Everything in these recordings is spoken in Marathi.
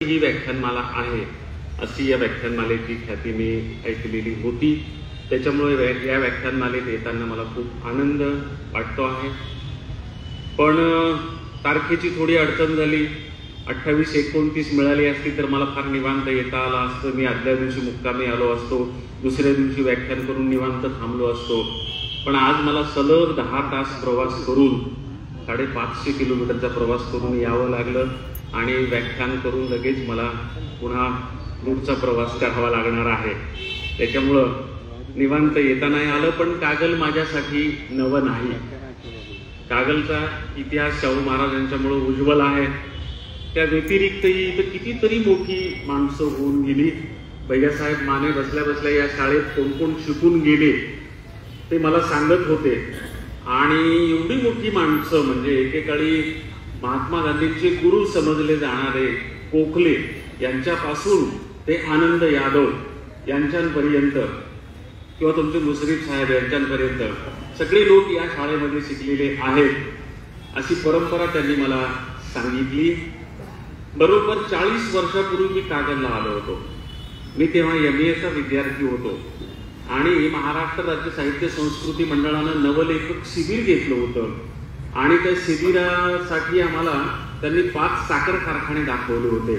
ही व्याख्यानमाला आहे अशी या व्याख्यानमालेची ख्याती मी ऐकलेली होती। त्याच्यामुळे या व्याख्यानमालेत येताना मला खूप आनंद वाटतो आहे। पण तारखेची थोडी अडचण झाली। 28-29 मिळाली असती तर मला फार निवांत येता आला असतं। मी आदल्या दिवशी मुक्कामी आलो असतो, दुसऱ्या दिवशी व्याख्यान करून निवांत थांबलो असतो। पण आज मला सलग 10 तास प्रवास करून 550 किलोमीटरचा प्रवास करून यावं लागलं आणि व्याख्यान करून लगेच मला पुन्हा दूरचा प्रवास करावा लागणार आहे। त्याच्यामुळं निवांत येता नाही आलं। पण कागल माझ्यासाठी नवं नाही। कागलचा इतिहास शाहू महाराजांच्यामुळे उज्ज्वल आहे। त्या व्यतिरिक्तही इथं कितीतरी मोठी माणसं होऊन गेली। भैयासाहेब माने बसल्या बसल्या या शाळेत कोण कोण शिकून गेले ते मला सांगत होते। आणि एवढी मोठी माणसं म्हणजे एकेकाळी महात्मा गांधींचे गुरु समजले जाणारे गोखले यांच्यापासून ते आनंद यादव यांच्यापर्यंत किंवा तुमचे मुश्रीफ साहेब यांच्यापर्यंत सगळे लोक या शाळेमध्ये शिकलेले आहेत अशी परंपरा त्यांनी मला सांगितली। बरोबर 40 वर्षापूर्वी मी कागलला आलो होतो। मी तेव्हा MA चा विद्यार्थी होतो आणि महाराष्ट्र राज्य साहित्य संस्कृती मंडळानं नवलेखक शिबिर घेतलं होतं आणि त्या शिबिरासाठी आम्हाला त्यांनी 5 साखर कारखाने दाखवले होते।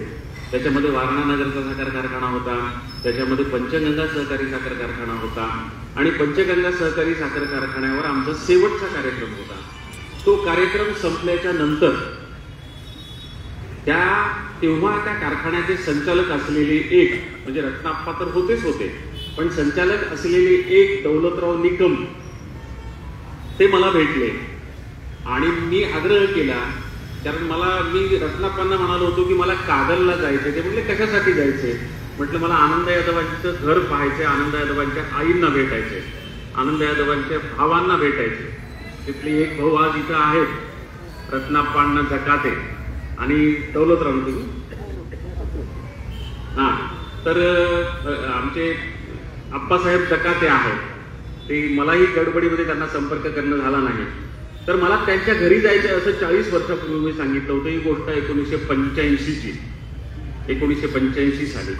त्याच्यामध्ये वारणा नगरचा साखर कारखाना होता, त्याच्यामध्ये पंचगंगा सहकारी साखर कारखाना होता आणि पंचगंगा सहकारी साखर कारखान्यावर आमचा शेवटचा कार्यक्रम होता। तो कार्यक्रम संपल्याच्या नंतर तेव्हा त्या कारखान्याचे संचालक असलेले एक म्हणजे रत्नाप्पा तर होतेच होते, पण संचालक असलेले एक दौलतराव निकम ते मला भेटले आणि मी आग्रह केला, कारण मी रत्नाप्पांना म्हणालो होतो की मला कागलला जायचंय। ते म्हटले कशासाठी जायचंय? म्हटलं मला आनंद यादवांचं घर पाहायचंय, आनंद यादवांच्या आईंना भेटायचंय, आनंद यादवांच्या भावांना भेटायचे। तिथले एक भाऊ आज इथं आहेत, रत्नाप्पांना जकाते आणि दौलतराव तर आमचे आप्पासाहेब जकाते आहेत। ते मलाही गडबडीमध्ये त्यांना संपर्क करणं झाला नाही, तर मला त्यांच्या घरी जायचं असं 40 वर्षापूर्वी मी सांगितलं होतं। ही गोष्ट 1985 साली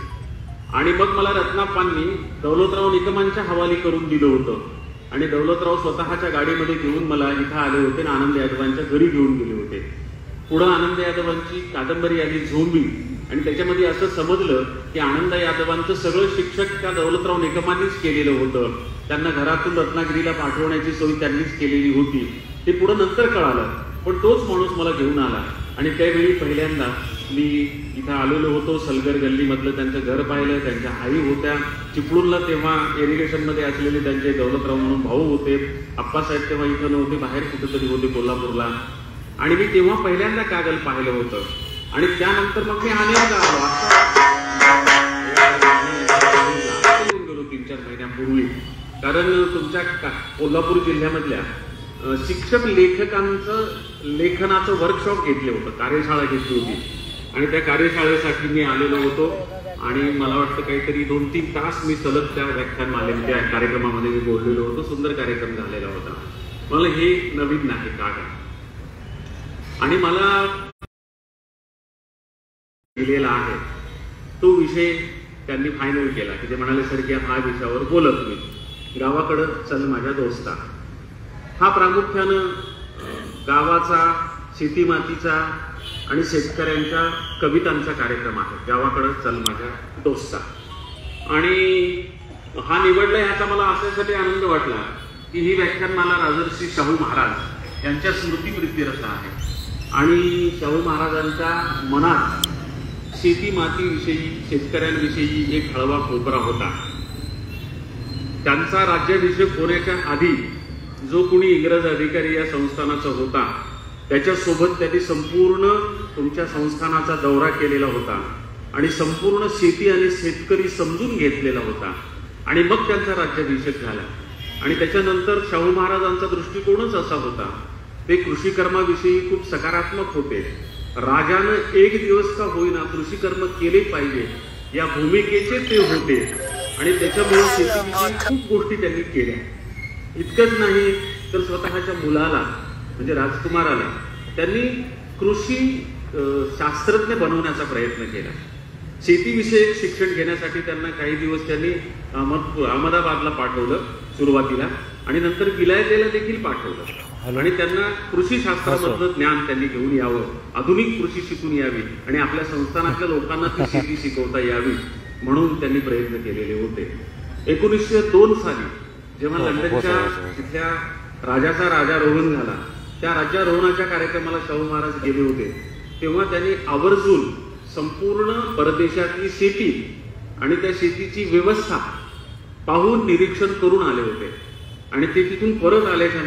आणि मग मला रत्नाप्पांनी दौलतराव निकमांच्या हवाली करून दिलं होतं आणि दौलतराव स्वतःच्या गाडीमध्ये घेऊन मला इथं आले होते आणि आनंद यादवांच्या घरी घेऊन गेले होते। पुढे आनंद यादवांची कादंबरी आली झोंबी आणि त्याच्यामध्ये असं समजलं की आनंद यादवांचं सगळं शिक्षक त्या दौलतराव निकमांनीच केलेलं होतं। त्यांना घरातून रत्नागिरीला पाठवण्याची सोय त्यांनीच केलेली होती। ते पुढे नंतर कळालं, पण तोच माणूस मला घेऊन आला आणि त्यावेळी पहिल्यांदा मी इथं आलेलो होतो। सलगर गल्लीमधलं त्यांचं घर पाहिलं, त्यांच्या आई होत्या, चिपळूणला तेव्हा इरिगेशनमध्ये असलेले त्यांचे दौलतराव म्हणून भाऊ होते, आप्पासाहेब तेव्हा इथं नव्हते, बाहेर कुठेतरी होते कोल्हापूरला, आणि मी तेव्हा पहिल्यांदा कागल पाहिलं होतं। आणि त्यानंतर मग मी अनेकदा आलो, गेलो 3-4 महिन्यापूर्वी, कारण तुमच्या कोल्हापूर जिल्ह्यामधल्या शिक्षक लेखकांचं लेखनाचं वर्कशॉप घेतले होतं, कार्यशाळा घेतली होती आणि त्या कार्यशाळेसाठी मी आलेलो होतो आणि मला वाटतं काहीतरी 2-3 तास मी सलग त्या व्याख्यानमालेच्या कार्यक्रमामध्ये मी बोललेलो होतो। सुंदर कार्यक्रम झालेला होता। मला हे नवीन नाही कागल आणि मला दिलेला आहे तो विषय त्यांनी फायनल केला की ते म्हणाले सर की हा विषयावर बोला तुम्ही, गावाकडं चल माझ्या दोस्ता। हा प्रामुख्यानं गावाचा, शेतीमातीचा आणि शेतकऱ्यांच्या कवितांचा कार्यक्रम आहे, गावाकडं चल माझ्या दोस्ता। आणि हा निवडला ह्याचा मला अशासाठी आनंद वाटला की ही व्याख्यानमाला राजर्षी शाहू महाराज यांच्या स्मृतिप्रित्यर्थ आहे आणि शाहू महाराजांच्या मनात शेती मातीविषयी, शेतकऱ्यांविषयी एक हळवा कोपरा होता। त्यांचा राज्याभिषेक होण्याच्या आधी जो कोणी इंग्रज अधिकारी या संस्थानाचा होता त्याच्यासोबत त्यांनी संपूर्ण तुमच्या संस्थानाचा दौरा केलेला होता आणि संपूर्ण शेती आणि शेतकरी समजून घेतलेला होता आणि मग त्यांचा राज्याभिषेक झाला। आणि त्याच्यानंतर शाहू महाराजांचा दृष्टिकोनच असा होता, ते कृषीकर्माविषयी खूप सकारात्मक होते। राजानं एक दिवस का होईना कृषीकर्म केले पाहिजे या भूमिकेचे ते होते आणि त्याच्यामुळे शेतीविषयी खूप गोष्टी त्यांनी केल्या। इतकंच नाही तर स्वतःच्या मुलाला म्हणजे राजकुमाराला त्यांनी कृषी शास्त्रज्ञ बनवण्याचा प्रयत्न केला. शेतीविषयक शिक्षण घेण्यासाठी त्यांना काही दिवस त्यांनी अहमदाबादला पाठवलं सुरुवातीला, आणि नंतर विलायतेला देखील पाठवलं. आणि त्यांना कृषी शास्त्रामधलं ज्ञान त्यांनी घेऊन यावं, आधुनिक कृषी शिकून यावी आणि आपल्या संस्थानातल्या लोकांना ती शेती शिकवता यावी म्हणून त्यांनी प्रयत्न केलेले होते. 1902 साली जेव्हा लंडनच्या तिथल्या राजाचा राजारोहण झाला, त्या राज्यारोहणाच्या कार्यक्रमाला शाहू महाराज गेले होते, तेव्हा त्यांनी आवर्जून संपूर्ण परदेशातली शेती आणि त्या शेतीची व्यवस्था पाहून निरीक्षण करून आले होते. आणि ते तिथून परत आल्याच्या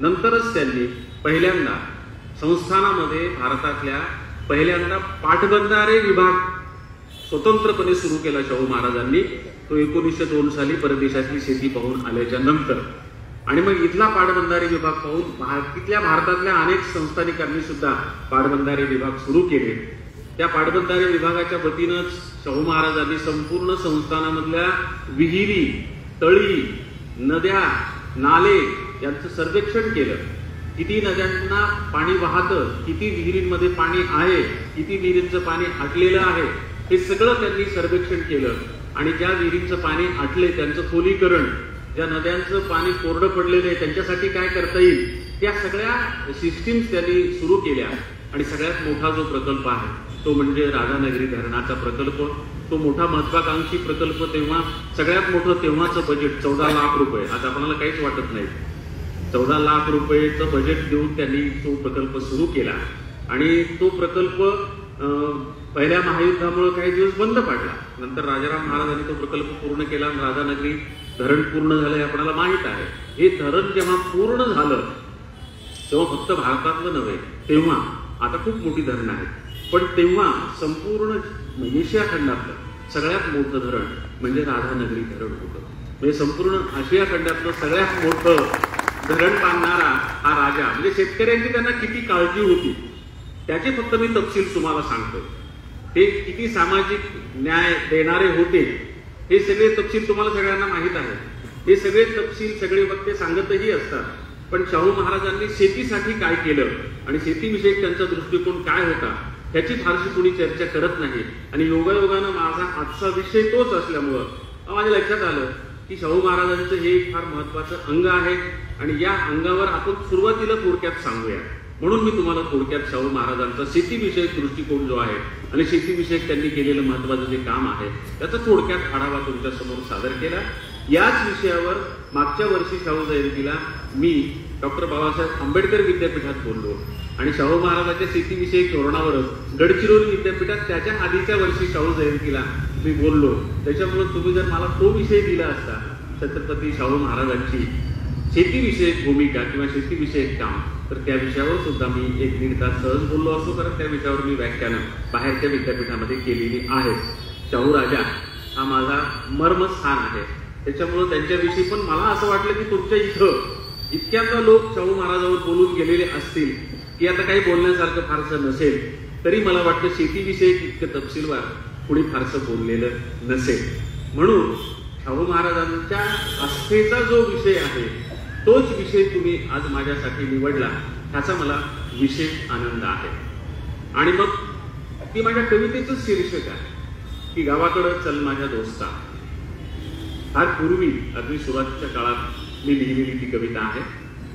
नंतरच त्यांनी पहिल्यांदा संस्थानामध्ये भारतातल्या पहिल्यांदा पाटबंधारे विभाग स्वतंत्रपणे सुरू केला शाहू महाराजांनी. तो 1902 साली परदेशातली शेती पाहून आल्याच्या नंतर. आणि मग इथला पाटबंधारे विभाग पाहून तिथल्या भारतातल्या अनेक संस्थानिकांनी सुद्धा पाटबंधारे विभाग सुरू केले. त्या पाटबंधारे विभागाच्या वतीनंच शाहू महाराजांनी संपूर्ण संस्थानामधल्या विहिरी, तळी, नद्या, नाले यांचं सर्वेक्षण केलं. किती नद्यांना पाणी वाहतं, किती विहिरींमध्ये पाणी आहे, किती विहिरींचं पाणी आटलेलं आहे, हे सगळं त्यांनी सर्वेक्षण केलं. आणि ज्या विहिरींचं पाणी आटले त्यांचं खोलीकरण, ज्या नद्यांचं पाणी कोरडं पडलेलं आहे त्यांच्यासाठी काय करता येईल, त्या सगळ्या सिस्टीम्स त्यांनी सुरू केल्या. आणि सगळ्यात मोठा जो प्रकल्प आहे तो म्हणजे राधानगरी धरणाचा प्रकल्प. तो मोठा महत्वाकांक्षी प्रकल्प, तेव्हा सगळ्यात मोठं तेव्हाचं बजेट 14 लाख रुपये. आज आपल्याला काहीच वाटत नाही. 14 लाख रुपयेचं बजेट देऊन त्यांनी तो प्रकल्प सुरू केला. आणि तो प्रकल्प पहिल्या महायुद्धामुळे काही दिवस बंद पडला. नंतर राजाराम महाराजांनी तो प्रकल्प पूर्ण केला आणि राधानगरी धरण पूर्ण झालं हे आपल्याला माहित आहे. हे धरण जेव्हा पूर्ण झालं तेव्हा फक्त भारतातलं नव्हे, तेव्हा आता खूप मोठी धरणं आहेत, पण तेव्हा संपूर्ण एशिया खंडातलं सगळ्यात मोठं धरण म्हणजे राधानगरी धरण होतं. म्हणजे संपूर्ण आशिया खंडातलं सगळ्यात मोठं धरण बांधणारा हा राजा. म्हणजे शेतकऱ्यांची त्यांना किती काळजी होती त्याचे फक्त मी तपशील तुम्हाला सांगतो. ते किती सामाजिक न्याय देणारे होते हे सगळे तपशील तुम्हाला सगळ्यांना माहीत आहे. हे सगळे तपशील सगळे वक्ते सांगतही असतात. पण शाहू महाराजांनी शेतीसाठी काय केलं आणि शेतीविषयी त्यांचा दृष्टिकोन काय होता त्याची फारशी कोणी चर्चा करत नाही. आणि योगायोगानं माझा आजचा विषय तोच असल्यामुळं माझ्या लक्षात आलं की शाहू महाराजांचं हे फार महत्वाचं अंग आहे आणि या अंगावर आपण सुरुवातीला थोडक्यात सांगूया. म्हणून मी तुम्हाला थोडक्यात शाहू महाराजांचा शेतीविषयक दृष्टिकोन जो आहे आणि शेतीविषयक त्यांनी केलेलं महत्वाचं जे काम आहे त्याचा थोडक्यात आढावा तुमच्या समोर सादर केला. याच विषयावर मागच्या वर्षी शाहू जयंतीला मी डॉक्टर बाबासाहेब आंबेडकर विद्यापीठात बोललो आणि शाहू महाराजांच्या शेतीविषयक धोरणावरच गडचिरोली विद्यापीठात त्याच्या आधीच्या वर्षी शाहू जयंतीला मी बोललो. त्याच्यामुळे तुम्ही जर मला तो विषय दिला असता छत्रपती शाहू महाराजांची शेतीविषयक भूमिका किंवा शेतीविषयक काम तर त्या विषयावर सुद्धा मी 1-1.5 तास सहज बोललो असतो. कारण त्या विषयावर मी व्याख्यानं बाहेरच्या विद्यापीठामध्ये केलेली आहेत. शाहू राजा हा माझा मर्मस्थान आहे. त्याच्यामुळे त्यांच्याविषयी पण मला असं वाटलं की तुमच्या इथं इतक्यांदा लोक शाहू महाराजांवर बोलून गेलेले असतील की आता काही बोलण्यासारखं फारसं नसेल, तरी मला वाटतं शेतीविषयी इतकं तपशीलवार कुणी फारसं बोललेलं नसेल. म्हणून शाहू महाराजांच्या आस्थेचा जो विषय आहे तोच विषय तुम्ही आज माझ्यासाठी निवडला ह्याचा मला विशेष आनंद आहे. आणि मग ती माझ्या कवितेचं शीर्षक आहे की गावाकडं चल माझ्या दोस्ता. फार पूर्वी अगदी सुरुवातीच्या काळात मी लिहिलेली ती कविता आहे.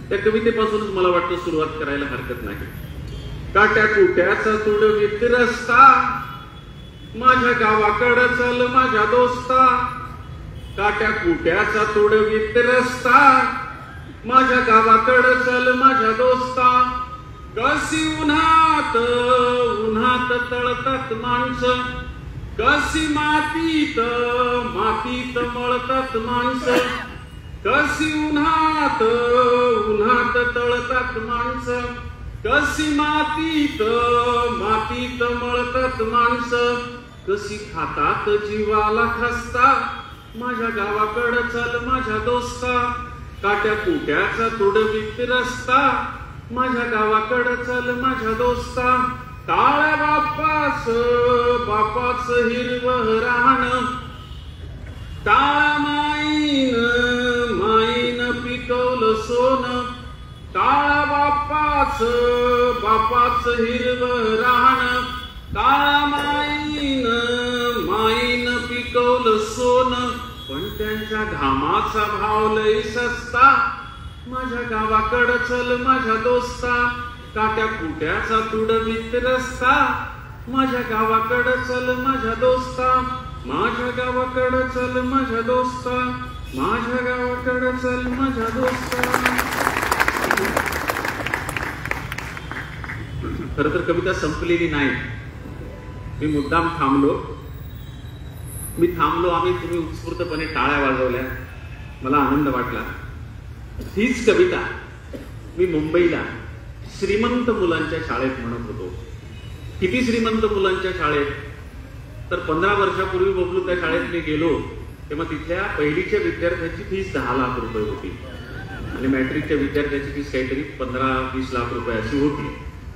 त्या कवितेपासूनच मला वाटतं सुरुवात करायला हरकत नाही. काट्या कुट्याचा तुडवीत रस्ता माझ्या गावाकडं चल माझ्या दोस्ता. काट्या कुट्याचा तुडवीत रस्ता माझ्या गावाकडं चल माझ्या दोस्ता. कशी उन्हात उन्हात तळतात माणसं, कशी मातीत मातीत मळतात माणसं. कशी उन्हात उन्हात तळतात माणसं, कशी मातीत मातीत मळतात माणसं. कशी खातात जीवाला खस्ता माझ्या गावाकडं चल माझ्या दोस्ता. काट्या कुट्याचा तुडवीत रस्ता माझ्या गावाकडं चल माझ्या दोस्ता. काळ्या बापाच हिरवं रान, काळ्या माईन पिकवलं सोनं. काळ्या बापाच हिरवं राहणं, काळा माईन पिकवलं सोनं, पण त्यांच्या घामाचा भाव लई सस्ता. माझ्या गावाकडं चल माझ्या दोस्ता, काट्या कुट्याचा तुडवीत रस्ता. माझ्या गावाकडं चल माझ्या दोस्ता, माझ्या गावाकडं चल माझ्या दोस्ता, माझ्या गावाकडं चल माझ्या दोस्ता. खरं तर कविता संपलेली नाही. मी मुद्दाम थांबलो. आम्ही तुम्ही उत्स्फूर्तपणे टाळ्या वाजवल्या, मला आनंद वाटला. हीच कविता मी मुंबईला श्रीमंत मुलांच्या शाळेत म्हणत होतो. किती श्रीमंत मुलांच्या शाळेत? तर 15 वर्षापूर्वी बबलू त्या शाळेत मी गेलो तेव्हा तिथल्या पहिलीच्या विद्यार्थ्याची फीस 10 लाख रुपये होती आणि मॅट्रिकच्या विद्यार्थ्याची फीस काहीतरी 15-20 लाख रुपये अशी होती.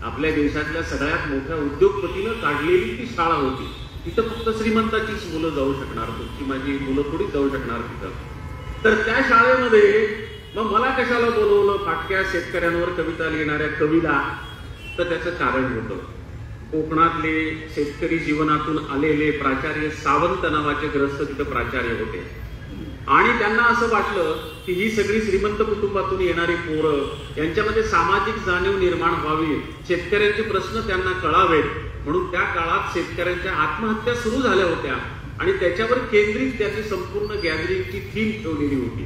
आपल्या देशातल्या सगळ्यात मोठ्या उद्योगपतीनं काढलेली ती शाळा होती. तिथं फक्त श्रीमंताचीच मुलं जाऊ शकणार, तुमची माझी मुलं थोडीच जाऊ शकणार तिथं. तर त्या शाळेमध्ये मग मला कशाला बोलवलं फाटक्या शेतकऱ्यांवर कविता लिहिणाऱ्या कवीला? तर त्याचं कारण होतं. कोकणातले शेतकरी जीवनातून आलेले प्राचार्य सावंत नावाचे ग्रस्त तिथं प्राचार्य होते आणि त्यांना असं वाटलं की ही सगळी श्रीमंत कुटुंबातून येणारी पोरं यांच्यामध्ये सामाजिक जाणीव निर्माण व्हावी, शेतकऱ्यांचे प्रश्न त्यांना कळावेत. म्हणून त्या काळात शेतकऱ्यांच्या आत्महत्या सुरू झाल्या होत्या आणि त्याच्यावर केंद्रित त्याची संपूर्ण गॅदरिंगची थीम ठेवलेली होती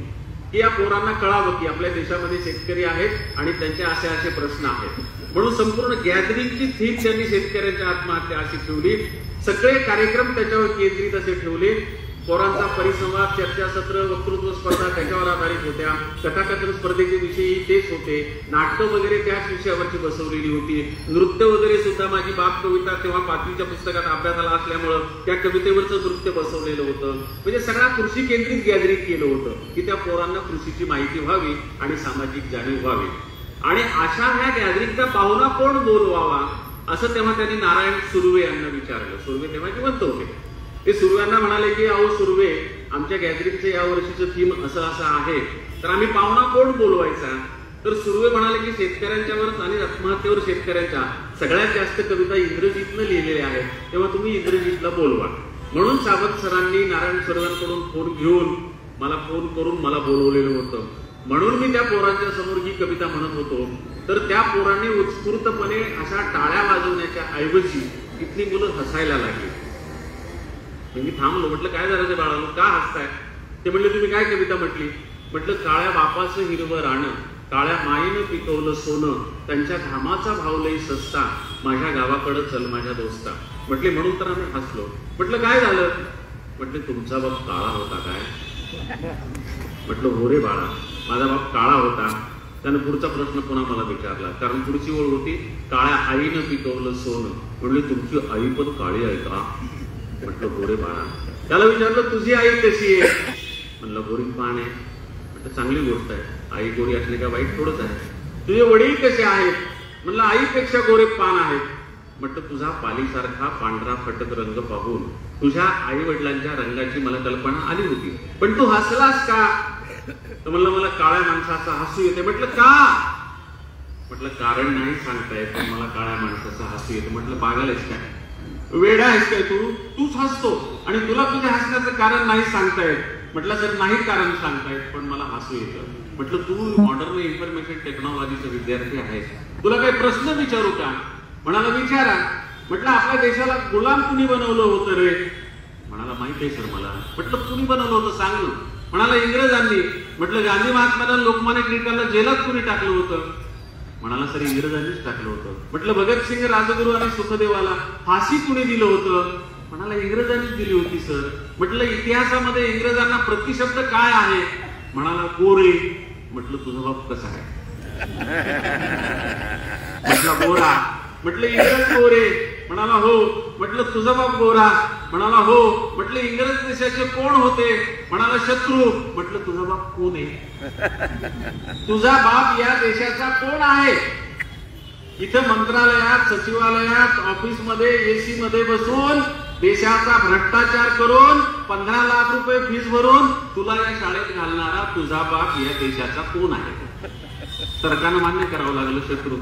की या पोरांना कळावं की आपल्या देशामध्ये शेतकरी आहेत आणि त्यांचे असे असे प्रश्न आहेत. म्हणून संपूर्ण गॅदरिंगची थीम त्यांनी शेतकऱ्यांच्या आत्महत्या अशी ठेवली. सगळे कार्यक्रम त्याच्यावर केंद्रित असे ठेवले. पोरांचा परिसंवाद, चर्चासत्र, वक्तृत्व स्पर्धा त्याच्यावर आधारित होत्या. कथाकथन स्पर्धेचे विषयी तेच होते. नाटकं वगैरे त्याच विषयावरची बसवलेली होती. नृत्य वगैरे सुद्धा माझी बाप कविता तेव्हा 5वीच्या पुस्तकात अभ्यासाला असल्यामुळं त्या कवितेवरचं नृत्य बसवलेलं होतं. म्हणजे सगळा कृषी केंद्रित गॅदरिंग केलं होतं की त्या पोरांना कृषीची माहिती व्हावी आणि सामाजिक जाणीव व्हावी. आणि अशा ह्या गॅदरिंगचा पाहुणा कोण बोलवावा असं तेव्हा त्यांनी नारायण सुर्वे यांना विचारलं. सुर्वे तेव्हा जिवंत होते. ते सुर्व्यांना म्हणाले की अहो सुर्वे, आमच्या गॅदरिंगचं या वर्षीचं थीम असं असं आहे, तर आम्ही पाहुणा कोण बोलवायचा? तर सुर्वे म्हणाले की शेतकऱ्यांच्यावर आणि आत्महत्येवर शेतकऱ्यांच्या सगळ्यात जास्त कविता इंग्रजीतनं लिहिलेल्या आहेत, तेव्हा तुम्ही इंग्रजीतला बोलवा. म्हणून सावंत सरांनी नारायण सुर्व्यांकडून फोन घेऊन फोन करून मला बोलवलेलं होतं. म्हणून मी त्या पोरांच्या समोर ही कविता म्हणत होतो. तर त्या पोरांनी उत्स्फूर्तपणे अशा टाळ्या वाजवण्याच्या ऐवजी इथली मुलं हसायला लागली. मी थांबलो. म्हटलं काय झालं ते बाळाला, का हसताय? ते म्हणले तुम्ही काय कविता म्हटली? म्हटलं काळ्या बापाचं हिरवं राणं, काळ्या माईनं पिकवलं सोनं, त्यांच्या घामाचा भाव लई सस्ता, माझ्या गावाकडं चल माझ्या दोस्ता. म्हटले म्हणून तर आम्ही हसलो. म्हटलं काय झालं? म्हटले तुमचा बाप काळा होता काय? म्हटलं हो रे बाळा, माझा बाप काळा होता. त्यानं पुढचा प्रश्न पुन्हा मला विचारला, कारण पुढची ओळ होती काळ्या आईनं पिकवलं सोनं. म्हणले तुमची आई पण काळी आहे का? म्हटलं गोरे बाळा. त्याला विचारलं तुझी आई कशी आहे? म्हणलं गोरी पान आहे. म्हटलं चांगली गोष्ट आहे, आई गोरी असणे का वाईट थोडंच आहे. तुझे वडील कसे आहेत? म्हणलं आईपेक्षा गोरे पान आहेत. म्हटलं तुझा पालीसारखा पांढरा फटक रंग पाहून तुझ्या आई वडिलांच्या रंगाची मला कल्पना आली होती, पण तू हसलास का? तर म्हणलं मला काळ्या माणसाचं हसू येते. म्हटलं का? म्हटलं कारण नाही सांगता येत, पण मला काळ्या माणसाचं हसू येतं. म्हटलं पागल आहेस काय, वेडा आहेस काय तू? तूच हसतो आणि तुला तुझ्या हसण्याचं कारण नाही सांगता येत. म्हटलं सर नाही कारण सांगता येत, पण मला हसू येतं. म्हटलं तू मॉडर्न इन्फॉर्मेशन टेक्नॉलॉजीचा विद्यार्थी आहेस, तुला काही प्रश्न विचारू का? म्हणाला विचारा. म्हटलं आपल्या देशाला गुलाम कुणी बनवलं होतं रे? म्हणाला माहित आहे सर मला. म्हटलं कुणी बनवलं होतं सांग ना. म्हणाला इंग्रजांनी. म्हटलं गांधी महात्मांना लोकमान्य टिळकांना जेलात कुणी टाकलं होतं? म्हणाला सर इंग्रजांनीच टाकलं होतं. म्हटलं भगतसिंग, राजगुरू आणि सुखदेवाला फाशी कुणी दिलं होतं? म्हणाला इंग्रजांनीच दिली होती सर. म्हटलं इतिहासामध्ये इंग्रजांना प्रतिशब्द काय आहे? म्हणाला गोरे. म्हटलं तुझा बाप कसा आहे? म्हटलं गोरा. म्हटलं इंग्रज गोरे. म्हणाला हो. म्हटलं तुझा बाप गोरा. म्हणाला हो. म्हटलं इंग्रज देशाचे कोण होते? म्हणाला शत्रू. म्हटलं तुझा बाप कोण आहे? तुझा बाप या देशाचा कोण आहे? इथं मंत्रालयात, सचिवालयात, ऑफिसमध्ये, एसी मध्ये बसून देशाचा भ्रष्टाचार करून 15 लाख रुपये फीस भरून तुला या शाळेत घालणारा तुझा बाप या देशाचा कोण आहे? तर्कानं मान्य करावं लागलं शत्रू.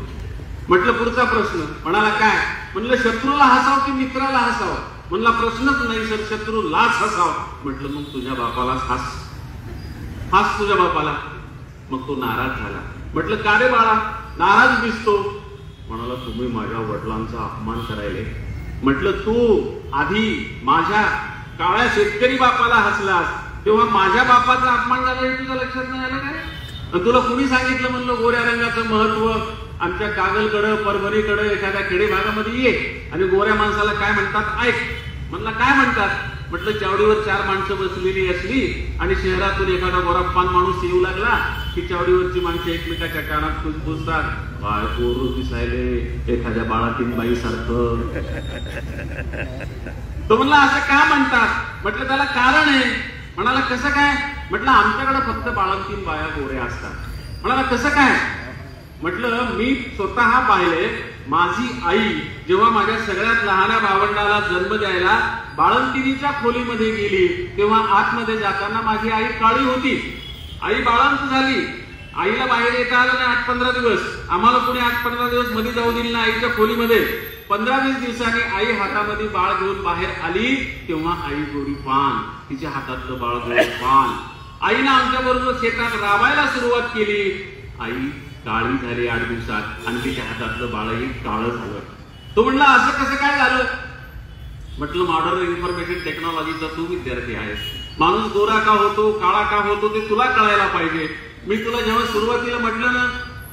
म्हटलं पुढचा प्रश्न. म्हणाला काय? म्हणलं शत्रूला हसाव की मित्राला हसावं? म्हणला प्रश्नच नाही सर, शत्रूलाच हसावं. म्हटलं मग तुझ्या बापालाच हास तुझ्या बापाला. मग तो नाराज झाला. म्हटलं का रे बाळा नाराज दिसतो? म्हणाला तुम्ही माझ्या वडिलांचा अपमान करायले. म्हटलं तू आधी माझ्या काळ्या शेतकरी बापाला हसलास, तेव्हा माझ्या बापाचा अपमान झाला हे तुझ्या लक्षात नाही आलं काय? तुला कुणी सांगितलं म्हणलं गोऱ्या रंगाचं महत्व? आमच्या कागलकडं परभणीकडं एखाद्या खेडे भागामध्ये ये आणि गोऱ्या माणसाला काय म्हणतात ऐक. म्हणला काय म्हणतात? म्हटलं चावडीवर 4 माणसं बसलेली असली आणि शहरातून एखादा गोरापान माणूस येऊ लागला की चावडीवरची माणसं एकमेकाच्या कानात पुसतात, काय पोरू दिसायले एखाद्या बाळातीन बाई सारखं. तो म्हणला असं का म्हणतात? म्हटलं त्याला कारण आहे. म्हणाला कसं काय? म्हटलं आमच्याकडे फक्त बाळातीन बाया गोऱ्या असतात. म्हणाला कसं काय? म्हटलं मी स्वतः पाहिले. माझी आई जेव्हा माझ्या सगळ्यात लहान भावंडाला जन्म द्यायला बाळंतिणीच्या खोलीमध्ये गेली तेव्हा आतमध्ये जाताना माझी आई काळी होती. आई बाळंत झाली. आईला बाहेर येता आलं नाही 8-15 दिवस. आम्हाला कोणी 8-15 दिवस मध्ये जाऊ दिले नाही आईच्या खोलीमध्ये. 15-20 दिवसांनी आई हातामध्ये बाळ घेऊन बाहेर आली तेव्हा आई गोरी पान, तिच्या हातातलं बाळ गोरी पान. आईनं आमच्या बरोबर शेतात राबायला सुरुवात केली. आई काळी झाली 8 दिवसात आणि तिच्या हातातलं बाळही काळं झालं. तो म्हणला असं कसं काय झालं? म्हटलं मॉडर्न इन्फॉर्मेशन टेक्नॉलॉजीचा तू विद्यार्थी आहेस. माणूस गोरा का होतो काळा का होतो ते तुला कळायला पाहिजे. मी तुला जेव्हा सुरुवातीला म्हटलं ना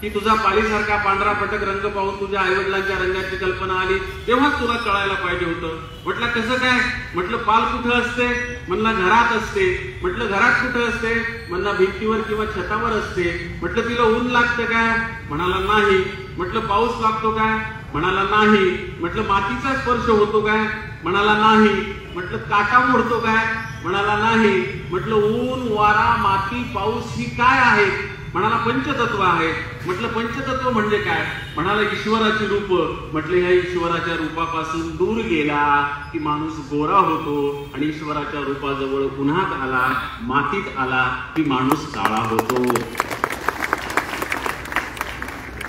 की तुझा पालीसारखा पांढरा पटक रंग पाहून तुझ्या आईवडिलांच्या रंगाची कल्पना आली तेव्हाच तुला कळायला पाहिजे होतं. म्हटलं कसं काय? म्हटलं पाल कुठं असते? म्हणला घरात असते. म्हटलं घरात कुठं असते? म्हणला भिंतीवर किंवा छतावर असते. म्हटलं तिला ऊन लागतं काय? म्हणाला नाही. म्हटलं पाऊस लागतो काय? म्हणाला नाही. म्हटलं मातीचा स्पर्श होतो काय? म्हणाला नाही. म्हटलं काटा मोडतो काय? म्हणाला नाही. म्हटलं ऊन वारा माती पाऊस ही काय आहे? म्हणाला पंचतत्व आहे. म्हटलं पंचतत्व म्हणजे काय? म्हणाला ईश्वराची रूप. म्हटलं ह्या ईश्वराच्या रूपापासून दूर गेला की माणूस गोरा होतो आणि ईश्वराच्या रूपाजवळ उन्हात आला मातीत आला की माणूस काळा होतो.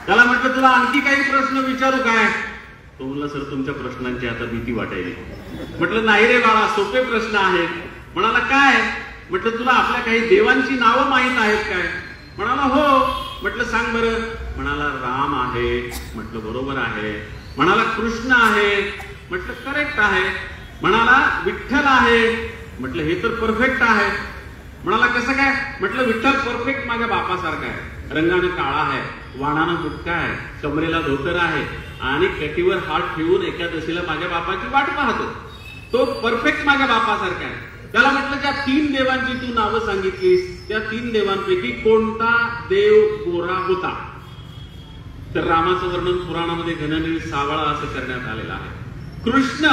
त्याला म्हटलं तुला आणखी काही प्रश्न विचारू काय? तो म्हणला सर तुमच्या प्रश्नांची आता भीती वाटायली. म्हटलं नाही रे बाळा सोपे प्रश्न आहेत. म्हणाला काय? म्हटलं तुला आपल्या काही देवांची नावं माहीत आहेत काय? म्हणाला हो. म्हटलं सांग बरं. म्हणाला राम आहे. म्हटलं बरोबर आहे. म्हणाला कृष्ण आहे. म्हटलं करेक्ट आहे. म्हणाला विठ्ठल आहे. म्हटलं हे तर परफेक्ट आहे. म्हणाला कसं काय? म्हटलं विठ्ठल परफेक्ट माझ्या बापासारखा आहे. रंगाने काळा आहे, वाणानं गुटका आहे, कमरेला धोतर आहे आणि कटीवर हात ठेवून एकादशीला माझ्या बापाची वाट पाहतो. तो परफेक्ट माझ्या बापासारखा आहे. त्याला म्हटलं ज्या 3 देवांची तू नावं सांगितलीस त्या 3 देवांपैकी कोणता देव गोरा होता? तर रामाचं वर्णन पुराणामध्ये घननील सावळा असं करण्यात आलेलं आहे. कृष्ण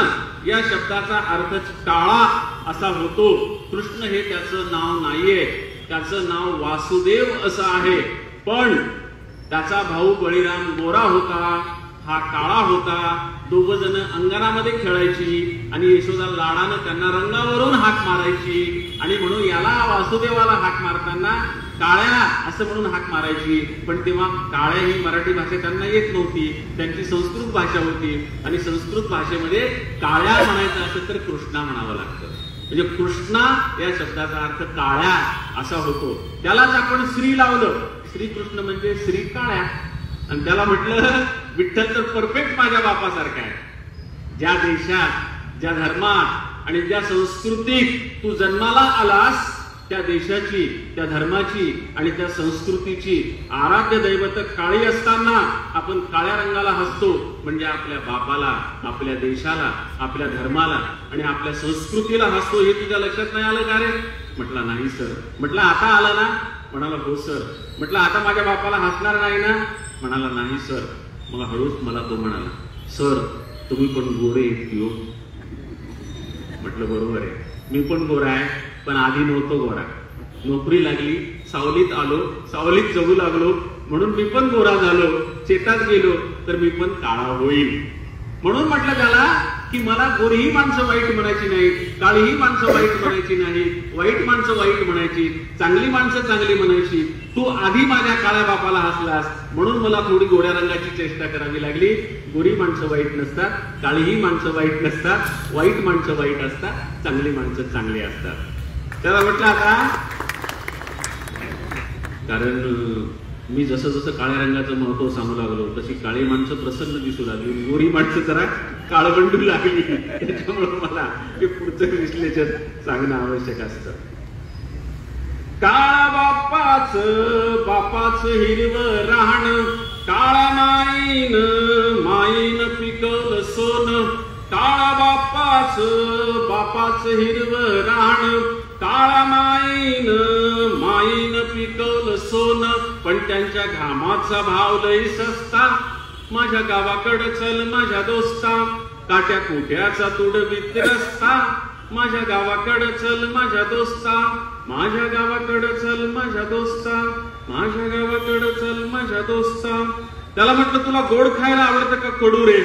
या शब्दाचा अर्थच काळा असा होतो. कृष्ण हे त्याचं नाव नाहीये. त्याचं नाव वासुदेव असं आहे. पण त्याचा भाऊ बळीराम गोरा होता, हा काळा होता. 2 जण अंगणामध्ये खेळायची आणि यशोदा लाडानं त्यांना रंगावरून हाक मारायची आणि म्हणून याला वासुदेवाला हाक मारताना काळ्या असं म्हणून हाक मारायची. पण तेव्हा काळ्या ही मराठी भाषा त्यांना येत नव्हती. त्यांची संस्कृत भाषा होती आणि संस्कृत भाषेमध्ये काळ्या म्हणायचं असेल तर कृष्णा म्हणावं लागतं. म्हणजे कृष्णा या शब्दाचा अर्थ काळ्या असा होतो. त्यालाच आपण श्री लावलं. श्रीकृष्ण म्हणजे श्री काळ्या. आणि त्याला म्हटलं विठ्ठल तर परफेक्ट माझ्या बापासारखा आहे. ज्या देशात ज्या धर्मात आणि ज्या संस्कृतीत तू जन्माला आलास त्या देशाची त्या धर्माची आणि त्या संस्कृतीची आराध्य दैवत काळी असताना आपण काळ्या रंगाला हसतो म्हणजे आपल्या बापाला, आपल्या देशाला, आपल्या धर्माला आणि आपल्या संस्कृतीला हसतो. हे तुझ्या लक्षात नाही आलं का रे? म्हटलं नाही सर. म्हटलं आता आलं ना? म्हणाला हो सर. म्हटलं आता माझ्या बापाला हसणार नाही ना? म्हणाला नाही सर. मग हळूच मला तो म्हणाला सर तुम्ही पण गोरे आहेत की हो? म्हटलं बरोबर आहे. मी पण गोरा आहे पण आधी नव्हतो गोरा. नोकरी लागली, सावलीत आलो, सावलीत जगू लागलो म्हणून मी पण गोरा झालो. शेतात गेलो तर मी पण काळा होईल. म्हणून म्हटलं त्याला की मला गोरीही माणसं वाईट म्हणायची नाहीत, काळीही माणसं वाईट म्हणायची नाहीत, वाईट माणसं वाईट म्हणायची, चांगली माणसं चांगली म्हणायची. तू आधी माझ्या काळ्या बापाला हसलास म्हणून मला थोडी गोड्या रंगाची चेष्टा करावी लागली. गोरी माणसं वाईट नसतात, काळीही माणसं वाईट नसतात, वाईट माणसं वाईट असतात, चांगली माणसं चांगली असतात. त्याला म्हटलं आता, कारण मी जसं जसं काळ्या रंगाचं महत्व सांगू लागलो तशी काळी माणसं प्रसन्न दिसू लागली, गोरी माणसं जरा काळवंडू लागली. त्याच्यामुळे मला हे पुढचं विश्लेषण सांगणं आवश्यक असतं. काळा बापाच हिरवं राहणं, काळा माईन पिकवलं सोनं. काळा बापाच हिरवं राहणं, काळा माईन पिकवलं सोनं. पण त्यांच्या घामाचा भाव लई सस्ता, माझ्या गावाकडं चल माझ्या दोस्ता. काट्या कुट्याचा तुडवीत रस्ता, माझ्या गावाकडं चल माझ्या दोस्ता. माझ्या गावाकडं चल माझ्या दोस्ता, माझ्या गावाकडं चल माझ्या दोस्ता. त्याला म्हटलं तुला गोड खायला आवडतं का कडू रे?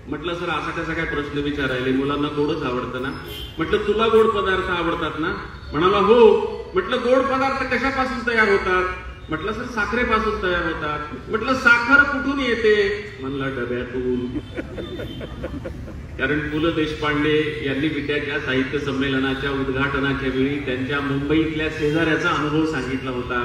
म्हटलं सर असा कसा काय प्रश्न विचारायले, मुलांना गोडच आवडतं ना. म्हटलं तुला गोड पदार्थ आवडतात ना? म्हणाला हो. म्हटलं गोड पदार्थ कशापासून तयार होतात? म्हटलं सर साखरेपासून तयार होतात. म्हटलं साखर कुठून येते? म्हणला डब्यातून. कारण पु ल देशपांडे यांनी विद्याच्या साहित्य संमेलनाच्या उद्घाटनाच्या वेळी त्यांच्या मुंबईतल्या शेजाऱ्याचा अनुभव सांगितला होता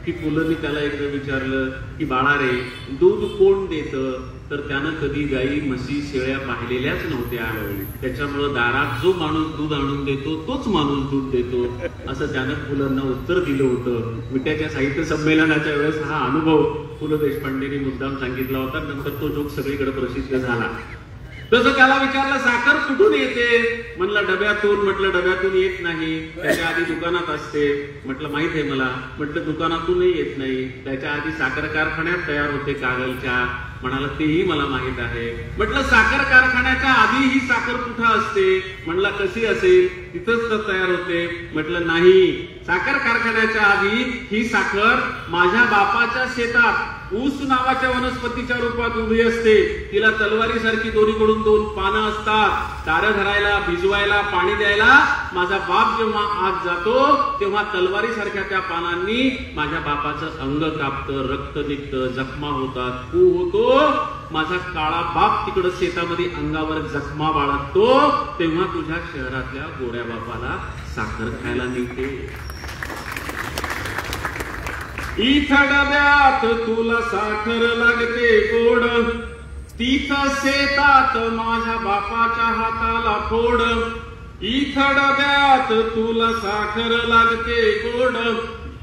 की पुलंनी त्याला एकदा विचारलं की बाळा रे, दूध कोण देतं? तर त्यानं कधी गाई म्हशी शेळ्या पाहिलेल्याच नव्हत्या. त्याच्यामुळं दारात जो माणूस दूध आणून देतो तोच माणूस दूध देतो, असं त्यानं पुलंना उत्तर दिलं होतं. विद्याच्या साहित्य संमेलनाच्या वेळेस हा अनुभव पु ल देशपांडेंनी मुद्दाम सांगितला होता. नंतर तो जोक सगळीकडे प्रसिद्ध झाला. तसं त्याला विचारलं साखर कुठून येते? म्हणलं डब्यातून. म्हटलं डब्यातून येत नाही, त्याच्या आधी दुकानात असते. म्हटलं माहित आहे मला. म्हटलं दुकानातूनही येत नाही, त्याच्या आधी साखर कारखान्यात तयार होते कागलच्या. म्हणाला तेही मला माहित आहे. म्हटलं साखर कारखान्याच्या आधी ही साखर कुठं असते? म्हणला कशी असेल, तिथंच तर तयार होते. म्हटलं नाही, साखर कारखान्याच्या आधी ही साखर माझ्या बापाच्या शेतात ऊस नावाच्या वनस्पतीच्या रूपात उभी असते. तिला तलवारीसारखी दोन्हीकडून दोन पानं असतात. तारं धरायला, भिजवायला, पाणी द्यायला माझा बाप जेव्हा आत जातो तेव्हा तलवारीसारख्या त्या पानांनी माझ्या बापाचं अंग कापतं, रक्त निघतं, जखमा होतात, कू होतो. माझा काळा बाप तिकडं शेतामध्ये अंगावर जखमा बाळगतो, तेव्हा तुझ्या शहरातल्या गोड्या बापाला साखर खायला मिळते. इथं डब्यात तुला साखर लागते गोड, तिथं शेतात माझ्या बापाच्या हाताला फोड. इथं डब्यात तुला साखर लागते गोड,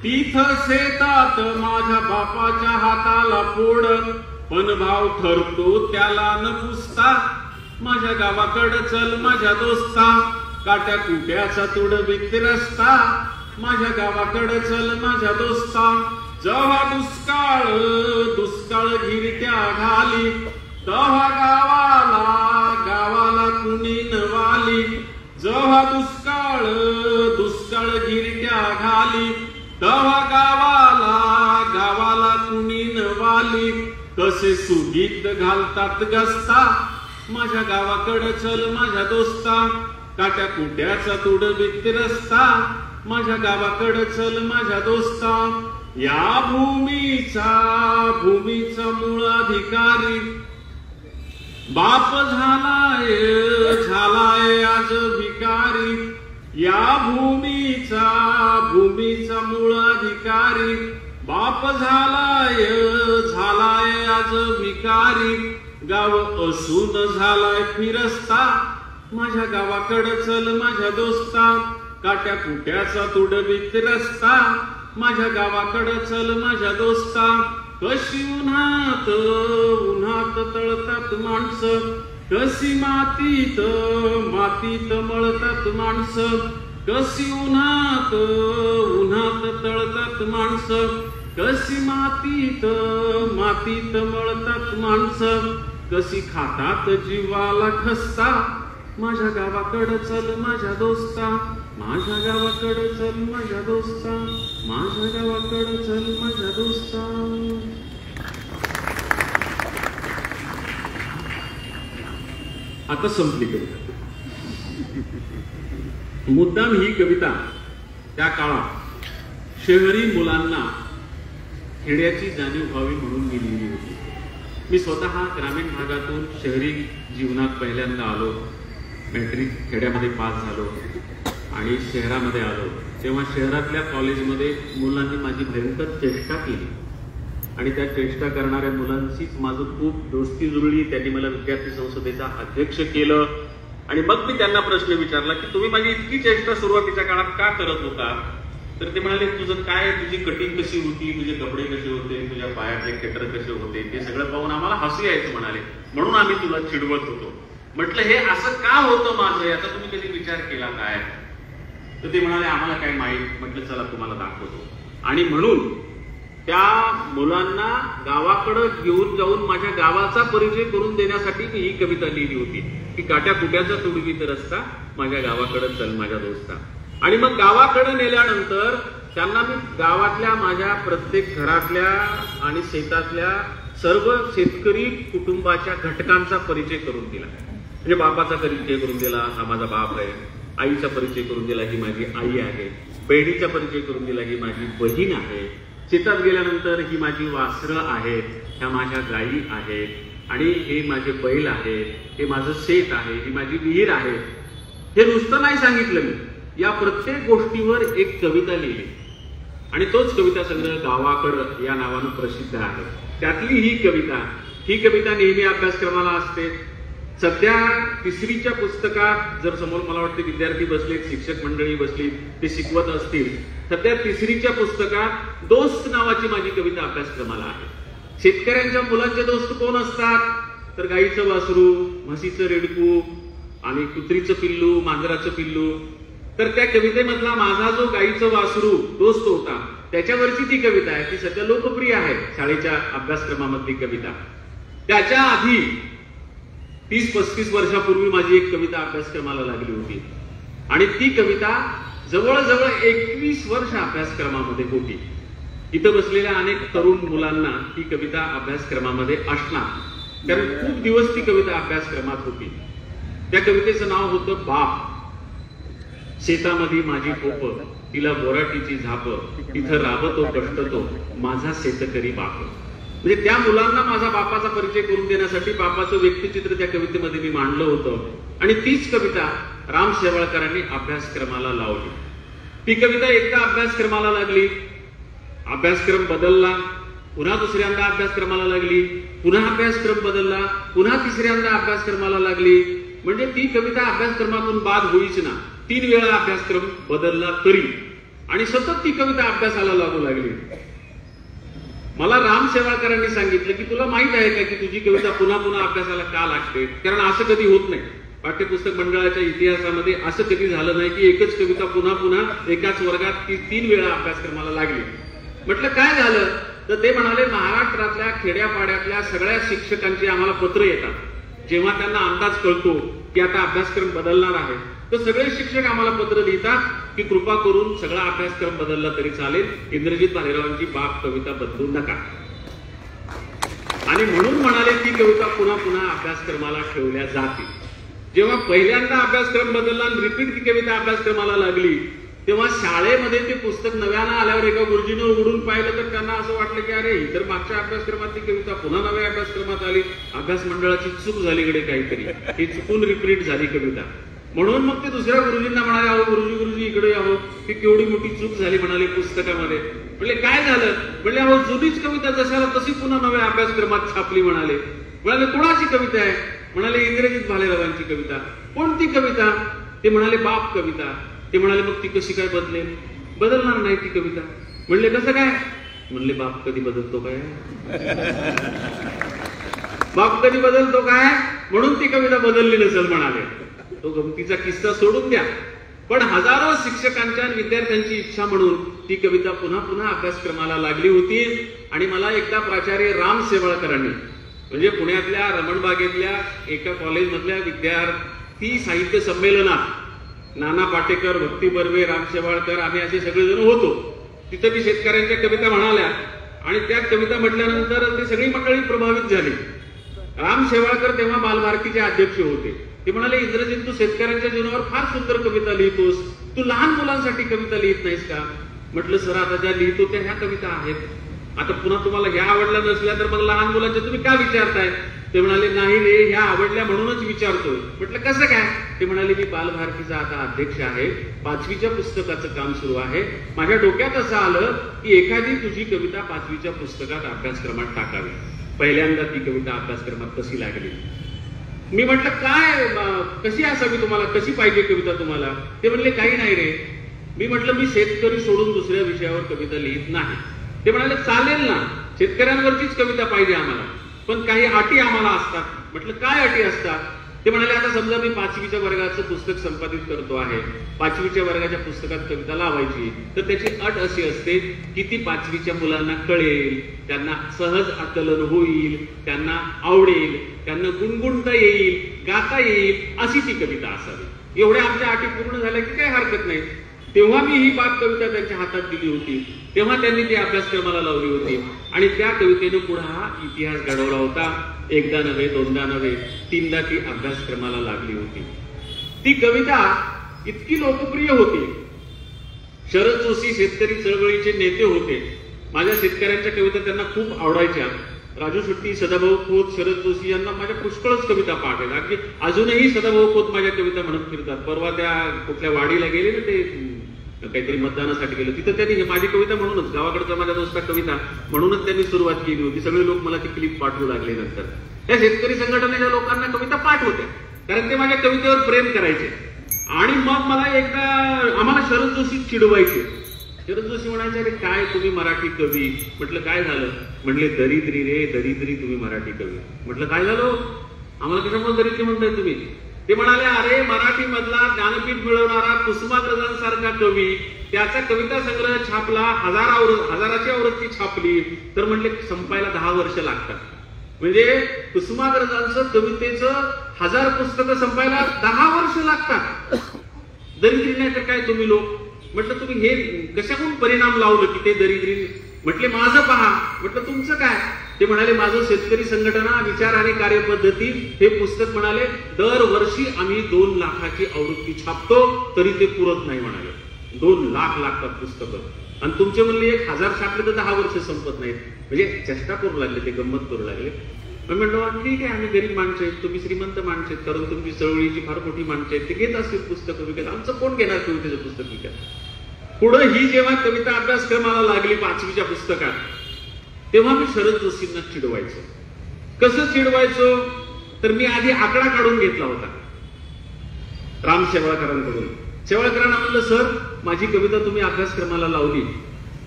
तिथं शेतात माझ्या बापाच्या हाताला फोड. पण भाव ठरतो त्याला न पुसता, माझ्या गावाकडं चल माझ्या दोस्ता. काट्या कुट्याचा तुडवीत रस्ता, माझ्या गावाकडं चल माझ्या दोस्ता. जेव्हा दुष्काळ घिरट्या घाली, तेव्हा गावाला कुणी नवाली. जेव्हा दुष्काळ घिरट्या घाली, तेव्हा गावाला कुणी नवाली. कसे सुगीत घालतात गस्ता, माझ्या गावाकडं चल माझ्या दोस्ता. काट्या कुट्याचा तुडवीत रस्ता, माझ्या गावाकडं चल माझ्या दोस्ता. या भूमीचा मूळ अधिकारी बाप झालाय आज भिकारी. या भूमीचा मूळ अधिकारी बाप झालाय आज भिकारी. गाव असून झालाय फिरस्ता, माझ्या गावाकडं चल माझ्या दोस्ता. काट्या कुट्याचा तुडवीत रस्ता, माझ्या गावाकडं चल माझ्या दोस्ता. कशी उन्हात तळतात माणसं, कशी मातीत मळतात माणसं. कशी उन्हात तळतात माणसं, कशी मातीत मळतात माणसं. कशी खातात जीवाला खस्ता, माझ्या गावाकडं चल माझ्या दोस्ता. माझ्या गावाकडं चल माझ्या दोस्ता, माझ्या गावाकडं चल माझ्या दोस्ता. आता संपली कविता. मुद्दाम ही कविता त्या काळात शहरी मुलांना खेड्याची जाणीव व्हावी म्हणून मी लिहिली होती. मी स्वतः ग्रामीण भागातून शहरी जीवनात पहिल्यांदा आलो. मॅट्रिक खेड्यामध्ये पास झालो आणि शहरामध्ये आलो. तेव्हा शहरातल्या कॉलेजमध्ये मुलांनी माझी भयंकर चेष्टा केली आणि त्या चेष्टा करणाऱ्या मुलांशीच माझं खूप दोस्ती जुळली. त्यांनी मला विद्यार्थी संसदेचा अध्यक्ष केलं आणि मग मी त्यांना प्रश्न विचारला की तुम्ही माझी इतकी चेष्टा सुरुवातीच्या काळात का करत होता? तर ते म्हणाले तुझं काय, तुझी कटिंग कशी होती, तुझे कपडे कसे होते, तुझ्या पायातले खेटर कसे होते, ते सगळं पाहून आम्हाला हसू यायचं म्हणाले, म्हणून आम्ही तुला चिडवत होतो. म्हटलं हे असं का होतं माझं, याचा तुम्ही कधी विचार केला काय? तर ते म्हणाले आम्हाला काय माहीत. म्हटलं चला तुम्हाला दाखवतो. आणि म्हणून त्या मुलांना गावाकडं घेऊन जाऊन माझ्या गावाचा परिचय करून देण्यासाठी मी ही कविता लिहिली होती की काट्या कुट्याचा तुडवीत रस्ता, माझ्या गावाकडं चल माझ्या दोस्ता. आणि मग गावाकडे नेल्यानंतर त्यांना मी गावातल्या माझ्या प्रत्येक घरातल्या आणि शेतातल्या सर्व शेतकरी कुटुंबाच्या घटकांचा परिचय करून दिला. म्हणजे बापाचा परिचय करून दिला, हा माझा बाप आहे. आईचा परिचय करून दिला, ही माझी आई आहे. बहिणीचा परिचय करून दिला, ही माझी बहीण आहे. शेतात गेल्यानंतर ही माझी वासरं आहेत, ह्या माझ्या गायी आहेत आणि हे माझे बैल आहेत, हे माझं शेत आहे, ही माझी विहीर आहे. हे नुसतं नाही सांगितलं मी, या प्रत्येक गोष्टीवर एक कविता लिहिली आणि तोच कविता संग्रह गावाकडं या नावानं प्रसिद्ध आहे. त्यातली ही कविता नेहमी अभ्यासक्रमाला असते. सध्या तिसरीच्या पुस्तकात जर समोर मला वाटते विद्यार्थी बसले, शिक्षक मंडळी बसली, ते शिकवत असतील. सध्या तिसरीच्या पुस्तकात दोस्त नावाची माझी कविता अभ्यासक्रमाला आहे. शेतकऱ्यांच्या मुलांचे दोस्त कोण असतात? तर गाईचं वासरू, म्हशीचं रेडकू आणि कुत्रीचं पिल्लू, मांजराचं पिल्लू. तर त्या कवितेमधला माझा जो गाईचं वासरू दोस्त होता त्याच्यावरची ती कविता आहे, ती सध्या लोकप्रिय आहे शाळेच्या अभ्यासक्रमामधली कविता. त्याच्या आधी 30-35 वर्षापूर्वी माझी एक कविता अभ्यासक्रमाला लागली होती आणि ती कविता जवळजवळ 21 वर्ष अभ्यासक्रमामध्ये होती. इथं बसलेल्या अनेक तरुण मुलांना ती कविता अभ्यासक्रमामध्ये असणार, कारण खूप दिवस ती कविता अभ्यासक्रमात होती. त्या कवितेचं नाव होतं बाप. शेतामध्ये माझी पोप, तिला बोराटीची झाप, तिथं राबतो कष्टतो माझा शेतकरी बाप. म्हणजे त्या मुलांना माझा बापाचा परिचय करून देण्यासाठी बापाचं व्यक्तिचित्र त्या कवितेमध्ये मी मांडलं होतं आणि तीच कविता राम शेवाळकरांनी अभ्यासक्रमाला लावली. ती कविता एकदा अभ्यासक्रमाला लागली, अभ्यासक्रम बदलला, पुन्हा दुसऱ्यांदा अभ्यासक्रमाला लागली, पुन्हा अभ्यासक्रम बदलला, पुन्हा तिसऱ्यांदा अभ्यासक्रमाला लागली. म्हणजे ती कविता अभ्यासक्रमातून बाद होईच ना. 3 वेळा अभ्यासक्रम बदलला तरी आणि सतत ती कविता अभ्यासाला लागू लागली. मला राम शेवाळकरांनी सांगितलं की तुला माहित आहे का की तुझी कविता पुन्हा पुन्हा अभ्यासाला का लागते? कारण असं कधी होत नाही. पाठ्यपुस्तक मंडळाच्या इतिहासामध्ये असं कधी झालं नाही की एकच कविता पुन्हा पुन्हा एकाच वर्गात 3 वेळा अभ्यासक्रमाला लागली. म्हटलं काय झालं? तर ते म्हणाले महाराष्ट्रातल्या खेड्यापाड्यातल्या सगळ्या शिक्षकांची आम्हाला पत्र येतात. जेव्हा त्यांना अंदाज कळतो की आता अभ्यासक्रम बदलणार आहे तर सगळे शिक्षक आम्हाला पत्र लिहितात की कृपा करून सगळा अभ्यासक्रम बदलला तरी चालेल, इंद्रजित भालेरावांची बाप कविता बदलू नका. आणि म्हणून म्हणाले ती कविता पुन्हा पुन्हा अभ्यासक्रमाला ठेवल्या जाते. जेव्हा पहिल्यांदा अभ्यासक्रम बदलला आणि रिपीट ती कविता अभ्यासक्रमाला लागली तेव्हा शाळेमध्ये ते पुस्तक नव्यानं आल्यावर एका गुरुजीनं उघडून पाहिलं तर त्यांना असं वाटलं की अरे ही तर मागच्या अभ्यासक्रमातली कविता पुन्हा नव्या अभ्यासक्रमात आली. अभ्यास मंडळाची चूक झाली कडे काहीतरी, ही चुकून रिपीट झाली कविता. म्हणून मग ते दुसऱ्या गुरुजींना म्हणाले अहो गुरुजी इकडे यावं, ही केवढी मोठी चूक झाली म्हणाले पुस्तकामध्ये. म्हणजे काय झालं? म्हणजे अहो जुनीच कविता जशाला तशी पुन्हा नव्या अभ्यासक्रमात छापली म्हणाले. म्हणाले कोणाची कविता आहे? म्हणाले इंद्रजित भालेरावांची कविता. कोणती कविता? ते म्हणाले बाप कविता. ते म्हणाले मग ती कशी काय बदलेल? बदलणार नाही ती कविता. म्हणले कसं काय? म्हणले बाप कधी बदलतो काय? बाप कधी बदलतो काय? म्हणून ती कविता बदलली नसेल म्हणाले. तो गमतीचा किस्सा सोडून द्या, पण हजारो शिक्षकांच्या विद्यार्थ्यांची इच्छा म्हणून ती कविता पुन्हा पुन्हा अभ्यासक्रमाला लागली होती. आणि मला एकदा प्राचार्य राम शेवाळकरांनी म्हणजे पुण्यातल्या रमणबागेतल्या एका कॉलेजमधल्या विद्यार्थी साहित्य संमेलनात नाना पाटेकर, भक्ती बर्वे, राम शेवाळकर आम्ही असे सगळेजण होतो. तिथं मी शेतकऱ्यांच्या कविता म्हणाल्या आणि त्या कविता म्हटल्यानंतर ती सगळी मंडळी प्रभावित झाली. राम शेवाळकर तेव्हा बालभारतीचे अध्यक्ष होते ते म्हणाले, इंद्रजित तू शेतकऱ्यांच्या जीवनावर फार सुंदर कविता लिहितोस, तू लहान मुलांसाठी कविता लिहित नाहीस का? म्हटलं सर, आता ज्या लिहितो त्या ह्या कविता आहेत. आता पुन्हा तुम्हाला ह्या आवडल्या नसल्या तर मग लहान मुलांच्या तुम्ही का विचारताय? ते म्हणाले, नाही रे, ह्या आवडल्या म्हणूनच विचारतोय. म्हटलं कसं काय? ते म्हणाले, मी बालभारतीचा आता अध्यक्ष आहे, 5वीच्या पुस्तकाचं काम सुरू आहे. माझ्या डोक्यात असं आलं की एखादी तुझी कविता 5वीच्या पुस्तकात अभ्यासक्रमात टाकावी. पहिल्यांदा ती कविता अभ्यासक्रमात कशी लागली? मी म्हटलं, काय कशी असावी तुम्हाला, कशी पाहिजे कविता तुम्हाला? ते म्हणले, काही नाही रे. मी म्हटलं, मी शेतकरी सोडून दुसऱ्या विषयावर कविता लिहित नाही. ते म्हणाले, चालेल ना, शेतकऱ्यांवरचीच कविता पाहिजे आम्हाला, पण काही अटी आम्हाला असतात. म्हटलं, काय अटी असतात? ते म्हणाले, आता समजा मी 5वीच्या वर्गाचं पुस्तक संपादित करतो आहे, 5वीच्या वर्गाच्या पुस्तकात कविता लावायची, तर त्याची अट अशी असते की ती 5वीच्या मुलांना कळेल, त्यांना सहज आकलन होईल, त्यांना आवडेल, त्यांना गुणगुणता येईल, गाता येईल, अशी ती कविता असावी. एवढ्या आमच्या अटी पूर्ण झाल्या की काही हरकत नाही. तेव्हा मी ही बाप कविता त्यांच्या हातात दिली होती, तेव्हा त्यांनी ती अभ्यासक्रमाला लावली होती आणि त्या कवितेनं पुढे हा इतिहास घडवला होता. एकदा नव्हे, दोनदा नव्हे, 3दा ती अभ्यासक्रमाला लागली होती. ती कविता इतकी लोकप्रिय होती. शरद जोशी शेतकरी चळवळीचे नेते होते. माझ्या शेतकऱ्यांच्या कविता त्यांना खूप आवडायच्या. राजू शेट्टी, सदाभाऊ खोत, शरद जोशी यांना माझ्या पुष्कळच कविता पाठ आहेत. अगदी अजूनही सदाभाऊ खोत माझ्या कविता म्हणत फिरतात. परवा त्या कुठल्या वाडीला गेले ना, ते काहीतरी मतदानासाठी गेलं, तिथं त्यांनी माझी कविता म्हणूनच, गावाकडचा माझ्या दोस्ता कविता म्हणूनच त्यांनी सुरुवात केली होती. सगळे लोक मला ती क्लिप पाठवू लागले. नंतर त्या शेतकरी संघटनेच्या लोकांना कविता पाठ होत्या, कारण ते माझ्या कवितेवर प्रेम करायचे. आणि मग मला एकदा आम्हाला शरद जोशी चिडवायचे. शरद जोशी म्हणायचे, अरे काय तुम्ही मराठी कवी? म्हटलं, काय झालं? म्हणले, दरिद्री रे दरिद्री तुम्ही मराठी कवी. म्हटलं, काय झालं? आम्हाला कशामुळे दरिद्री म्हणताय तुम्ही? ते म्हणाले, अरे मराठी मधला ज्ञानपीठ मिळवणारा कुसुमाग्रजांसारखा कवी, त्याचा कविता संग्रह छापला, हजाराची आवृत्ती छापली, तर म्हणले संपायला 10 वर्ष लागतात. म्हणजे कुसुमाग्रजांचं कवितेचं 1000 पुस्तकं संपायला 10 वर्ष लागतात. दरिद्री नाही तर काय तुम्ही लोक? म्हटलं, तुम्ही हे कशाकडून परिणाम लावलं की ते दरिद्री? म्हटले, माझं पहा. म्हटलं, तुमचं काय? ते म्हणाले, माझं शेतकरी संघटना, विचार आणि कार्यपद्धती हे पुस्तक म्हणाले दरवर्षी आम्ही 2 लाखाची आवृत्ती छापतो, तरी ते पुरत नाही म्हणाले. 2 लाख लागतात पुस्तकं, आणि तुमचे म्हणले 1000 छापले तर 10 वर्ष संपत नाहीत. म्हणजे चेष्टा करू लागले, ते गंमत करू लागले. मी म्हणलं, ठीक आहे, आम्ही गरीब माणसं आहेत, तुम्ही श्रीमंत माणसं आहेत, कारण तुमची चळवळीची फार मोठी माणसं आहेत, ते घेत असतील पुस्तकं विकत, आमचं कोण घेणार कवितेचं पुस्तक विकत? पुढे ही जेव्हा कविता अभ्यासक्रमाला लागली 5वीच्या पुस्तकात, तेव्हा मी शरद जोशींना चिडवायचो. कसं चिडवायचो? तर मी आधी आकडा काढून घेतला होता राम शेवाळकरांकडून. शेवाळकरांना म्हणलं, सर माझी कविता तुम्ही अभ्यासक्रमाला लावली,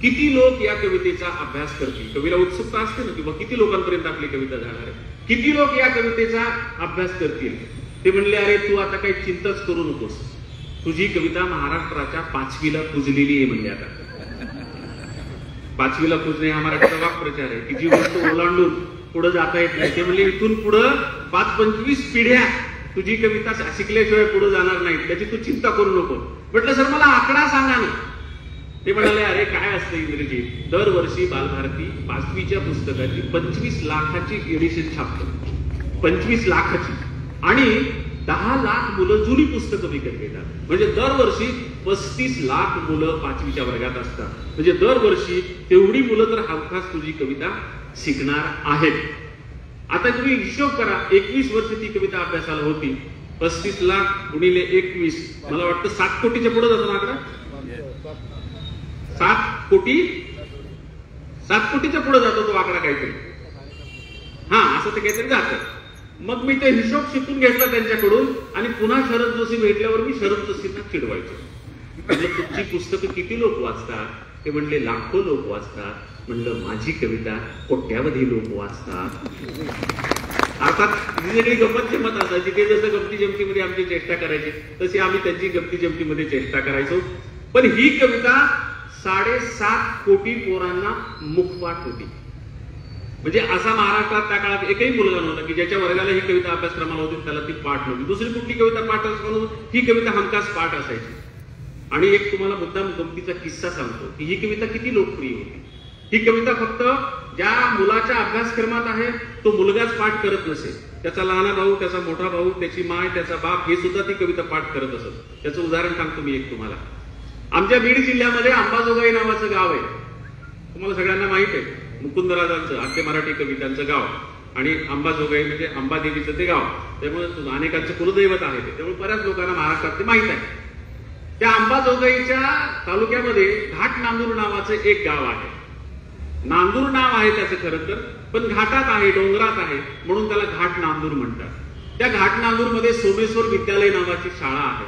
किती लोक या कवितेचा अभ्यास करतील? कवीला उत्सुकता असते ना, किंवा किती लोकांपर्यंत आपली कविता जाणार आहे, किती लोक या कवितेचा अभ्यास करतील? ते म्हणले, अरे तू आता काही चिंताच करू नकोस, तुझी कविता महाराष्ट्राच्या 5वीला पुजलेली आहे. म्हणजे आता 5वीला पुजणे हा मराठीचा वाक्प्रचार आहे की जी गोष्ट ओलांडून पुढे जाता येत नाही. ते म्हणजे इथून पुढं 5-25 पिढ्या तुझी कविता शिकल्याशिवाय पुढे जाणार नाही, त्याची तू चिंता करू नको. म्हटलं, सर मला आकडा सांगा ना. ते म्हणाले, अरे काय असतं इंद्रजीत, दरवर्षी बालभारती 5वीच्या पुस्तकाची 25 लाखाची एडिशन छापते, 25 लाखाची, आणि 10 लाख मुलं जुनी पुस्तकं विकत घेतात. म्हणजे दरवर्षी 35 लाख मुलं 5वीच्या वर्गात असतात. म्हणजे दरवर्षी तेवढी मुलं तर हमखास तुझी कविता शिकणार आहेत. आता तुम्ही हिशोब करा, 21 वर्ष ती कविता अभ्यासाला होती. 35 लाख गुणिले 21, मला वाटतं 7 कोटीच्या पुढे जातो ना आकडा. 7 कोटीच्या पुढे जातो तो आकडा काहीतरी. हा, असं ते काहीतरी जातं. मग मी ते हिशोब शिकून घेतला त्यांच्याकडून, आणि पुन्हा शरद जोशी भेटल्यावर मी शरद जोशींना चिडवायचो. म्हणजे तुमची पुस्तकं किती लोक वाचतात? ते म्हणले, लाखो लोक वाचतात. म्हणलं, माझी कविता कोट्यावधी लोक वाचतात. अर्थात वेगळी गंमत जमत असायची. ते जसं गमती जमतीमध्ये आमची चेष्टा करायची, तशी आम्ही त्यांची गमती जमतीमध्ये चेष्टा करायचो. पण ही कविता 7.5 कोटी पोरांना मुखपाठ होती. म्हणजे असा महाराष्ट्रात त्या काळात एकही मुलगा नव्हता की ज्याच्या वर्गाला ही कविता अभ्यासक्रमाला होती त्याला ती पाठ नव्हती. दुसरी कुठली कविता पाठ म्हणून ही कविता हमखास पाठ असायची. आणि एक तुम्हाला मुद्दाम गमतीचा किस्सा सांगतो की ही कविता किती लोकप्रिय होती. ही कविता फक्त ज्या मुलाच्या अभ्यासक्रमात आहे तो मुलगाच पाठ करत नसे, त्याचा लहान भाऊ, त्याचा मोठा भाऊ, त्याची माय, त्याचा बाप हे सुद्धा ती कविता पाठ करत असत. त्याचं उदाहरण सांगतो मी एक तुम्हाला. आमच्या बीड जिल्ह्यामध्ये अंबाजोगाई नावाचं गाव आहे. तुम्हाला सगळ्यांना माहित आहे, मुकुंदराजांचं आद्य मराठी कवितांचं गाव. आणि अंबाजोगाई म्हणजे अंबादेवीचं ते गाव, त्यामुळे अनेकांचं कुलदैवत आहे ते, त्यामुळे बऱ्याच लोकांना महाराष्ट्रात ते माहित आहे. त्या अंबाजोगाईच्या तालुक्यामध्ये घाट नांदूर नावाचं एक गाव आहे. नांदूर नाव आहे त्याचं खरं तर, पण घाटात आहे, डोंगरात आहे, म्हणून त्याला घाट नांदूर म्हणतात. त्या घाट नांदूर मध्ये सोमेश्वर विद्यालय नावाची शाळा आहे.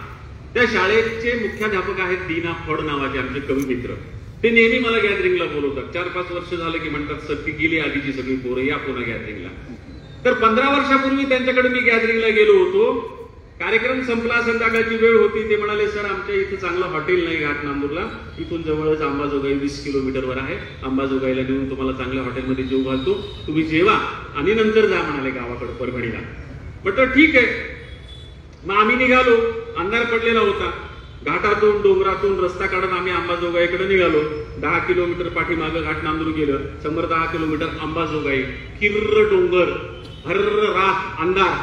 त्या शाळेचे मुख्याध्यापक आहेत दीना फड नावाचे आमचे कवी मित्र. ते नेहमी मला गॅदरिंगला बोलवतात. 4-5 वर्ष झालं की म्हणतात सर ती गेली आधीची सगळी पोरं, या पुन्हा गॅदरिंगला. तर 15 वर्षापूर्वी त्यांच्याकडे मी गॅदरिंगला गेलो होतो. कार्यक्रम संपला, संध्याकाळची वेळ होती. ते म्हणाले सर आमच्या इथे चांगलं हॉटेल नाही घाट नांदूरला, इथून जवळच अंबाजोगाई 20 किलोमीटरवर आहे, अंबाजोगाईला नेऊन तुम्हाला चांगल्या हॉटेलमध्ये जेव घालतो, तुम्ही जेवा आणि नंतर जा म्हणाले गावाकडे परभणीला. म्हटलं ठीक आहे. मग आम्ही निघालो. अंधार पडलेला होता. घाटातून डोंगरातून रस्ता काढत आम्ही अंबाजोगाईकडे निघालो. 10 किलोमीटर पाठीमागं घाट नांदूर गेलं. समोर 10 किलोमीटर अंबाजोगाई, किर्र डोंगर, भर्र रात, अंधार.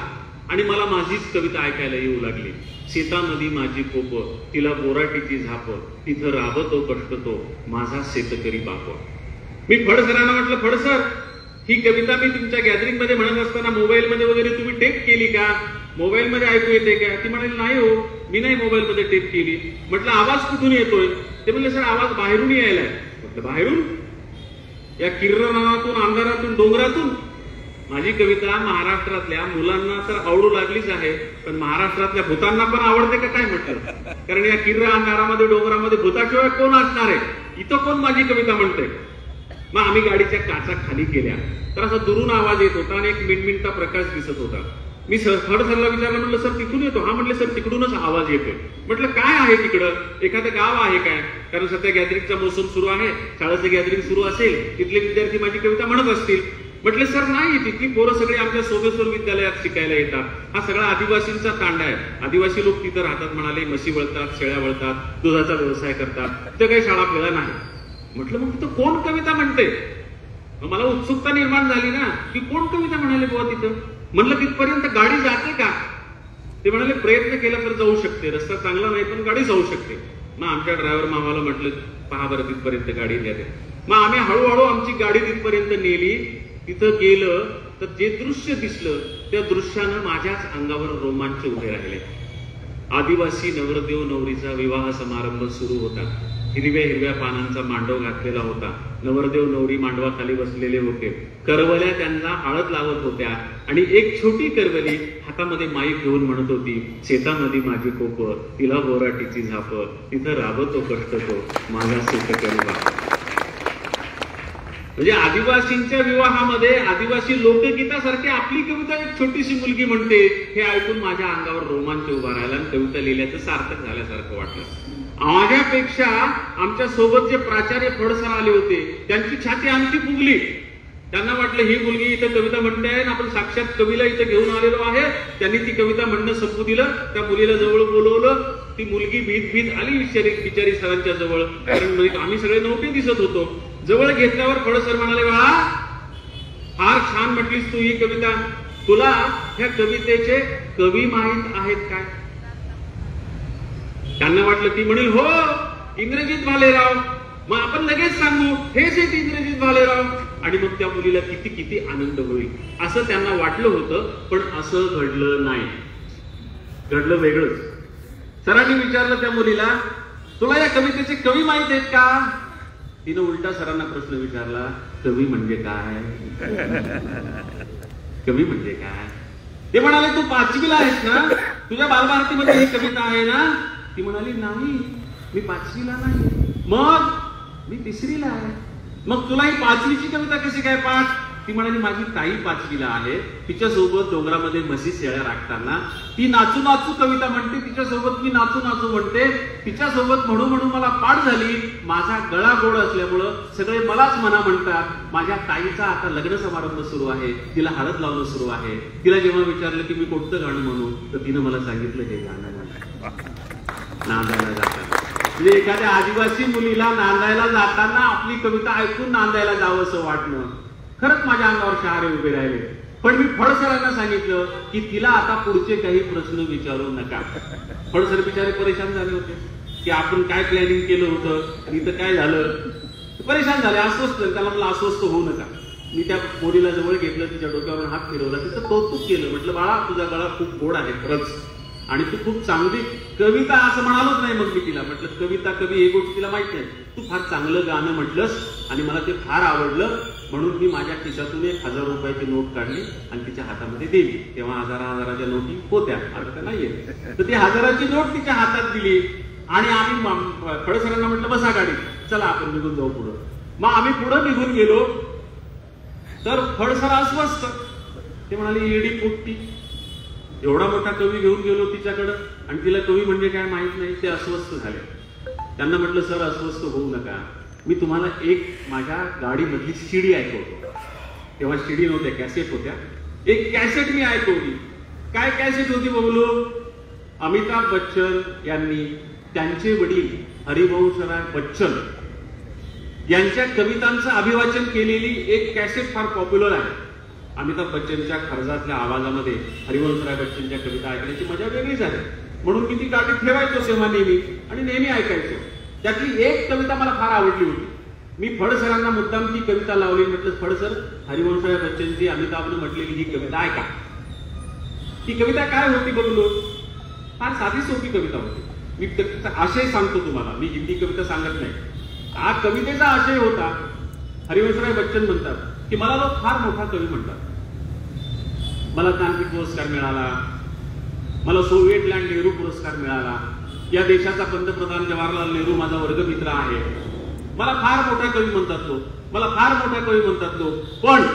आणि मला माझीच कविता ऐकायला येऊ लागली. शेतामध्ये माझी कोप, तिला बोराटीची झाप, तिथं राबतो कष्टतो माझा शेतकरी बाप. मी फड सरांना म्हटलं, फड सर ही कविता मी तुमच्या गॅदरिंग मध्ये म्हणत असताना मोबाईल मध्ये वगैरे तुम्ही टेप केली का, मोबाईल मध्ये ऐकू येते का? ती म्हणाली नाही हो, मी नाही मोबाईल मध्ये टेप केली. म्हटलं आवाज कुठून येतोय? ते म्हणले सर आवाज बाहेरून यायलाय. म्हटलं बाहेरून? या किर्रनातून, अंधारातून, डोंगरातून? माझी कविता महाराष्ट्रातल्या मुलांना तर आवडू लागलीच आहे, पण महाराष्ट्रातल्या भूतांना पण आवडते का काय म्हटलं. कारण या किर्र अंधारामध्ये डोंगरामध्ये भूताशिवाय कोण असणार आहे? इथं कोण माझी कविता म्हणते? मग आम्ही गाडीच्या काचा खाली केल्या तर असा दुरून आवाज येत होता आणि एक मिणमिणता प्रकाश दिसत होता. मी फड सरला विचारलं, म्हटलं सर तिथून येतो? हा म्हटले सर तिकडूनच आवाज येतोय. म्हटलं काय आहे तिकडं? एखादं गाव आहे काय? कारण सध्या गॅदरिंगचा मोसम सुरू आहे, शाळेचं गॅदरिंग सुरू असेल, तिथले विद्यार्थी माझी कविता म्हणत असतील. म्हटले सर नाही, तिथली पोरं सगळी आमच्या सोमेश्वर विद्यालयात शिकायला येतात. हा सगळा आदिवासींचा तांडा आहे. आदिवासी लोक तिथं राहतात म्हणाले, म्हशी वळतात, शेळ्या वळतात, दुधाचा व्यवसाय करतात, तिथं काही शाळा फिळा नाही. म्हटलं मग तिथं कोण कविता म्हणते? मला उत्सुकता निर्माण झाली ना की कोण कविता म्हणाले बुवा तिथं. म्हणलं तिथपर्यंत गाडी जाते का? ते म्हणाले प्रयत्न केला तर जाऊ शकते, रस्ता चांगला नाही पण गाडी जाऊ शकते. मग आमच्या ड्रायव्हर मामाला म्हटलं पहा बरं तिथपर्यंत गाडी द्या. मग आम्ही हळूहळू आमची गाडी तिथपर्यंत नेली. तिथं गेलं तर जे दृश्य दिसलं त्या दृश्यानं माझ्याच अंगावर रोमांच उभे राहिले. आदिवासी नवरदेव नवरीचा विवाह समारंभ सुरू होता. हिरव्या हिरव्या पानांचा मांडव घातलेला होता. नवरदेव नवरी मांडवाखाली बसलेले होते. करवल्या त्यांना हळद लावत होत्या आणि एक छोटी करवली हातामध्ये माईक घेऊन म्हणत होती, शेतामध्ये माझी कोप, तिला बोराटीची झाप, तिथं राबतो कष्टतो माझा शेतकरी बाप. म्हणजे आदिवासींच्या विवाहामध्ये आदिवासी लोकगीतासारखी आपली कविता एक छोटीशी मुलगी म्हणते, हे ऐकून माझ्या अंगावर रोमांच उभा राहिला आणि कविता लिहिल्याचं सार्थक झाल्यासारखं वाटलं. माझ्यापेक्षा आमच्या सोबत जे प्राचार्य फडसर आले होते त्यांची छाती आमची फुगली. त्यांना वाटलं ही मुलगी इथं कविता म्हणते आहे, आपण साक्षात कवीला इथं घेऊन आलेलो आहे. त्यांनी ती कविता म्हणणं संपू दिलं. त्या मुलीला जवळ बोलवलं. ती मुलगी भीत आली बिचारी सरांच्या जवळ, कारण आम्ही सगळे नव्हते दिसत होतो. जवळ घेतल्यावर फडसर म्हणाले, बाळा फार छान म्हटलीस तू ही कविता, तुला ह्या कवितेचे कवी माहीत आहेत काय? त्यांना वाटलं ती म्हणेल हो इंग्रजीत भालेराव. मग आपण लगेच सांगू हेच आहेत इंग्रजीत भालेराव. आणि मग त्या मुलीला किती किती आनंद होईल असं त्यांना वाटलं होतं. पण असं घडलं नाही. घडलं वेगळंच. सरांनी विचारलं त्या मुलीला, तुला या कवितेचे कवी माहित आहेत का? तिनं उलटा सरांना प्रश्न विचारला, कवी म्हणजे काय? कवी म्हणजे काय? ते म्हणाले तू 5वीला आहेस ना, तुझ्या बालभारतीमध्ये ही कविता आहे ना? ती म्हणाली नाही मी 5वीला नाही. मग मी 3रीला आहे. मग तुला ही 5वीची कविता कशी काय पाठ? ती म्हणाली माझी ताई 5वीला आहे, तिच्यासोबत डोंगरामध्ये म्हशी शेळ्या राखताना ती नाचू नाचू कविता म्हणते, तिच्यासोबत मी नाचू नाचू म्हणते, तिच्यासोबत म्हणू म्हणू मला पाठ झाली. माझा गळा गोड असल्यामुळं सगळे मलाच म्हणा म्हणतात. माझ्या ताईचा आता लग्न समारंभ सुरू आहे, तिला हळद लावणं सुरू आहे. तिला जेव्हा विचारलं की मी कोणतं गाणं म्हणू तर तिनं मला सांगितलं हे गाणं नांदायला जातात. म्हणजे एखाद्या आदिवासी मुलीला नांदायला जाताना आपली कविता ऐकून नांदायला जावं असं वाटणं खरंच माझ्या अंगावर शहारे उभे राहिले. पण मी फडसरांना सांगितलं की तिला आता पुढचे काही प्रश्न विचारू नका. फडसर बिचारे परेशान झाले होते की आपण काय प्लॅनिंग केलं होतं आणि इथं काय झालं. परेशान झाले, अस्वस्थ. त्याला मला अस्वस्थ होऊ नका. मी त्या पोरीला जवळ घेतलं, तिच्या डोक्यावरून हात फिरवला, तिचं कौतुक केलं. म्हटलं बाळा तुझा गळा खूप गोड आहे खरंच, आणि तू खूप चांगली कविता, असं म्हणालोच नाही मग मी तिला. म्हटलं कविता कवी हे गोष्ट तिला माहित नाही. तू फार चांगलं गाणं म्हटलंस आणि मला ते फार आवडलं, म्हणून मी माझ्या खिशातून 1000 रुपयाची नोट काढली आणि तिच्या हातामध्ये दिली. तेव्हा हजाराच्या नोटी होत्या, आता नाहीये. तर ती 1000ची नोट तिच्या हातात दिली आणि आम्ही फडसरांना म्हटलं बसा गाडीत, चला आपण निघून जाऊ पुढं. मग आम्ही पुढं निघून गेलो तर फडसर अस्वस्थ. ते म्हणाले येडी पोट्टी, एवढा मोठा कवी घेऊन गेलो तिच्याकडं आणि तिला कवी म्हणजे काय माहित नाही. ते अस्वस्थ झाले. त्यांना म्हटलं सर अस्वस्थ होऊ नका, मी तुम्हाला एक माझ्या गाडीमधली सीडी ऐकवतो. तेव्हा सीडी नव्हत्या, कॅसेट होत्या. एक कॅसेट मी ऐकवली. काय कॅसेट होती बघलो. अमिताभ बच्चन यांनी त्यांचे वडील हरिवंशराय बच्चन यांच्या कवितांचं अभिवाचन केलेली एक कॅसेट फार पॉप्युलर आहे. अमिताभ बच्चनच्या खर्जातल्या आवाजामध्ये हरिवंशराय बच्चनच्या कविता ऐकण्याची मजा वेगळीच आहे. म्हणून मी ती गाडी ठेवायचो तेव्हा नेहमी आणि नेहमी ऐकायचो. त्यातली एक कविता मला फार आवडली होती. मी फडसरांना मुद्दाम ती कविता लावली. म्हटलं फडसर, हरिवंशराय बच्चनची अमिताभने म्हटलेली ही कविता ऐका. ती कविता काय होती बघलो. फार साधी सोपी कविता होती. मी आशय सांगतो तुम्हाला, मी हिंदी कविता सांगत नाही. हा कवितेचा आशय होता. हरिवंशराय बच्चन म्हणतात की मला लोक फार मोठा कवी म्हणतात. मला ज्ञानपीठ पुरस्कार मिळाला, मला सोव्हिएट लँड नेहरू पुरस्कार मिळाला, या देशाचा पंतप्रधान जवाहरलाल नेहरू माझा वर्गमित्र आहे, मला फार मोठा कवी म्हणतात लोक, मला फार मोठा कवी म्हणतात लोक. पण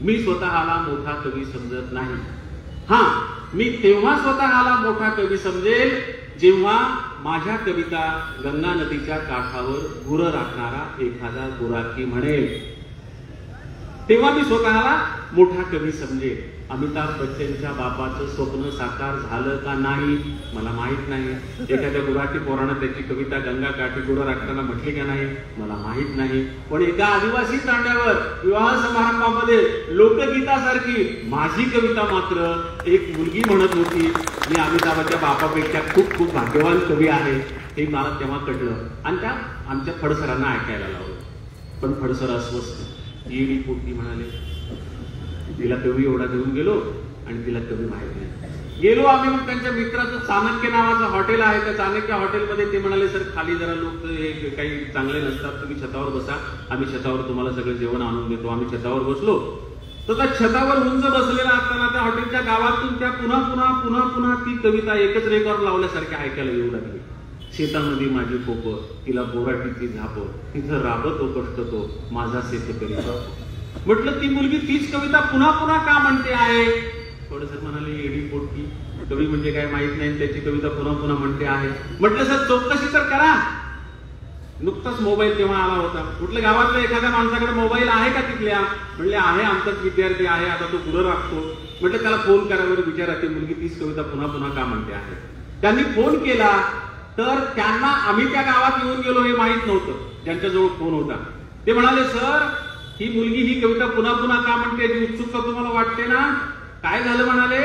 मी स्वतःला मोठा कवी समजत नाही. हा, मी तेव्हा स्वतःला मोठा कवी समजेल जेव्हा माझ्या कविता गंगा नदीच्या काठावर गुरं राखणारा एखादा गुराखी म्हणेल, तेव्हा मी स्वतःला मोठा कवी समजेल. अमिताभ बच्चनच्या बापाचं स्वप्न साकार झालं का नाही मला माहित नाही. एखाद्या गुराखी पोरानं त्याची कविता गंगा काठी गुरं राखताना म्हटली का नाही मला माहित नाही. पण एका आदिवासी तांड्यावर विवाह समारंभामध्ये लोकगीतासारखी माझी कविता मात्र एक मुलगी म्हणत होती. मी अमिताभाच्या बापापेक्षा खूप खूप भाग्यवान कवी आहे हे मला तेव्हा कळलं आणि त्या आमच्या फडसरांना ऐकायला लावलं. पण फडसर अस्वस्थ, येडी पोट्टी म्हणाले. तिला कवी एवढा घेऊन गेलो आणि तिला कवी माहित नाही. गेलो आम्ही मग त्यांच्या मित्राचं चाणक्य नावाचं हॉटेल आहे. त्या चाणक्य हॉटेलमध्ये ते म्हणाले सर खाली जरा लोक काही चांगले नसतात, तुम्ही छतावर बसा, आम्ही छतावर तुम्हाला सगळं जेवण आणून देतो. आम्ही छतावर बसलो तर त्या छतावर उंच बसलेला असताना त्या हॉटेलच्या गावातून त्या पुन्हा पुन्हा पुन्हा पुन्हा ती कविता एकच रेकॉर्ड लावल्यासारखी ऐकायला येऊ लागली. शेतामध्ये माझी पोप, तिला बोराटीची झाप, तिथं राबतो कष्ट तो माझा शेतकरी. म्हटलं ती मुलगी तीच कविता पुन्हा पुन्हा का म्हणते आहे. थोडंसर म्हणाले येडी पोट्टी, कवी म्हणजे काय माहित नाही, त्याची कविता पुन्हा पुन्हा म्हणते आहे. म्हटलं सर चौकशी तर करा. नुकताच मोबाईल तेव्हा आला होता. म्हटलं गावातल्या एखाद्या माणसाकडे मोबाईल आहे का तिथल्या. म्हणले आहे, आमचाच विद्यार्थी आहे, आता तो गुरं राखतो. म्हटलं त्याला फोन करा बरं, विचारा ती मुलगी तीच कविता पुन्हा पुन्हा का म्हणते आहे. त्यांनी फोन केला तर त्यांना आम्ही त्या गावात येऊन गेलो हे माहित नव्हतं. ज्यांच्याजवळ फोन होता ते म्हणाले सर ही मुलगी ही कविता पुन्हा पुन्हा का म्हणते याची उत्सुकता तुम्हाला वाटते ना. काय झालं म्हणाले,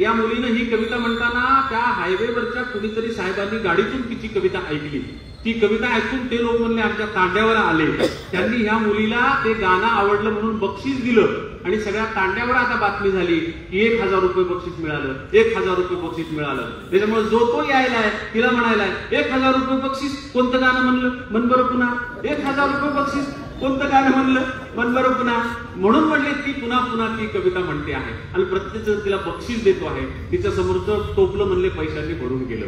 या मुलीनं ही कविता म्हणताना त्या हायवेवरच्या कुणीतरी साहेबांनी गाडीतून तिची कविता ऐकली. ती कविता ऐकून ते लोक म्हणले आमच्या तांड्यावर आले. त्यांनी ह्या मुलीला ते गाणं आवडलं म्हणून बक्षीस दिलं आणि सगळ्या तांड्यावर आता बातमी झाली की 1000 रुपये बक्षीस मिळालं, 1000 रुपये बक्षीस मिळालं. त्याच्यामुळे जो तो यायलाय तिला म्हणायलाय 1000 रुपये बक्षीस, कोणतं गाणं म्हणलं मन बरं पुन्हा, 1000 रुपये बक्षीस कोणतं गाणं म्हणलं मन बरं पुन्हा. म्हणून म्हणले ती पुन्हा पुन्हा ती कविता म्हणते आहे आणि प्रत्येक जण तिला बक्षीस देतो आहे. तिच्या समोरचं टोपलं म्हणले पैशांनी भरून गेलं.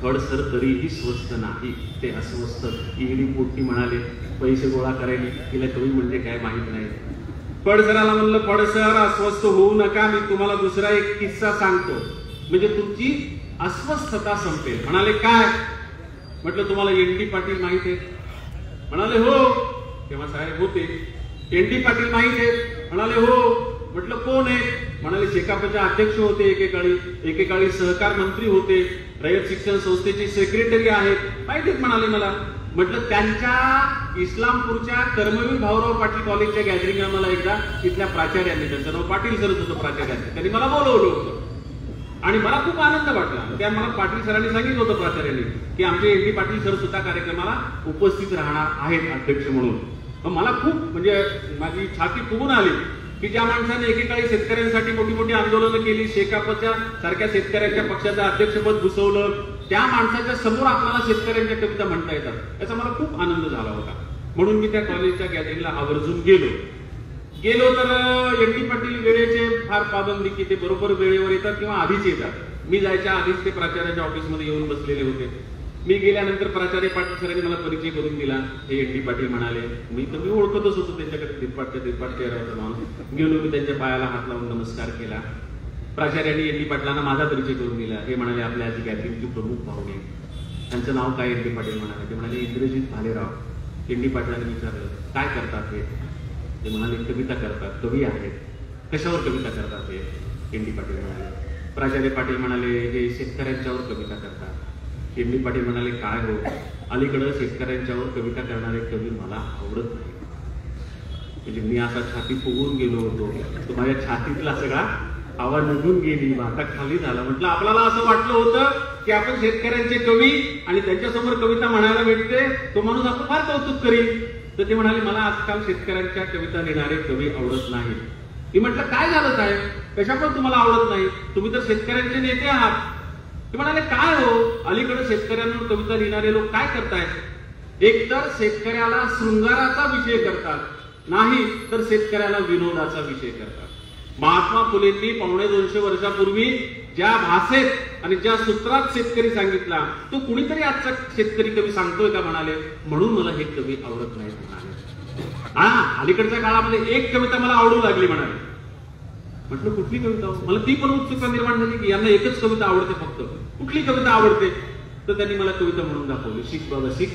फडसर तरीही स्वस्त नाही, ते अस्वस्थ येडी पोट्टी म्हणाले. पैसे गोळा करायला तिला कवी म्हणजे काय माहित नाही. फडसराला म्हणलं फडसर अस्वस्थ होऊ नका, मी तुम्हाला दुसरा एक किस्सा सांगतो म्हणजे तुमची अस्वस्थता संपेल. म्हणाले काय. म्हटलं तुम्हाला एन.डी. पाटील माहित आहे. म्हणाले हो. तेव्हा साहेब होते. एन.डी. पाटील माहित आहे. म्हणाले हो. म्हटलं कोण आहे. म्हणाले शेकापचे अध्यक्ष होते एकेकाळी सहकार मंत्री होते, रयत शिक्षण संस्थेचे सेक्रेटरी आहेत. माहिती म्हणाले मला. म्हटलं त्यांच्या इस्लामपूरच्या कर्मवीर भाऊराव पाटील कॉलेजच्या गॅदरिंगला मला एकदा तिथल्या प्राचार्यांनी, त्यांचं नाव पाटील सरच होतं प्राचार्यांनी, त्यांनी मला बोलवलं होतं आणि मला खूप आनंद वाटला. त्या मला पाटील सरांनी सांगितलं होतं प्राचार्यांनी की आमचे एन डी पाटील सर सुद्धा कार्यक्रमाला उपस्थित राहणार आहेत अध्यक्ष म्हणून. मला खूप म्हणजे माझी छाती फुगून आली की ज्या माणसाने एकेकाळी शेतकऱ्यांसाठी मोठी मोठी आंदोलनं केली, शेकापच्या सारख्या शेतकऱ्यांच्या पक्षाचं अध्यक्षपद घुसवलं, त्या माणसाच्या समोर आपल्याला शेतकऱ्यांच्या कविता म्हणता येतात याचा मला खूप आनंद झाला होता. म्हणून मी त्या कॉलेजच्या गॅदरिंगला आवर्जून गेलो तर एन डी पाटील वेळेचे फार पाबंदी की ते बरोबर वेळेवर येतात किंवा आधीच येतात. मी जायच्या आधीच ते प्राचार्याच्या ऑफिसमध्ये येऊन बसलेले होते. मी गेल्यानंतर प्राचार्य पाटील सरांनी मला परिचय करून दिला. हे एन डी पाटील म्हणाले, मी ओळखतच होतो त्यांच्याकडे, दिरपाटच्या चेहरा होता माणूस. गेलो, मी त्यांच्या पायाला हात लावून नमस्कार केला. प्राचार्यांनी एन डी पाटलांना माझा परिचय करून दिला. हे म्हणाले आपल्या आधी गॅदरिंगचे प्रमुख पाहुणे. त्यांचं नाव काय? एन डी पाटील म्हणाले. ते म्हणाले इंद्रजित भालेराव. एन डी पाटलांनी विचारलं काय करतात हे? ते म्हणाले कविता करतात, कवी आहेत. कशावर कविता करतात हे? एन डी पाटील म्हणाले. प्राचार्य पाटील म्हणाले हे शेतकऱ्यांच्यावर कविता करतात. एन डी पाटील म्हणाले काय हो, अलीकडं शेतकऱ्यांच्यावर कविता करणारे कवी मला आवडत नाही. म्हणजे मी असा छाती फुगून गेलो होतो, तो माझ्या छातीतला सगळा हवा निघून गेली, आता खाली झाला. म्हटलं आपल्याला असं वाटलं होतं की आपण शेतकऱ्यांचे कवी आणि त्यांच्यासमोर कविता म्हणायला भेटते, तो माणूस आपण फार कौतुक करील. तर ते म्हणाले मला आजकाल शेतकऱ्यांच्या कविता लिहिणारे कवी आवडत नाहीत. मी म्हटलं काय झालं साहेब, कशा पण तुम्हाला आवडत नाही? तुम्ही तर शेतकऱ्यांचे नेते आहात. ते म्हणाले काय हो, अलीकडे शेतकऱ्यांवर कविता लिहिणारे लोक काय करतायत? एकतर शेतकऱ्याला शृंगाराचा विषय करतात, नाही तर शेतकऱ्याला विनोदाचा विषय करतात. महात्मा फुलेंनी 250 वर्षापूर्वी ज्या भाषेत आणि ज्या सूत्रात शेतकरी सांगितला तो कुणीतरी आजचा शेतकरी कवी सांगतोय का? म्हणाले म्हणून मला हे कवी आवडत नाही म्हणाले. अलीकडच्या काळामध्ये एक कविता मला आवडू लागली म्हणाले. म्हटलं कुठली कविता? मला ती पण उत्सुकता निर्माण झाली की यांना एकच कविता आवडते, फक्त कुठली कविता आवडते? तर त्यांनी मला कविता म्हणून दाखवली. शिक बाबा शिक,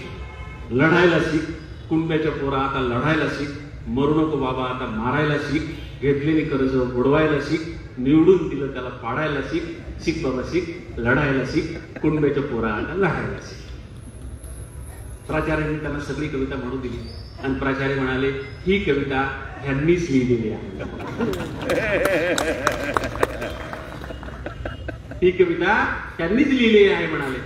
लढायला शिक, कुंब्याच्या पोरा आता लढायला शिक, मरू नको बाबा आता मारायला शिक, घेतलेली कर्ज बुडवायला शिक, निवडून दिलं त्याला पाडायला शिक, शिक बाबा शिक, लढायला शिक, कुंब्याच्या पोरा आता लढायला शिक. प्राचार्यांनी त्यांना सगळी कविता म्हणून दिली आणि प्राचार्य म्हणाले ही कविता ह्यांनीच लिहिलेली आहे. ही कविता त्यांनीच लिहिलेली आहे म्हणाले.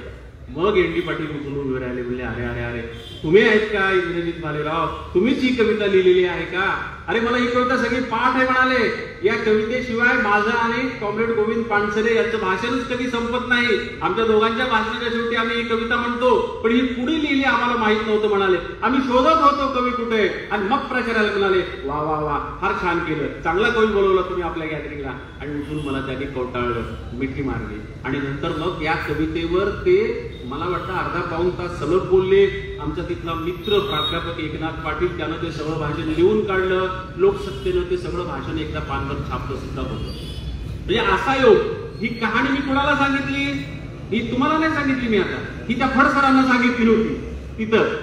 मग एन डी पाटील उचलून उभे राहिले, म्हणले अरे अरे अरे तुम्ही आहेत का इंद्रजित भालेराव? तुम्हीच ही कविता लिहिलेली आहे का? अरे मला ही कविता सगळी पाठ आहे म्हणाले. या कवितेशिवाय माझं आणि कॉम्रेड गोविंद पानसरे यांचं भाषणच कधी संपत नाही. आमच्या दोघांच्या भाषणाच्या शेवटी आम्ही ही कविता म्हणतो, पण ही पुढे लिहिली आम्हाला माहित नव्हतं म्हणाले. आम्ही शोधत होतो कवी कुठे, आणि मग प्राचार्याला म्हणाले वा वा वा फार छान केलं, चांगला कवी बोलवला तुम्ही आपल्या गॅदरिंगला. आणि उठून मला त्यांनी कवटाळलं, मिठी मारली आणि नंतर मग या कवितेवर ते मला वाटतं अर्धा पाऊण तास सलग बोलले. आमचा तिथला मित्र प्राध्यापक एकनाथ पाटील त्यानं ते सगळं भाषण लिहून काढलं. लोकसत्तेनं ते सगळं भाषण एकदा पानभर छापलं सुद्धा होतं. म्हणजे असा योग. ही कहाणी मी कुणाला सांगितली? ही तुम्हाला नाही सांगितली मी, आता ही त्या फडसरांना सांगितली होती तिथं.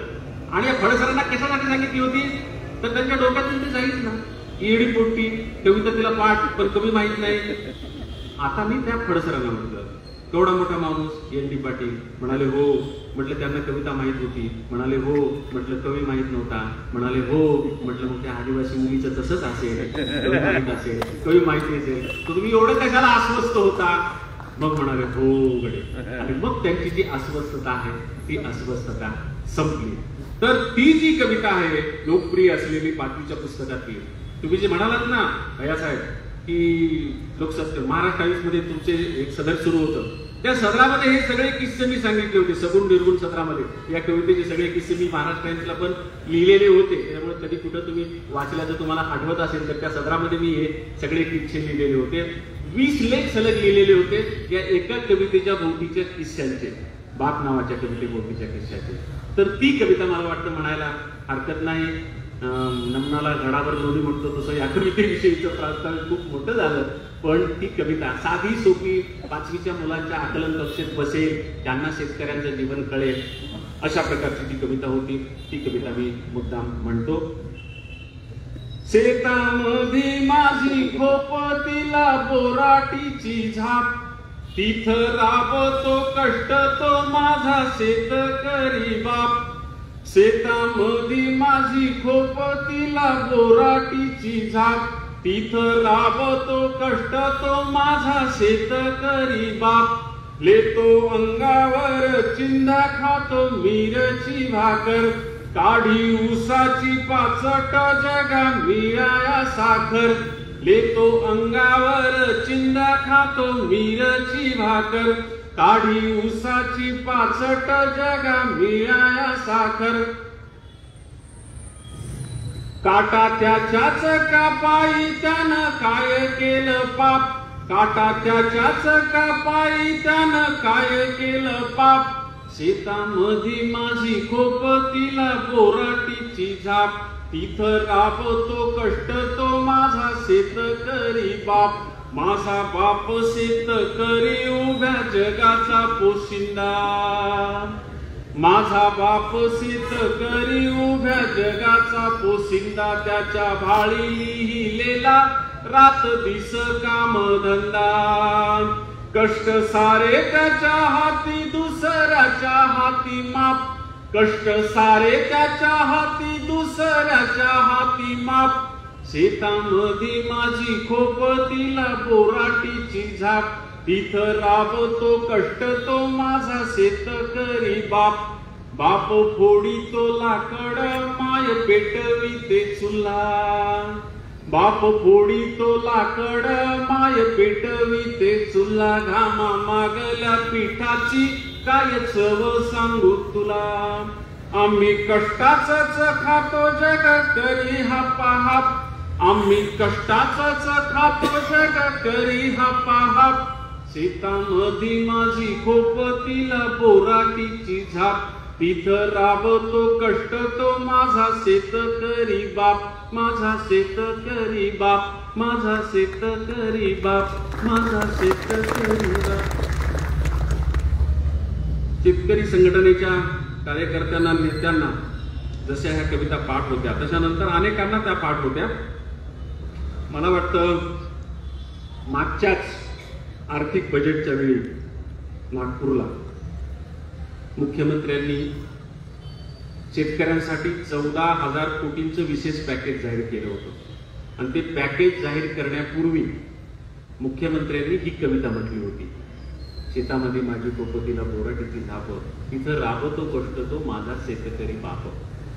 आणि या फडसरांना कशासाठी सांगितली होती? तर त्यांच्या डोक्यातून ते जाईल ना, येडी पोट्टी कविता तिला पाठ पण कवी माहित नाही. आता मी त्या फडसरांना म्हटलं केवढा मोठा माणूस एन डी पाटील. म्हणाले हो. म्हटलं त्यांना कविता माहित होती? म्हणाले हो. म्हटलं कवी माहित नव्हता? म्हणाले हो. म्हटलं मग त्या आदिवासी मुलीचं तसंच असेल, कवी माहित असेल, कवी माहिती असेल, तर तुम्ही एवढं कशाला अस्वस्थ होता? मग म्हणाले हो गडे. आणि मग त्यांची जी अस्वस्थता आहे ती अस्वस्थता संपली. तर ती जी कविता आहे लोकप्रिय असलेली 5वीच्या पुस्तकातली, तुम्ही जे म्हणालात ना भैयासाहेब की लोकसत्ता महाराष्ट्र टाइम्स मध्ये तुमचे एक सदर सुरू होतं, त्या सदरामध्ये हे सगळे किस्से मी सांगितले होते. सगुण निर्गुण सदरामध्ये या कवितेचे सगळे किस्से मी महाराष्ट्र टाइम्सला पण लिहिलेले होते. त्यामुळे कधी कुठं तुम्ही वाचला जर तुम्हाला आठवत असेल तर त्या सदरामध्ये मी हे सगळे किस्से लिहिलेले होते. 20 लेख सलग लिहिलेले होते या एका कवितेच्या भोवतीच्या किस्स्यांचे, बाप नावाच्या कविते भोवतीच्या किस्स्याचे. तर ती कविता मला वाटतं म्हणायला हरकत नाही. नमनाला घडावर लोणी म्हणतो तसं या कवितेविषयीचं प्रास्ताविक खूप मोठं झालं. पण ती कविता साधी सोपी 5वीच्या मुलांच्या आकलन कक्षेत बसेल, त्यांना शेतकऱ्यांचं जीवन कळेल अशा प्रकारची ती कविता होती. ती कविता मी मुद्दाम म्हणतो. शेतामध्ये माझी खोप तिला बोराटीची झाप, तिथं राबतो कष्ट तो माझा शेतकरी बाप. शेतामधी माझी खोप तिला बोराटीची झाप, तिथं राबतो कष्ट तो माझा शेतकरी बाप. लेतो अंगावर चिंधा खातो मिरची भाकर, काढी ऊसाची पाचट जगा मिळाया साखर. लेतो अंगावर चिंधा खातो मिरची भाकर, काढी ऊसाची पाचट जगा मिळाया साखर. काटा त्याच्याच कापाई त्यानं काय केलं पाप, काटा त्याच्याच कापाई त्यानं काय केलं पाप. शेतामधी माझी खोप तिला बोराटीची झाप, तिथं राबतो कष्ट तो माझा शेतकरी बाप. माझा बाप शेतकरी उभ्या जगाचा पोशिंदा, माझा बाप शेतकरी उभ्या जगाचा पोशिंदा. त्याच्या भाळी लिहिलेला रात दिस काम धंदा, कष्ट सारे त्याच्या हाती दुसऱ्याच्या हाती माप, कष्ट सारे त्याच्या हाती दुसऱ्याच्या हाती माप. शेतामधी माझी खोप तिला बोराटीची झाप, तिथं राबतो कष्ट तो माझा शेतकरी बाप. बाप फोडीतो लाकड माय पेटविते चुल्हा, बाप फोडीतो लाकड माय पेटविते चुल्हा. घामा मागल्या पिठाची काय चव सांगू तुला, आम्ही कष्टाचंच खातो जग करी हापाहाप, आम्ही कष्टाचंच खातो जग करी हापाहाप. शेतामधी माझी खोप तिला बोराटीची झाप, तिथं राबतो कष्ट तो माझा शेतकरी बाप. माझा शेतकरी बाप, माझा शेतकरी बाप, माझा शेतकरी बाप. शेतकरी संघटनेच्या कार्यकर्त्यांना नेत्यांना जशा ह्या कविता पाठ होत्या तशा नंतर अनेकांना त्या पाठ होत्या. मला वाटतं मागच्याच आर्थिक बजेटच्या वेळी नागपूरला मुख्यमंत्र्यांनी शेतकऱ्यांसाठी 14,000 कोटींचं विशेष पॅकेज जाहीर केलं होतं आणि ते पॅकेज जाहीर करण्यापूर्वी मुख्यमंत्र्यांनी ही कविता म्हटली होती. शेतामध्ये माझी कोपतीला बोराटीची झाप, तिथं राबतो कष्ट तो माझा शेतकरी बाप.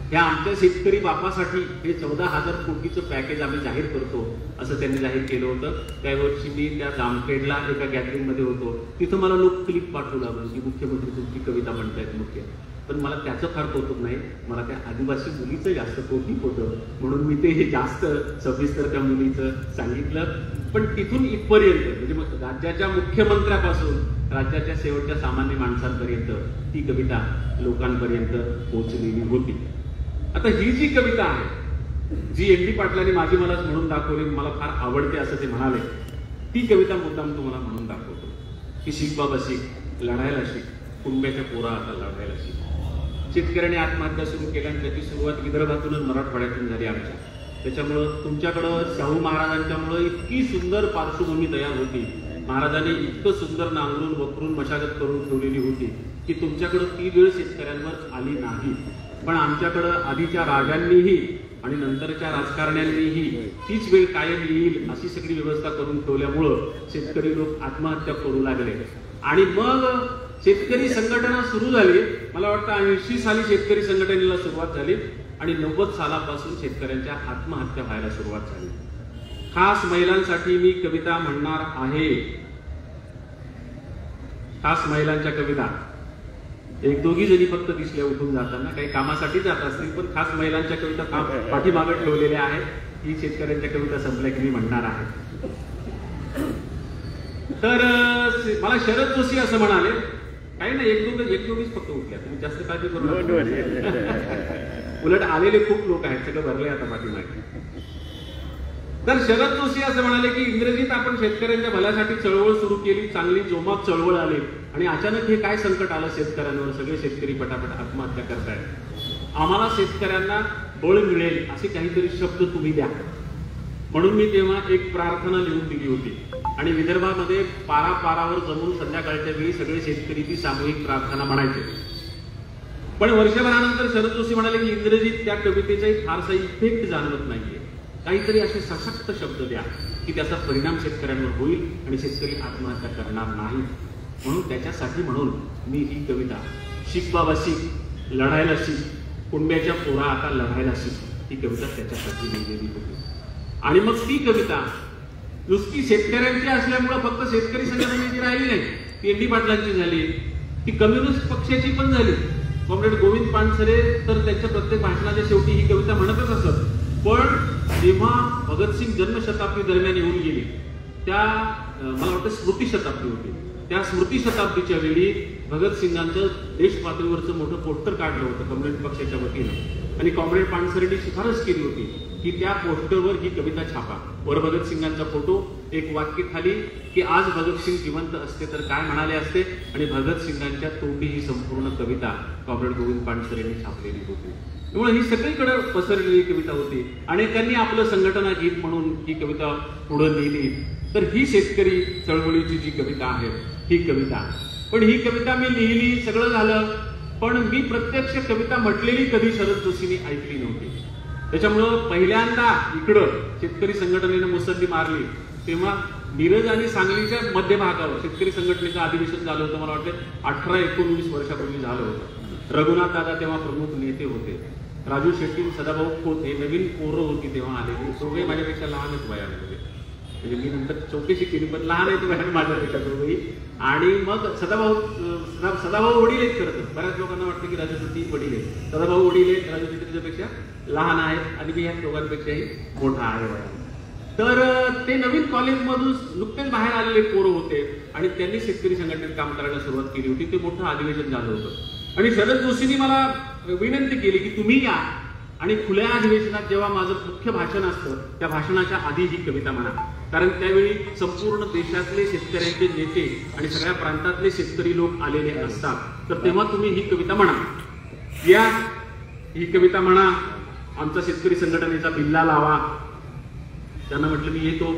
ह्या आमच्या शेतकरी बापासाठी हे 14,000 कोटीचं पॅकेज आम्ही जाहीर करतो असं त्यांनी जाहीर केलं होतं. त्या वर्षी मी त्या जामखेडला एका गॅदरिंग मध्ये होतो, तिथं मला लोक क्लिप पाठवू लागले की मुख्यमंत्री तुमची कविता म्हणतायत मुख्य. पण मला त्याचं फार कौतुक नाही, मला त्या आदिवासी मुलीचं जास्त कौतुक होतं म्हणून मी ते हे जास्त सविस्तर त्या मुलीचं सांगितलं. पण तिथून इथपर्यंत म्हणजे मग राज्याच्या मुख्यमंत्र्यापासून राज्याच्या शेवटच्या सामान्य माणसांपर्यंत ती कविता लोकांपर्यंत पोहोचलेली होती. आता ही जी कविता आहे जी एम डी पाटलांनी माझी मलाच म्हणून दाखवली, मला फार आवडते असं ते म्हणाले, ती कविता मुद्दाम तुम्हाला म्हणून दाखवतो की शिक बाबा शिक, लढायला शिक, कुंब्याच्या पोरा आता लढायला शिक. शेतकऱ्यांनी आत्महत्या सुरू केल्या आणि त्याची सुरुवात विदर्भातूनच मराठवाड्यातून झाली आमच्या. त्याच्यामुळं तुमच्याकडं शाहू महाराजांच्यामुळं इतकी सुंदर पार्श्वभूमी तयार होती, महाराजांनी इतकं सुंदर नांगरून वक्रून मशागत करून ठेवलेली होती की तुमच्याकडं ती वेळ शेतकऱ्यांवर आली नाही. पण आमच्याकडं आधीच्या राजांनीही आणि नंतरच्या राजकारण्यांनीही तीच वेळ कायम येईल अशी सगळी व्यवस्था करून ठेवल्यामुळं शेतकरी लोक आत्महत्या करू लागले. आणि मग शेतकरी संघटना सुरू झाली. मला वाटतं 80 साली शेतकरी संघटनेला सुरुवात झाली आणि 90 सालापासून शेतकऱ्यांच्या आत्महत्या व्हायला सुरुवात झाली. खास महिलांसाठी मी कविता म्हणणार आहे. खास महिलांच्या कविता एक दोघी जणी फक्त दिसल्या उठून जाताना, काही कामासाठी जात असतील, पण खास महिलांच्या कविता पाठीमागे ठेवलेल्या आहेत. ही शेतकऱ्यांच्या कविता संपल्या की मी म्हणणार आहे. तर मला शरद जोशी असं म्हणाले, काही नाही एक दोघीच फक्त उठल्या, तुम्ही जास्त काळजी करू नका. उलट आलेले खूप लोक आहेत, सगळं भरले आता पाठीमागे. तर शरद जोशी असं म्हणाले की इंग्रजीत आपण शेतकऱ्यांच्या भल्यासाठी चळवळ सुरू केली, चांगली जोमात चळवळ आली आणि अचानक हे काय संकट आलं शेतकऱ्यांवर, सगळे शेतकरी पटापट आत्महत्या करतायत. आम्हाला शेतकऱ्यांना बळ मिळेल असे काहीतरी शब्द तुम्ही द्या. म्हणून मी तेव्हा एक प्रार्थना लिहून दिली होती आणि विदर्भामध्ये पारावर जमून संध्याकाळच्या वेळी सगळे शेतकरी ती सामूहिक प्रार्थना म्हणायचे. पण वर्षभरानंतर शरद जोशी म्हणाले की इंद्रजीत त्या कवितेचाही फारसा इफेक्ट जाणवत नाहीये, काहीतरी असे सशक्त शब्द द्या की त्याचा परिणाम शेतकऱ्यांवर होईल आणि शेतकरी आत्महत्या करणार नाही. म्हणून त्याच्यासाठी म्हणून मी ही कविता शिक बाबा शिक, लढायला शिक, कुंड्याच्या पोरा आता लढायला शिक, ही कविता त्याच्यासाठी लिहिलेली होती. आणि मग ती कविता नुसती शेतकऱ्यांची असल्यामुळं फक्त शेतकरी संघटनेची राहिली नाही, ती एन डी पाटलांची झाली, ती कम्युनिस्ट पक्षाची पण झाली. कॉम्रेड गोविंद पानसरे तर त्यांच्या प्रत्येक भाषणाच्या शेवटी ही कविता म्हणतच असत. पण जेव्हा भगतसिंग जन्मशताब्दी दरम्यान येऊन गेली, त्या मला वाटतं स्मृती शताब्दी होती, त्या स्मृती शताब्दीच्या वेळी भगतसिंगांचं देश पातळीवरचं मोठं पोस्टर काढलं होतं कम्युनिस्ट पक्षाच्या वतीनं, आणि कॉम्रेड पानसरेंनी शिफारस केली होती की त्या पोस्टरवर ही कविता छापा. वर भगतसिंगांचा फोटो, एक वाक्य खाली की आज भगतसिंग जिवंत असते तर काय म्हणाले असते, आणि भगतसिंगांच्या तोंडी ही संपूर्ण कविता कॉम्रेड गोविंद पानसरेंनी छापलेली होती. त्यामुळे ही सगळीकडे पसरलेली कविता होती. अनेकांनी आपलं संघटना गीत म्हणून ही कविता पुढे लिहिली. तर ही शेतकरी चळवळीची जी कविता आहे ही कविता, पण ही कविता मी लिहिली, सगळं झालं, पण मी प्रत्यक्ष कविता म्हटलेली कधी शरद जोशींनी ऐकली नव्हती. त्याच्यामुळं पहिल्यांदा इकडं शेतकरी संघटनेने मुसंडी मारली तेव्हा मिरज आणि सांगलीच्या मध्यभागावर शेतकरी संघटनेचं अधिवेशन झालं होतं. मला वाटतं 18-19 वर्षापूर्वी झालं होतं. रघुनाथ दादा तेव्हा प्रमुख नेते होते, राजू शेट्टी, सदाभाऊ खोत हे नवीन पोरं होती तेव्हा आलेली, दोघे माझ्यापेक्षा लहानच वयामध्ये, म्हणजे मी नंतर चौकशी केली पण लहान आहेत वयाने माझ्यापेक्षा दोघेही. आणि मग सदाभाऊ वडील आहेत. करत बऱ्याच लोकांना वाटतं की राजू शेट्टी वडील आहेत, सदाभाऊ वडील आहेत, राजू शेट्टी त्याच्यापेक्षा लहान आहेत आणि मी ह्या दोघांपेक्षाही मोठा आहे वयाने. तर ते नवीन कॉलेजमधून नुकतेच बाहेर आलेले पोरं होते आणि त्यांनी शेतकरी संघटनेत काम करायला सुरुवात केली होती. ते मोठं अधिवेशन झालं होतं आणि शरद जोशींनी मला विनंती केली की तुम्ही या आणि खुल्या अधिवेशनात जेव्हा माझं मुख्य भाषण असतं त्या भाषणाच्या आधी ही कविता म्हणा, कारण त्यावेळी संपूर्ण देशातले शेतकऱ्यांचे नेते आणि सगळ्या प्रांतातले शेतकरी लोक आलेले असतात. तर तेव्हा तुम्ही ही कविता म्हणा, या ही कविता म्हणा, आमचा शेतकरी संघटनेचा बिल्ला लावा. त्यांना म्हटलं मी येतो,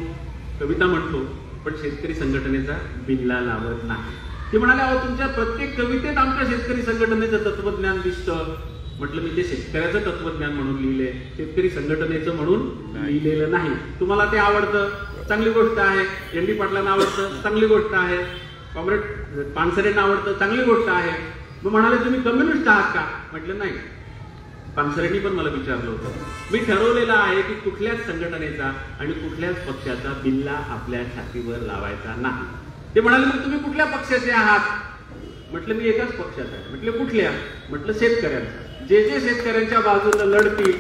कविता म्हणतो, पण शेतकरी संघटनेचा बिल्ला लावत नाही. ते म्हणाले अहो तुमच्या प्रत्येक कवितेत आमच्या शेतकरी संघटनेचं तत्वज्ञान दिसतं. म्हटलं मी ते शेतकऱ्याचं तत्वज्ञान म्हणून लिहिले, शेतकरी संघटनेचं म्हणून लिहिलेलं नाही. तुम्हाला ते आवडतं, चांगली गोष्ट आहे. एन डी पाटलांना आवडतं, चांगली गोष्ट आहे. कॉम्रेड पानसरेंना आवडतं, चांगली गोष्ट आहे. मग म्हणाले तुम्ही कम्युनिस्ट आहात का? म्हटलं नाही. पानसरेंनी पण मला विचारलं होतं. मी ठरवलेलं आहे की कुठल्याच संघटनेचा आणि कुठल्याच पक्षाचा बिल्ला आपल्या छातीवर लावायचा नाही. ते म्हणाले मग तुम्ही कुठल्या पक्षाचे आहात? म्हटलं मी एकाच पक्षाचा आहे. म्हटलं कुठल्या? म्हटलं शेतकऱ्यांचा. जे जे शेतकऱ्यांच्या बाजूला लढतील,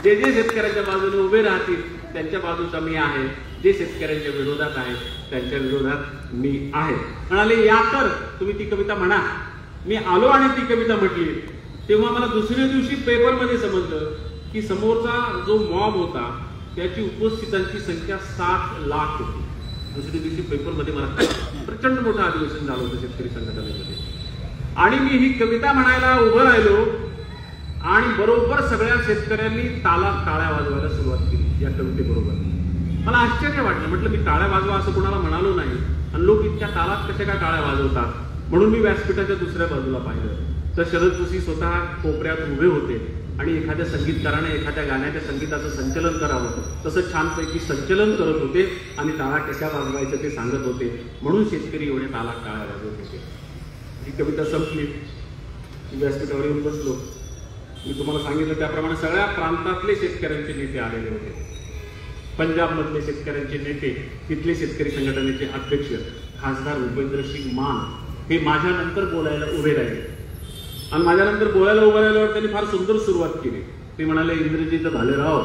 जे जे शेतकऱ्यांच्या बाजूने उभे राहतील त्यांच्या बाजूचा मी आहे, जे शेतकऱ्यांच्या विरोधात आहे त्यांच्या विरोधात मी आहे. म्हणाले या तर तुम्ही ती कविता म्हणा. मी आलो आणि ती कविता म्हटली. तेव्हा मला दुसऱ्या दिवशी पेपरमध्ये समजलं की समोरचा जो मॉब होता त्याची उपस्थितांची संख्या 7 लाख होती. दुसऱ्या दिवशी पेपरमध्ये मला प्रचंड मोठं अधिवेशन झालं होतं शेतकरी संघटनेमध्ये. आणि मी ही कविता म्हणायला उभं राहिलो आणि बरोबर सगळ्या शेतकऱ्यांनी तालात टाळ्या वाजवायला सुरुवात केली या कवितेबरोबर. मला आश्चर्य वाटलं. म्हटलं मी टाळ्या वाजवा असं कोणाला म्हणालो नाही आणि लोक इतक्या तालात कशा काय टाळ्या वाजवतात. म्हणून मी व्यासपीठाच्या दुसऱ्या बाजूला पाहिलं तर शरद जोशी स्वतः कोपऱ्यात उभे होते आणि एखाद्या संगीतकाराने एखाद्या गाण्याच्या संगीताचं संचलन करावं तसं छानपैकी संचलन करत होते आणि टाळा कशा वाजवायचं ते सांगत होते. म्हणून शेतकरी एवढे तालात टाळ्या वाजवत होते. ही कविता संपली. व्यासपीठावर येऊन बसलो. मी तुम्हाला सांगितलं त्याप्रमाणे सगळ्या प्रांतातले शेतकऱ्यांचे नेते आलेले होते. पंजाबमधले शेतकऱ्यांचे नेते, तिथले शेतकरी संघटनेचे अध्यक्ष खासदार भूपेंद्रसिंग मान हे माझ्यानंतर बोलायला उभे राहिले आणि माझ्यानंतर बोलायला उभं राहिल्यावर त्यांनी फार सुंदर सुरुवात केली. ते म्हणाले इंद्रजीत भालेराव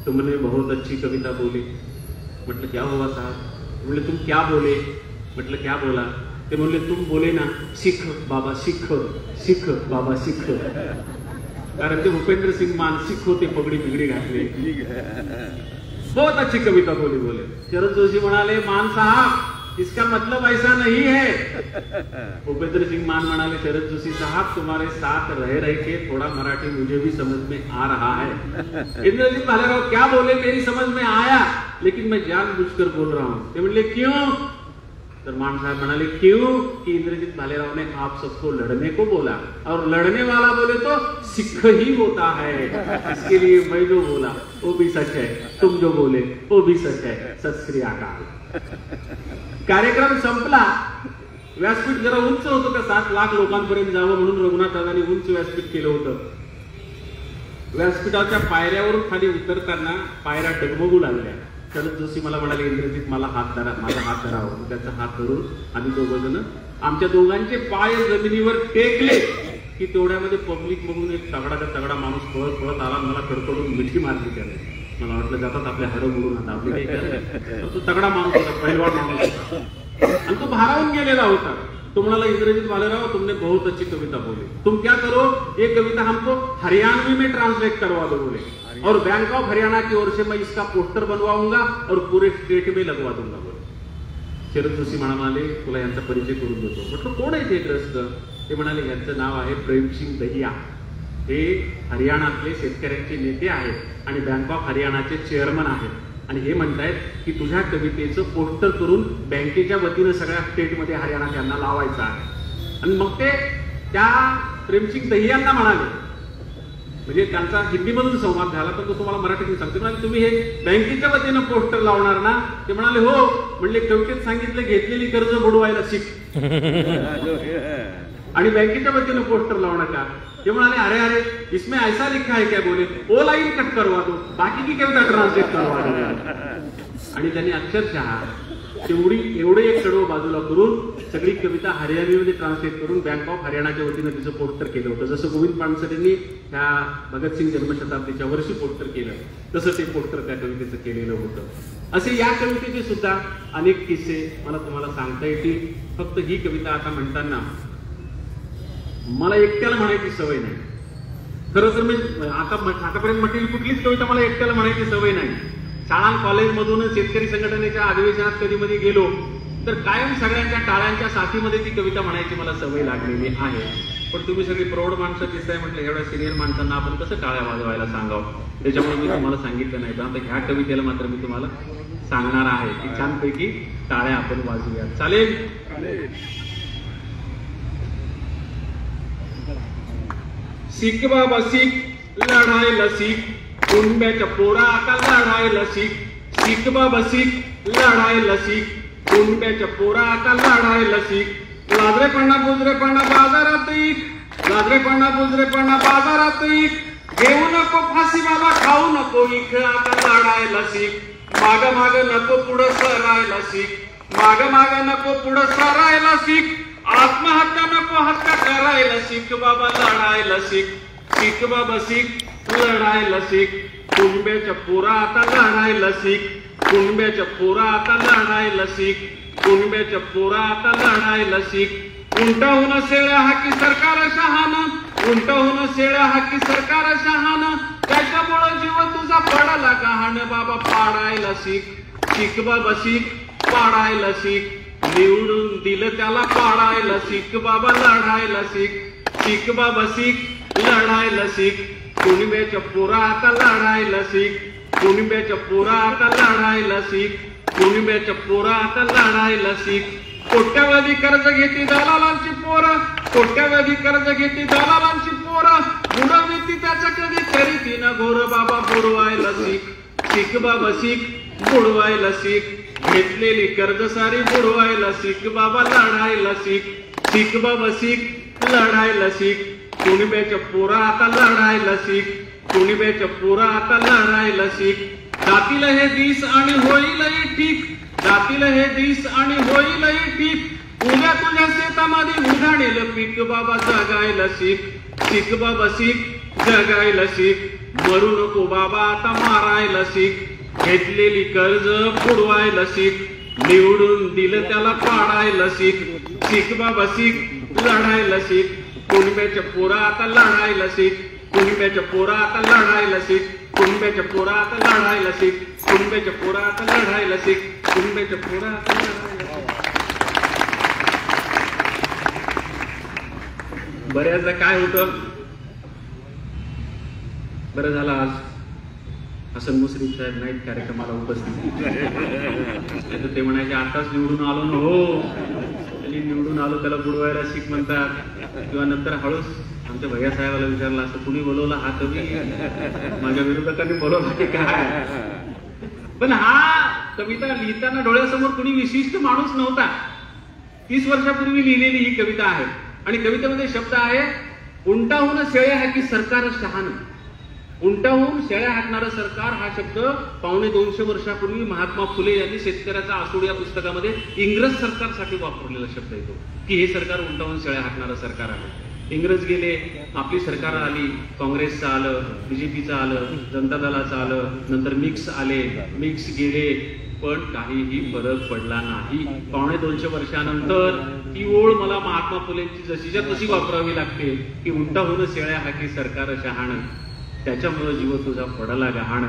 तुमने बहुत अच्छी कविता बोली. म्हटलं क्या हुआ साहब? म्हटले तुम क्या बोले? म्हटलं क्या बोला? ते म्हणले तुम बोले ना सिख बाबा सिख, सिख बाबा सिख. कारण ते भूपेंद्रसिंग मान सिख होते, पगडी बिगडी घातले. बहुत अच्छी कविता बोली बोले. शरद जोशी म्हणाले मान साहब इसका मतलब ऐसा नहीं है. भूपेंद्र सिंह मान म्हणाले शरद जोशी साहब तुम्हारे साथ रह रहे के थोड़ा मराठी मुझे भी समझ में आ रहा है. इंद्रजीत भालेराव क्या बोले मेरी समझ में आया लेकिन मैं जानबूझकर बोल रहा हूं. ते म्हणले क्यों? तर मान साहब म्हणाले क्यों कि इंद्रजीत भालेराव ने आप सबको लड़ने को बोला और लड़ने वाला बोले तो सिख ही होता है, इसके लिए मैं जो बोला वो भी सच है, तुम जो बोले वो भी सच है, सत श्री अकाल। कार्यक्रम संपला, व्यासपीठ जरा उंच होतं, त्या 7 लाख लोकांपर्यंत जावं म्हणून रघुनाथ दादांनी उंच व्यासपीठ केलं होतं। व्यासपीठाच्या पायऱ्यावरून खाली उतरताना पायऱ्या डगमगू लागल्या। शरद जोशी मला म्हणाले इंद्रजीत मला हात धरा, माझा हात धरावा। त्याचा हात धरून आम्ही दोघं आमच्या दोघांचे पाय जमिनीवर टेकले की तेवढ्यामध्ये पब्लिक मधून एक तगडा माणूस पळत पळत आला, मला कडकडून मिठी मारली त्याने। मला वाटलं जातात आपल्या हाडं मोडून आता आपले काही, तो तगडा माणूस होता, पहिलवान माणूस होता आणि तो भारावून गेलेला होता। तो म्हणाला इंद्रजीत भालेराव तुमने बहुत अच्छी कविता बोली, तुम क्या करो ये कविता हमको हरियाणवी में ट्रांसलेट करवा दो बोले, और बैंक ऑफ हरियाणा की ओर से मैं इसका पोस्टर बनवाऊंगा और पूरे स्टेट में लगवा दूंगा बोले। शरद जोशी म्हणाले तुला यांचा परिचय करून देतो। म्हटलं कोण आहे ते ग्रस्त? ते म्हणाले यांचं नाव आहे प्रेमसिंग दहिया, हे हरियाणातले शेतकऱ्यांचे नेते आहेत आणि बँक ऑफ हरियाणाचे चेअरमन आहेत आणि हे म्हणतायत की तुझ्या कवितेचं पोस्टर करून बँकेच्या वतीनं सगळ्या स्टेटमध्ये हरियाणा त्यांना लावायचं आहे। आणि मग ते त्या प्रेमसिंग दहियांना म्हणाले, म्हणजे त्यांचा हिंदीमधून संवाद झाला तर तो तुम्हाला मराठीतून सांगतो, म्हणाले तुम्ही हे बँकेच्या वतीनं पोस्टर लावणार ना? ते म्हणाले हो। म्हणले कवितेत सांगितलं घेतलेली कर्ज बुडवायला शिक आणि बँकेच्या वतीनं पोस्टर लावणार का? ते म्हणाले अरे अरे इसमें ऐसा लिखा है क्या बोले, ओ लाईन कट करवा दो, बाकी की कविता ट्रान्सलेट करवा दो। आणि त्यांनी अक्षरशः एवढे एक कडवं बाजूला करून सगळी कविता हरियाणवीमध्ये ट्रान्सलेट करून बँक ऑफ हरियाणाच्या वतीनं तिचं पोस्टर केलं होतं। जसं गोविंद पानसरेंनी त्या भगतसिंग जन्मशताब्दीच्या वर्षी पोस्टर केलं, तसं ते पोस्टर त्या कवितेचं केलेलं होतं। असे या कवितेचे सुद्धा अनेक किस्से मला तुम्हाला सांगता येतील। फक्त ही कविता आता म्हणताना मला एकट्याला म्हणायची सवय नाही। खरं तर मी आतापर्यंत म्हटलेली कुठलीच कविता मला एकट्याला म्हणायची सवय नाही। शाळा कॉलेजमधून शेतकरी संघटनेच्या अधिवेशनात कधी मध्ये गेलो तर कायम सगळ्यांच्या टाळ्यांच्या साथीमध्ये ती कविता म्हणायची मला सवय लागलेली आहे। पण तुम्ही सगळी प्रौढ माणसं दिसताय, म्हटलं एवढ्या सिनियर माणसांना आपण कसं टाळ्या वाजवायला सांगावं, त्याच्यामुळे मी तुम्हाला सांगितलं नाही। पण आता ह्या कवितेला मात्र मी तुम्हाला सांगणार आहे की छानपैकी टाळ्या आपण वाजवूया, चालेल? सीख बाबा सीख, लढायला सीख, कुणब्याच्या पोरा आता लढायला सीख। सीख बाबा सीख, लढायला सीख, कुणब्याच्या पोरा आता लढायला सीख। लाजरेपणा बुजरेपणा बाजारात इक, लाजरेपणा बुजरेपणा बाजारात इक, घेऊ नको फाशी बाबा खाऊ नको इक, आता लढायला सीख। माग माग नको पुढं सरायला सीख, माग माग नको पुढं सरायला सीख। आत्महत्या नको हत्या करायला सीख बाबा लढायला सीख। सीख बाबा सीख, लढायला सीख, कुणब्याच्या पोरा आता लढायला सीख। कुणब्याच्या पोरा आता लढायला सीख, कुणब्याच्या पोरा आता लढायला सीख। उंटा होणं शेळ्या हाकी सरकार शहाणं, उंटा होणं शेळ्या हाकी सरकार शहाणं, त्याच्यामुळं जीव तुझा पडाला गहाण बाबा पाडायला सीख। सीख बाबा सीख, पाडायला सीख, निवडून दिलं त्याला पाडायला सीख बाबा लढायला सीख। सीख बाबा सीख, लढायला सीख, कुणब्याच्या पोरा आता लढायला सीख। कुणब्याच्या पोरा आता लढायला सीख, कुणब्याच्या पोरा आता लढायला सीख। कोट्यावधी कर्ज घेती दलालांची पोरं, कोट्यावधी कर्ज घेती दलालांची पोरं, बुडवती त्याचं कधी तरी तिनं घोर बाबा बुडवायला सीख। सीख बाबा सीख, बुडवायला सीख, घेतलेली कर्ज सारी बुडवायला सीख बाबा लढायला सीख। सीख बाबा सीख, लढायला सीख, कुणब्याच्या पोरा आता लढायला सीख। कुणब्याच्या पोरा आता लढायला सीख। जातील हे दिस आणि होईलही ठीक, जातील हे दिस आणि होईलही ठीक, उद्या तुझ्या शेतामध्ये उधाणेल पीक बाबा जगायला सीख। सीख बाबा सीख, जगायला सीख, मरू नको बाबा आता मारायला सीख। घेतलेली कर्ज बुडवायला सीख, निवडून दिलं त्याला पाडायला सीख। सीख बाबा सीख, लढायला सीख, कुणब्याच्या पोरा आता लढायला सीख। कुणब्याच्या पोरा आता लढायला सीख, कुणब्याच्या पोरा आता लढायला सीख, कुणब्याच्या पोरा आता लढायला सीख, कुणब्याच्या पोरा आता लढायला सीख। बऱ्याचदा काय होतं, बरं झालं हसन मुश्रीफ साहेब नाहीत कार्यक्रमाला उपस्थित. नाही तर ते म्हणायचे आताच निवडून आलो ना हो, आणि निवडून आलो त्याला बुडवायला शिक म्हणतात. किंवा नंतर हळूच आमच्या भैया साहेबाला विचारलं असं कुणी बोलवलं हा कवी, माझ्या विरोधकांनी बोलवला की काय. पण हा कविता लिहिताना डोळ्यासमोर कुणी विशिष्ट माणूस नव्हता. 30 वर्षापूर्वी लिहिलेली ही कविता आहे. आणि कवितेमध्ये शब्द आहे, उंटाहून शेळ्या हाकी सरकार शहाण. उंटाहून शेळ्या हाकणारं सरकार हा शब्द 250 वर्षापूर्वी महात्मा फुले यांनी शेतकऱ्याचा आसूड या पुस्तकामध्ये इंग्रज सरकारसाठी वापरलेला शब्द येतो की हे सरकार उंटाहून शेळ्या हाकणारं सरकार आहे. इंग्रज गेले, आपली सरकार आली, काँग्रेसचं आलं, बीजेपीचं आलं, जनता दलाचं आलं, नंतर मिक्स आले, मिक्स गेले, पण काहीही फरक पडला नाही. 250 वर्षानंतर ती ओळ मला महात्मा फुलेंची जशीच्या तशी वापरावी लागते की उंटाहून शेळ्या हाकी सरकार शहाण. त्याच्यामुळे जीव तुझा पडला गहाण.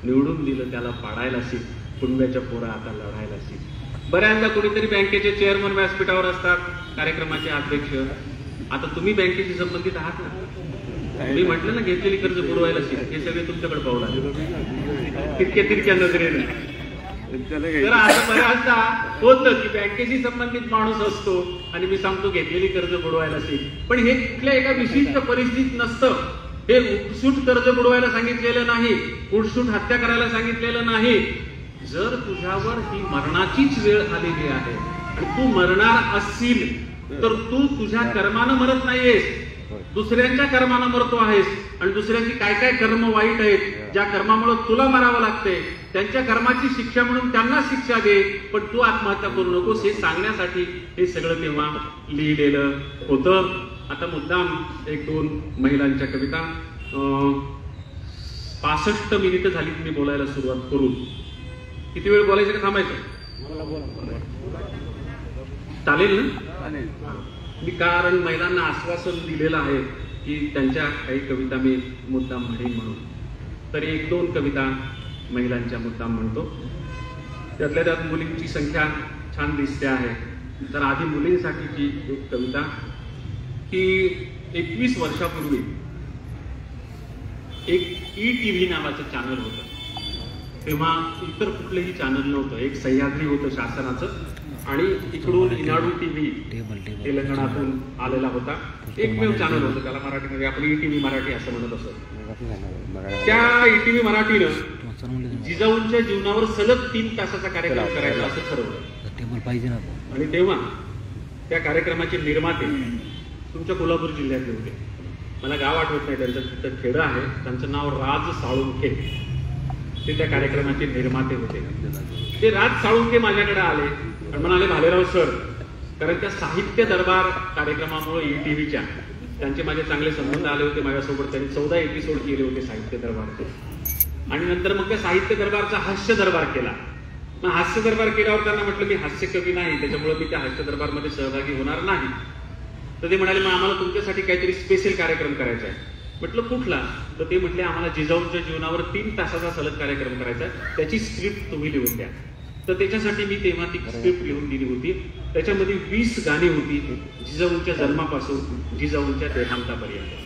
निवडून दिलं त्याला पाडायला शिक, कुणब्याच्या पोरा आता लढायला शिक. बऱ्याचदा कुणीतरी बँकेचे चेअरमन व्यासपीठावर असतात, कार्यक्रमाचे अध्यक्ष. आता तुम्ही बँकेशी संबंधित आहात ना, मी म्हटलं ना घेतलेली कर्ज बुडवायला शिक, हे सगळे तुमच्याकडे पाहू लागले तितक्या नजरेने. तर असं बऱ्याचदा होतं की बँकेशी संबंधित माणूस असतो आणि मी सांगतो घेतलेली कर्ज बुडवायला शिक. पण हे कुठल्या एका विशिष्ट परिस्थितीत नसतं. हे उठसूट कर्ज बुडवायला सांगितलेलं नाही, उठसूट हत्या करायला सांगितलेलं नाही. जर तुझ्यावर ही मरणाचीच वेळ आलेली आहे आणि तू मरणार असशील तर तू तुझ्या कर्मानं मरत नाहीयेस, दुसऱ्यांच्या कर्मानं मरतो आहेस. आणि दुसऱ्यांची काय काय कर्म वाईट आहेत, ज्या कर्मामुळे तुला मरावं लागतंय, त्यांच्या कर्माची शिक्षा म्हणून त्यांना शिक्षा दे, पण तू आत्महत्या करू नकोस, हे सांगण्यासाठी हे सगळं तेव्हा लिहिलेलं होतं. आता मुद्दाम 1-2 महिलांच्या कविता. 65 मिनिटं झाली मी बोलायला सुरुवात करू. किती वेळ बोलायचं का थांबायचं चालेल ना? मी कारण महिलांना आश्वासन दिलेलं आहे की त्यांच्या काही कविता मी मुद्दाम म्हणेन म्हणून. तर 1-2 कविता महिलांच्या मुद्दाम म्हणतो. त्यातल्या त्यात मुलींची संख्या छान दिसते आहे. तर आधी मुलींसाठीची एक कविता की 21 वर्षापूर्वी एक ETV नावाचं चॅनल होतं. तेव्हा इतर कुठलंही चॅनल नव्हतं. एक सह्याद्री होतं शासनाचं आणि इकडून इनाडू TV तेलंगणातून आलेला होता. एकमेव चॅनल होतं, त्याला मराठीमध्ये आपण ETV मराठी असं म्हणत असत. त्या ETV मराठीनं जिजाऊंच्या जीवनावर सलग 3 तासाचा कार्यक्रम करायचा असं ठरवलं. आणि तेव्हा त्या कार्यक्रमाचे निर्माते तुमच्या कोल्हापूर जिल्ह्यातले होते. मला गाव आठवत नाही, त्यांचं तिथं खेडं आहे, त्यांचं नाव राज साळुंखे. ते त्या कार्यक्रमाचे निर्माते होते. ते राज साळुंखे माझ्याकडे आले आणि म्हणाले, भालेराव सर, कारण त्या साहित्य दरबार कार्यक्रमामुळे ETVच्या त्यांचे माझे चांगले संबंध आले होते माझ्यासोबत. त्यांनी 14 एपिसोड केले होते साहित्य दरबारचे. आणि नंतर मग त्या साहित्य दरबारचा हास्य दरबार केला. मग हास्य दरबार केल्यावर त्यांना म्हटलं मी हास्य कवी नाही, त्याच्यामुळे मी त्या हास्य दरबारमध्ये सहभागी होणार नाही. तर ते म्हणाले, मग आम्हाला तुमच्यासाठी काहीतरी स्पेशल कार्यक्रम करायचा आहे. म्हटलं कुठला? तर ते म्हटले, आम्हाला जिजाऊंच्या जीवनावर 3 तासाचा सलग कार्यक्रम करायचा आहे, त्याची स्क्रिप्ट तुम्ही लिहून द्या. तर त्याच्यासाठी मी तेव्हा ती स्क्रिप्ट लिहून दिली होती. त्याच्यामध्ये 20 गाणी होती, जिजाऊंच्या जन्मापासून जिजाऊंच्या देहांतापर्यंत.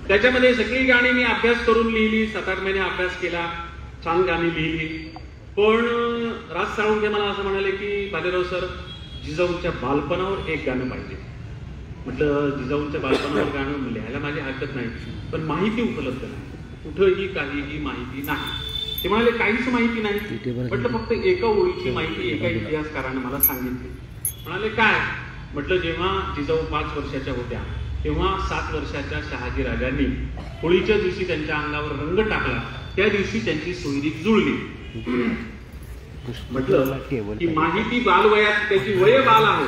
त्याच्यामध्ये सगळी गाणी मी अभ्यास करून लिहिली. 7-8 महिने अभ्यास केला, छान गाणी लिहिली. पण राज साळुंखे मला असं म्हणाले की भालेराव सर, जिजाऊंच्या बालपणावर एक गाणं पाहिजे. म्हटलं जिजाऊंच्या बालपणावर गाणं लिहायला माझी हरकत नाही, पण माहिती उपलब्ध नाही, कुठंही काहीही माहिती नाही. ते म्हणाले काहीच माहिती नाही. म्हटलं फक्त एका ओळीची माहिती एका इतिहासकारानं मला सांगितली. म्हणाले काय? म्हटलं जेव्हा जिजाऊ 5 वर्षाच्या होत्या तेव्हा 7 वर्षाच्या शहाजी राजांनी होळीच्या दिवशी त्यांच्या अंगावर रंग टाकला, त्या दिवशी त्यांची सोयरीक जुळली. म्हटलं की माहिती बालवयात, त्याची वय बाल आहे,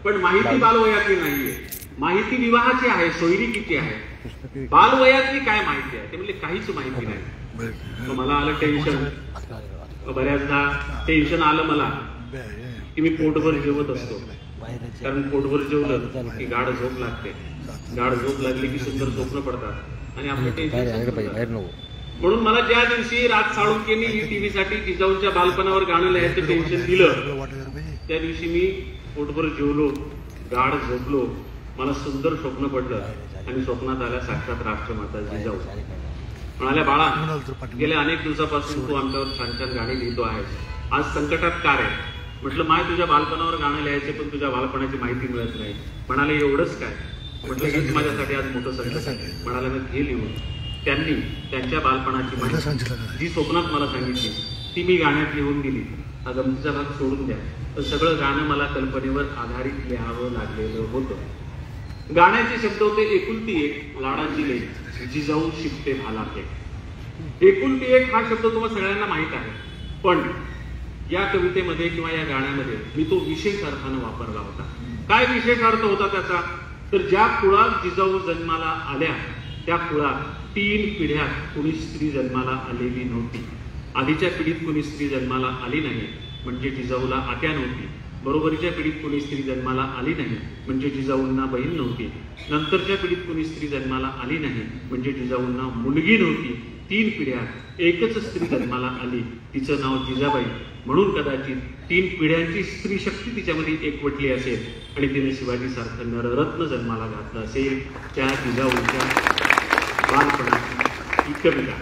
पण माहिती बालवयातली नाहीये. माहिती विवाहाची आहे, सोयरीकीची आहे. बालवयातली काय माहिती आहे? ते म्हणजे काहीच माहिती नाही. मला आलं टेन्शन. बऱ्याचदा टेन्शन आलं मला की मी पोटभर जेवत असतो, कारण पोटभर जेवलं की गाढ झोप लागते. गाढ झोप लागली की सुंदर स्वप्न पडतात आणि आपलं टेन्शन. म्हणून मला ज्या दिवशी राज साळुंखेंनी ETV साठी जिजाऊंच्या बालपणावर गाणं लिहायचं टेन्शन दिलं, त्या दिवशी मी पोटभर जेवलो, गाढ झोपलो, मला सुंदर स्वप्न पडलं आणि स्वप्नात आल्या साक्षात राष्ट्रमाता जिजाऊ. म्हणाल्या, बाळा गेल्या अनेक दिवसापासून तू आमच्यावर छान छान गाणी लिहितो आहेस, आज संकटात का रे? म्हटलं, माय तुझ्या बालपणावर गाणं लिहायचे पण तुझ्या बालपणाची माहिती मिळत नाही. म्हणाले, एवढंच काय? म्हटलं, हेच माझ्यासाठी आज मोठं संकट आहे. म्हणाले, मग हे लिहून. त्यांनी त्यांच्या बालपणाची माहिती जी स्वप्नात मला सांगितली ती मी गाण्यात लिहून दिली. हा गमतीचा भाग सोडून द्या, तर सगळं गाणं मला कल्पनेवर आधारित लिहावं लागलेलं होतं. गाण्याचे शब्द होते, एकुलती एक लाडाची लेक, जिजाऊ शिकते भालाफेक. एकुलती एक हा शब्द तुम्हाला सगळ्यांना माहित आहे, पण या कवितेमध्ये किंवा या गाण्यामध्ये मी तो विशेष अर्थानं वापरला होता. काय विशेष अर्थ होता त्याचा? तर ज्या कुळात जिजाऊ जन्माला आल्या त्या कुळात 3 पिढ्यात कुणी स्त्री जन्माला आलेली नव्हती. आधीच्या पिढीत कुणी स्त्री जन्माला आली नाही म्हणजे जिजाऊला आत्या नव्हती. बरोबरीच्या पिढीत कुणी स्त्री जन्माला आली नाही म्हणजे जिजाऊंना बहीण नव्हती. नंतरच्या पिढीत कुणी स्त्री जन्माला आली नाही म्हणजे जिजाऊंना मुलगी नव्हती. 3 पिढ्यात एकच स्त्री जन्माला आली, तिचं नाव जिजाबाई. म्हणून कदाचित 3 पिढ्यांची स्त्री शक्ती तिच्यामध्ये एकवटली असेल आणि तिने शिवाजीसारखं नररत्न जन्माला घातलं असेल. त्या जिजाऊंच्या बालपणाची ही कविता.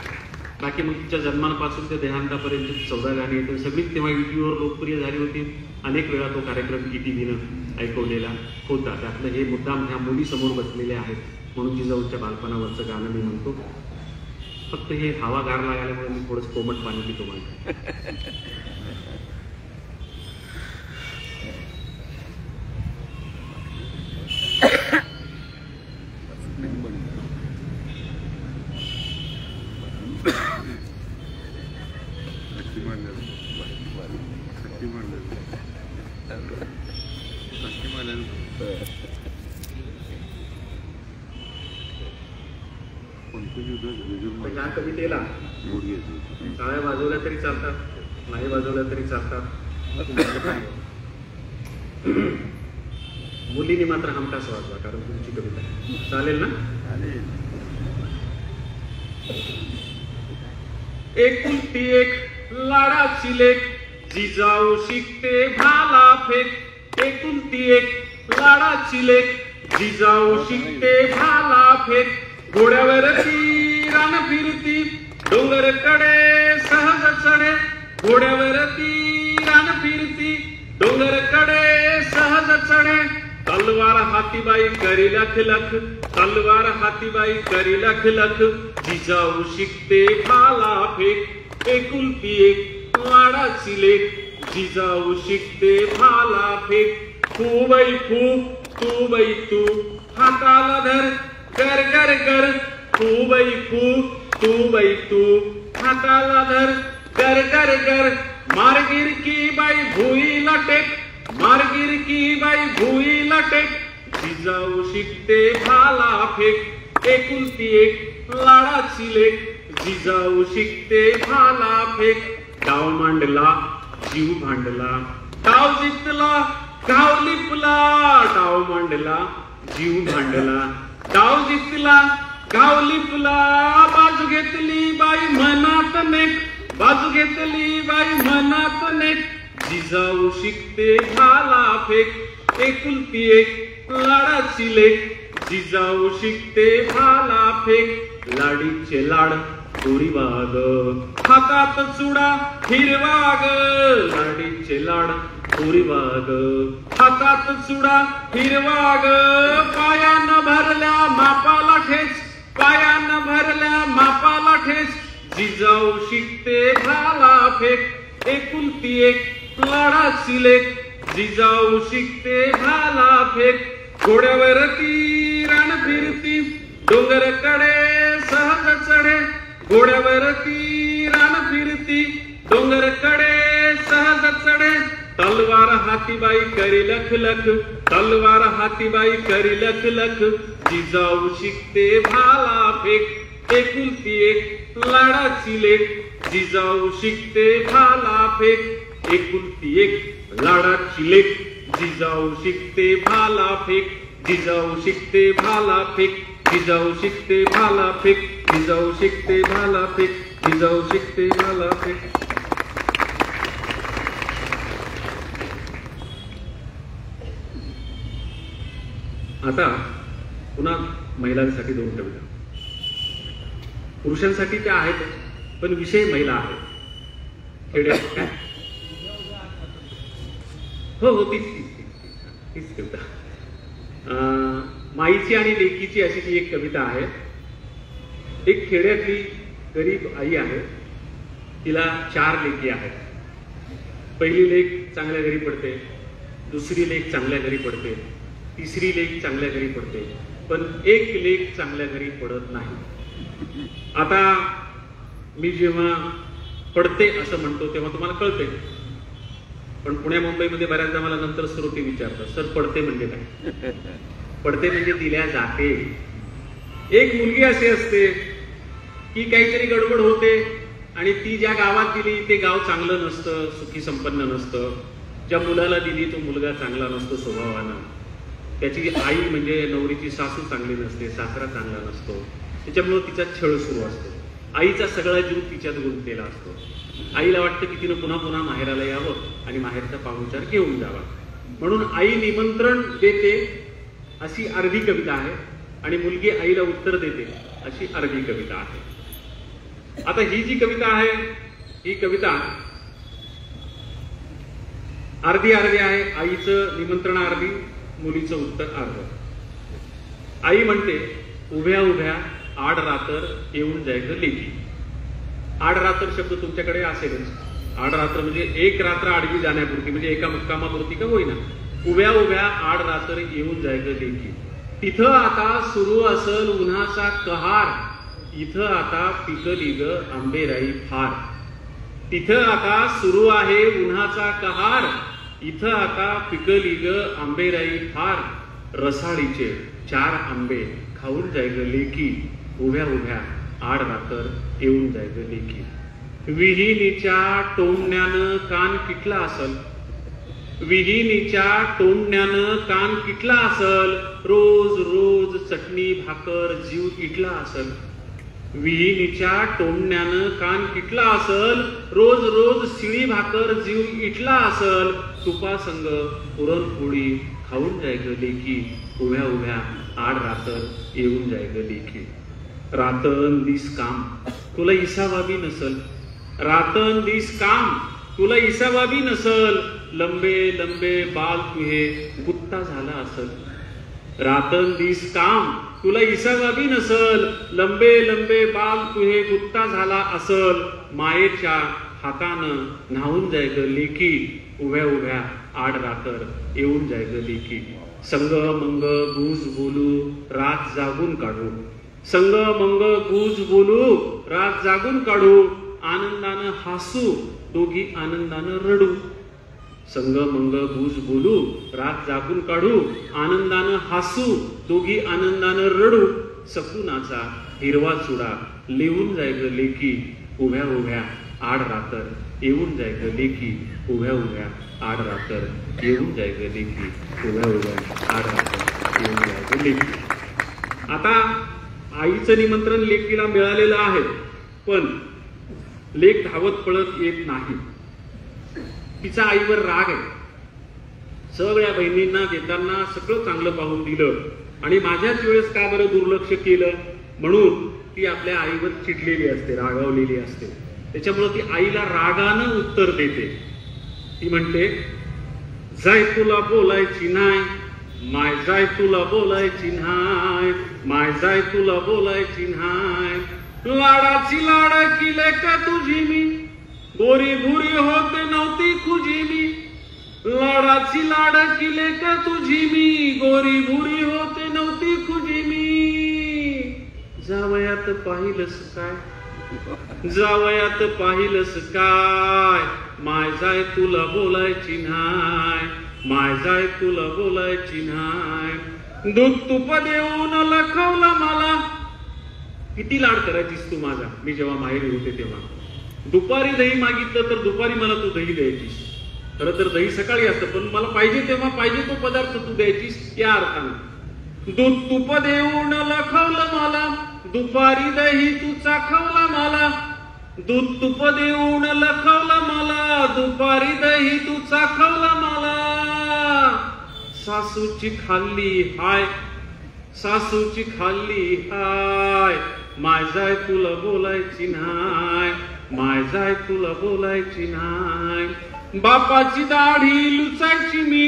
बाकी मग तिच्या जन्मापासून ते देहांतापर्यंत 14 गाणी आहेत. सगळीच तेव्हा युट्यूबवर लोकप्रिय झाली होती. अनेक वेळा तो कार्यक्रम ETVनं ऐकवलेला होता. त्यातलं हे मुद्दाम ह्या मुली समोर बसलेल्या आहेत म्हणून जिजाऊच्या बालपणावरचं गाणं मी म्हणतो. फक्त हे हवा गार लागल्यामुळे मी थोडंसं कोमट पाणी पितो माझं. या कवितेला टाळ्या वाजवल्या तरी चालतात, नाही वाजवल्या तरी चालतात. मुलींनी मात्र हमखास वाजवा, कारण तुमची कविता चालेल ना? एकुलती एक लाडाची लेक, जिजाऊ शिकते भाला फेक. एकुलती एक लाडाची लेक, जिजाऊ शिकते भाला फेक. घोड्यावरती रान फिरती, डोंगरकडे सहज चढे. घोड्यावरती रान फिरती, डोंगरकडे सहज चढे. तलवार हातीबाई करी लख लख, तलवार हातीबाई करी लख लख. जिजाऊ शिकते भाला फेक. एकुलती एक लाडाची लेक, जिजाऊ शिकते भाला फेक. तू बाई तू बाई तू, हाताला धर कर कर कर. तू बाई तू बाई तू, हाताला धर कर कर कर. मारगिर की बाई भुईला टेक, मारगिर की बाई भुईला टेक. जिजाऊ शिकते भाला फेक. एकुलती एक लाडाची लेक, जिजाऊ शिकते भाला फेक. डाव मांडला जीव भांडला, डाव जिंकला गाव लिपला. डाव मांडला जीव भांडला, डाव जिंकला गाव लिपला. बाजू घेतली बाई मनात नेक, बाजू घेतली बाई मनात नेक. जिजाऊ शिकते भाला फेक. एकुलती एक लाडाची लेक, जिजाऊ शिकते भाला फेक. लाडीचे लाड गोरी वाग, हातात चुडा हिरवा ग. लाडीचे लाड गोरी वाग, हातात चुडा हिरवा ग. पायानं भरल्या मापाला ठेच, पायानं भरल्या मापाला ठेच. जिजाऊ शिकते भाला फेक. एकुलती एक लाडाची लेक, जिजाऊ शिकते भाला फेक. घोड्यावरती रान फिरती, डोंगरकडे सहज चढे. घोड्यावरती रान फिरती, डोंगरकडे सहज चढे. तलवार हातीबाई करी लख लख, तलवार हातीबाई करी लख लख. जिजाऊ शिकते भाला फेक. एकुलती एक लाडाची लेक, जिजाऊ शिकते भाला फेक. एकुलती एक लाडाची लेक, जिजाऊ शिकते भाला फेक. जिजाऊ शिकते भाला फेक, जिजाऊ शिकते भाला फेक. जिजाऊ शिकते भाला फेक, जिजाऊ शिकते भाला फेक. आता पुन्हा महिलांसाठी 2 कविता. पुरुषांसाठी त्या आहेत, पण विषय महिला आहेत. खेड्यात हो तीच कविता. माईची आणि लेकीची अशी ती एक कविता आहे. एक खेड्यातली गरीब आई आहे, तिला 4 लेकी आहेत. पहिली लेक चांगल्या घरी पडते, दुसरी लेक चांगल्या घरी पडते, तिसरी लेक चांगल्या घरी पडते, पण एक लेक चांगल्या घरी पडत नाही. आता मी जेव्हा पडते असं म्हणतो तेव्हा तुम्हाला कळते, पण पुण्या मुंबईमध्ये बऱ्याचदा मला नंतर श्रोते विचारतात, सर पडते म्हणजे काय? पडते म्हणजे दिल्या जाते. एक मुलगी अशी असते की काहीतरी गडबड होते आणि ती ज्या गावात दिली ते गाव चांगलं नसतं, सुखी संपन्न नसतं. ज्या मुलाला दिली तो मुलगा चांगला नसतो स्वभावानं. त्याची आई म्हणजे नवरीची सासू चांगली नसते, सासरा चांगला नसतो. त्याच्यामुळे तिचा छळ सुरू असतो. आईचा सगळा जीव तिच्यात गुंतलेला असतो. आईला वाटतं की तिनं पुन्हा पुन्हा माहेराला यावं आणि माहेरचा पाहुणचार घेऊन जावा. म्हणून आई निमंत्रण देते अशी अर्धी कविता आहे आणि मुलगी आईला उत्तर देते अशी अर्धी कविता आहे. आता ही जी कविता आहे ही कविता अर्धी आहे. आईचं निमंत्रण अर्धी, मुलीचं उत्तर अर्ध. आई म्हणते, उभ्या उभ्या आड रात्र येऊन जायचं लेकी. आड रात्र शब्द तुमच्याकडे असेलच. आड रात्र म्हणजे एक रात्र आडवी जाण्यापुरती, म्हणजे एका मुक्कामापुरती का होईना. उभ्या उभ्या आड रात्र येऊन जायचं लेकी. तिथं आता सुरू असल उन्हाचा कहार, इथं आता पिकली ग आंबेराई फार. तिथं आता सुरू आहे उन्हाचा कहार, इथं आता पिकली ग आंबेराई फार. रसाळीचे 4 आंबे खाऊन जाय ग लेकी, उभ्या उभ्या आड रात्र येऊन जाय ग लेकी. विहिनीच्या टोमण्यानं कान किटला असल, विहिनीच्या टोमण्यानं कान किटला असल. रोज रोज चटणी भाकर जीव इटला असल. विहिनीच्या टोमण्यानं कान किटला असल. रोज रोज शिळी भाकर जीव इटला असल. तुपासंग पुरणपोळी खाऊन जाय ग लेकी, उभ्या उभ्या आड रात्र येऊन जाय ग लेकी. रातन दिस काम तुला इसावाबी नसल, रातन दिस काम तुला इसावाबी नसल. लंबे लंबे बाल तुहे गुत्ता झाला असल. रातन दिस काम तुला इसावाबी नसल. लंबे लंबे बाल तुहे गुत्ता झाला असल. मायेच्या हातानं न्हावून जाय ग लेकी, उभ्या उभ्या आड रात्र येऊन जाय ग लेकी. संग मंग गुज बोलू रात जागून काढू, संग मंग गुज बोलू रात जागून काढू. आनंदानं हसू दोघी आनंदानं रडू. संग मंग गुज बोलू रात जागून काढू. आनंदानं हसू दोघी आनंदानं रडू. सकुनाचा हिरवा चुडा लिहून जाय ग लेकी, उभ्या उभ्या आड रात्र येऊन जाय ग लेकी, उभ्या उभ्या आड रात्र येऊन जाय ग लेकी, उभ्या उभ्या आड रात्र येऊन जाय ग लेकी. आता आईचं निमंत्रण लेकीला मिळालेलं आहे, पण लेक धावत पळत येत नाही. तिचा आईवर राग आहे. सगळ्या बहिणींना देताना सगळं चांगलं पाहून दिलं आणि माझ्याच वेळेस का बरं दुर्लक्ष केलं म्हणून ती आपल्या आईवर चिडलेली असते, रागावलेली असते. त्याच्यामुळे ती आईला रागानं उत्तर देते. ती म्हणते, जाय तुला बोलायची नाही माय, जाय तुला बोलायची नाही माय, जाय तुला बोलायची नाही. लाडाची लाडकी लेक तुझी मी, गोरी भुरी होते नव्हती खुजी मी. लाडाची लाडकी लेक तुझी मी, गोरी भुरी होते नव्हती खुजी मी. जावयात पाहिलंस काय, जावयात पाहिलंस काय, माय जाय तुला बोलायची नाही माय, जाय तुला बोलायची नाही. दूध तुप देऊन लखवला मला, किती लाड करायचीस तू माझा मी जेव्हा माहेरी होते तेव्हा. दुपारी दही मागितलं तर दुपारी मला तू दही द्यायचीस. खरं तर दही सकाळी असतं, पण मला पाहिजे तेव्हा पाहिजे तो पदार्थ तू द्यायचीस या अर्थानं. दूध तुप देऊन लखवलं मला, दुपारी दही तू चाखवला मला. दूध तुप देऊन लखवलं मला, दुपारी दही तू चाखवला मला. सासूची खाल्ली हाय, सासूची खाल्ली हाय, माय जाय तुला बोलायची नाय, माय जाय तुला बोलायची नाय. बापाची दाढी लुचायची मी,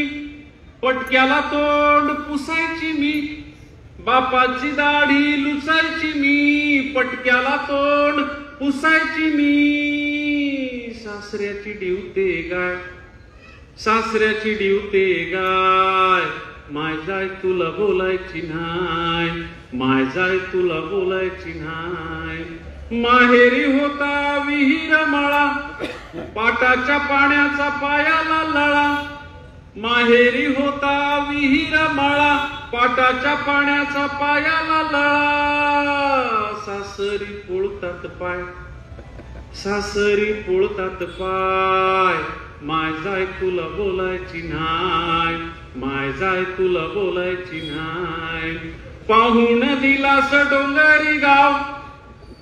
पटक्याला तोंड पुसायची मी. बापाची दाढी लुचायची मी, पटक्याला तोंड पुसायची मी. सासऱ्याची डिवते गाय, सासऱ्याची डिवते गाय. माय जाय तुला बोलायची नाय, माय जाय तुला बोलायची नाय. माहेरी होता विहीर मळा, पाटाच्या पाण्याचा पायाला लळा. माहेरी होता विहीर मळा, पाटाच्या पाण्याचा पायाला लळा. सासरी पोळतात पाय, सासरी पोळतात पाय. माय जाय तुला बोलायची नाय, माय जाय तुला बोलायची नाय. पाहून दिलास डोंगरी गाव,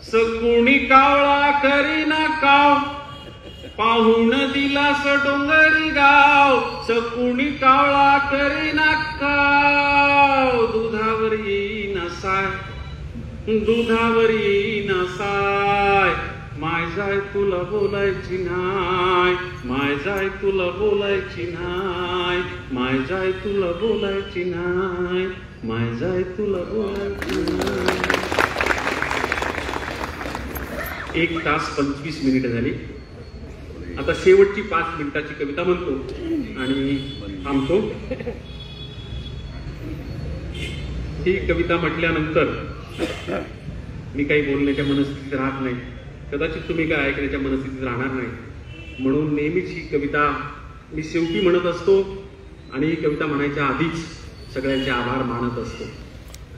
सकुणी कावळा करीना काव. पाहून दिलास डोंगरी गाव, सकुणी कावळा करीना काव. दुधावर येईना साय, दुधावर येईना साय. माय जाय तुला बोलायची नाय, माय जाय तुला बोलायची नाय. माय जाय तुला बोलायची नाय, माय जाय तुला बोलायची नाय. 1 तास 25 मिनिटं झाली. आता शेवटची 5 मिनिटाची कविता म्हणतो आणि थांबतो. ही कविता म्हटल्यानंतर मी काही बोलण्याच्या मनस्थितीत राहत नाही, कदाचित तुम्ही काय ऐकण्याच्या मनस्थितीत राहणार नाही. म्हणून नेहमीच ही कविता मी शेवटी म्हणत असतो आणि ही कविता म्हणायच्या आधीच सगळ्यांचे आभार मानत असतो.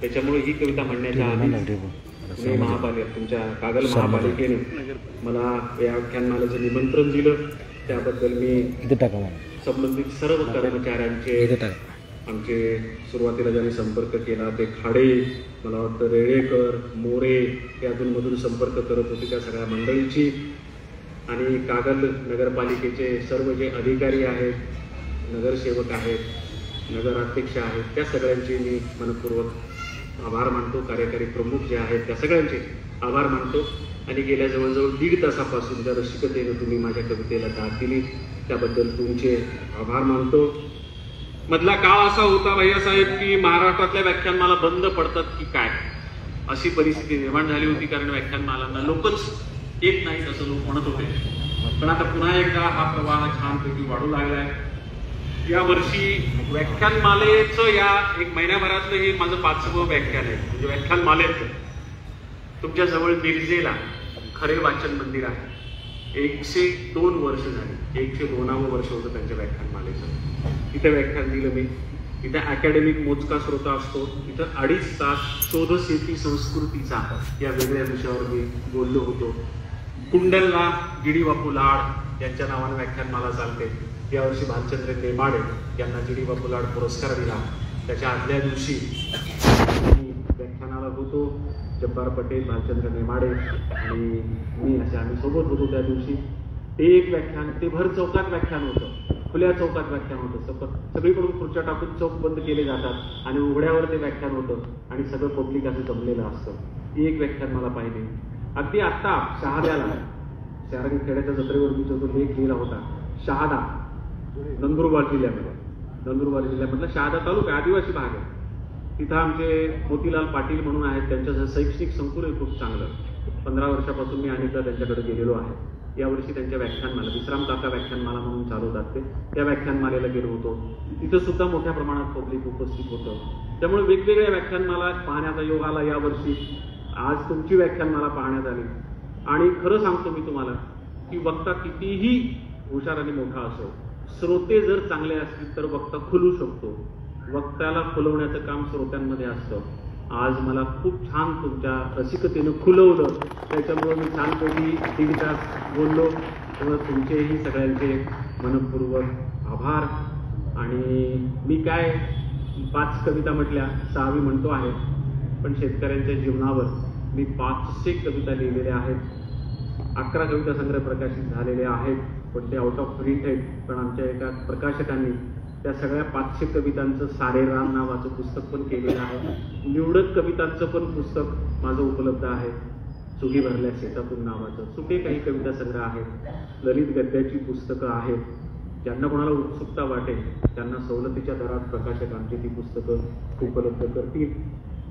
त्याच्यामुळे ही कविता म्हणण्याच्या आधी महापालिका, तुमच्या कागल महापालिकेने मला या व्याख्यानमालेचं निमंत्रण दिलं, त्याबद्दल मी संबंधित सर्व कर्मचाऱ्यांचे, आमचे सुरुवातीला ज्यांनी संपर्क केला ते खाडे, मला वाटतं रेळेकर, मोरे हे अधूनमधून संपर्क करत होते त्या सगळ्या मंडळीची, आणि कागल नगरपालिकेचे सर्व जे अधिकारी आहेत, नगरसेवक आहेत, नगराध्यक्ष आहेत, त्या सगळ्यांचे मी मनपूर्वक आभार मानतो. कार्यकारी प्रमुख जे आहेत त्या सगळ्यांचे आभार मानतो. आणि गेल्या जवळजवळ 1.5 तासापासून ज्या रसिकतेनं तुम्ही माझ्या कवितेला दाद दिली त्याबद्दल तुमचे आभार मानतो. मधला काळ असा होता भैयासाहेब की महाराष्ट्रातल्या व्याख्यानमाला बंद पडतात की काय अशी परिस्थिती निर्माण झाली होती, कारण व्याख्यानमालांना लोकच येत नाहीत असं लोक म्हणत होते. पण आता पुन्हा एकदा हा प्रवाह छानपैकी वाढू लागलाय. या वर्षी व्याख्यानमालेचं या 1 महिन्याभरातलं हे माझं 5वं व्याख्यान आहे. म्हणजे व्याख्यानमालेचं तुमच्या जवळ मिरजेला खरे वाचन मंदिर आहे. 102 वर्ष झाली, 102वं वर्ष होतं त्यांच्या व्याख्यानमालेचं. तिथे व्याख्यान दिलं मी. इथे अकॅडमिक मोजका श्रोता असतो. इथं 2.5 तास शोध शेती संस्कृतीचा या वेगळ्या विषयावर मी बोललो होतो. कुंडलला गिडी बापू लाड यांच्या नावाने व्याख्यानमाला चालते. यावर्षी भालचंद्र नेमाडे यांना गिडी बापू लाड पुरस्कार दिला. त्याच्या आदल्या दिवशी मी व्याख्यानाला होतो. जब्बार पटेल, भालचंद्र नेमाडे आणि मी असे आम्ही सोबत होतो त्या दिवशी. ते एक व्याख्यान, ते भर चौकात व्याख्यान होतं, खुल्या चौकात व्याख्यान होतं. सगळीकडून खुर्च्या टाकून चौक बंद केले जातात आणि उघड्यावर ते व्याख्यान होतं आणि सगळं पब्लिक असं जमलेलं असतं. ती एक व्याख्यान मला पाहिजे. अगदी आत्ता शहाद्याला शारंगी खेड्याच्या जत्रेवर मी जो लेख लिहिला होता, शहादा नंदुरबार जिल्ह्यामध्ये, नंदुरबार जिल्ह्यामधला शहादा तालुका आदिवासी भाग आहे. तिथं आमचे मोतीलाल पाटील म्हणून आहेत, त्यांचं शैक्षणिक संकुल आहे खूप चांगलं. 15 वर्षापासून मी अनेकदा त्यांच्याकडे गेलेलो आहे. यावर्षी त्यांच्या व्याख्यानमाला, विश्राम काका व्याख्यानमाला म्हणून चालवतात ते, त्या व्याख्यानमालेला गेलो होतो. तिथं सुद्धा मोठ्या प्रमाणात पब्लिक उपस्थित होतं. त्यामुळे वेगवेगळ्या व्याख्यानमाला पाहण्याचा योग आला यावर्षी. आज तुमची व्याख्यानमाला पाहण्यात आली आणि खरं सांगतो मी तुम्हाला की वक्ता कितीही हुशार आणि मोठा असो, श्रोते जर चांगले असतील तर वक्ता खुलू शकतो. वक्त्याला खुलवण्याचं काम श्रोत्यांमध्ये असतं. आज मला खूप छान तुमच्या रसिकतेनं खुलवलं, त्याच्यामुळे मी छानपैकी 1.5 तास बोललो. त्यामुळे तुमचेही सगळ्यांचे मनपूर्वक आभार. आणि मी काय 5 कविता म्हटल्या, 6वी म्हणतो आहे, पण शेतकऱ्यांच्या जीवनावर मी 500 कविता लिहिलेल्या आहेत. 11 कविता संग्रह प्रकाशित झालेले आहेत, पण ते आउट ऑफ प्रिंट आहेत. पण आमच्या एका प्रकाशकांनी त्या सगळ्या 500 कवितांचं सारे राम नावाचं पुस्तक पण केलेलं आहे. निवडक कवितांचं पण पुस्तक माझं उपलब्ध आहे. चुगी भरल्या शेतातून नावाचं. सुटे काही कविता संग्रह आहेत. ललित गद्याची पुस्तकं आहेत. ज्यांना कोणाला उत्सुकता वाटेल त्यांना सवलतीच्या दरात प्रकाशक आमची ती पुस्तकं उपलब्ध करतील.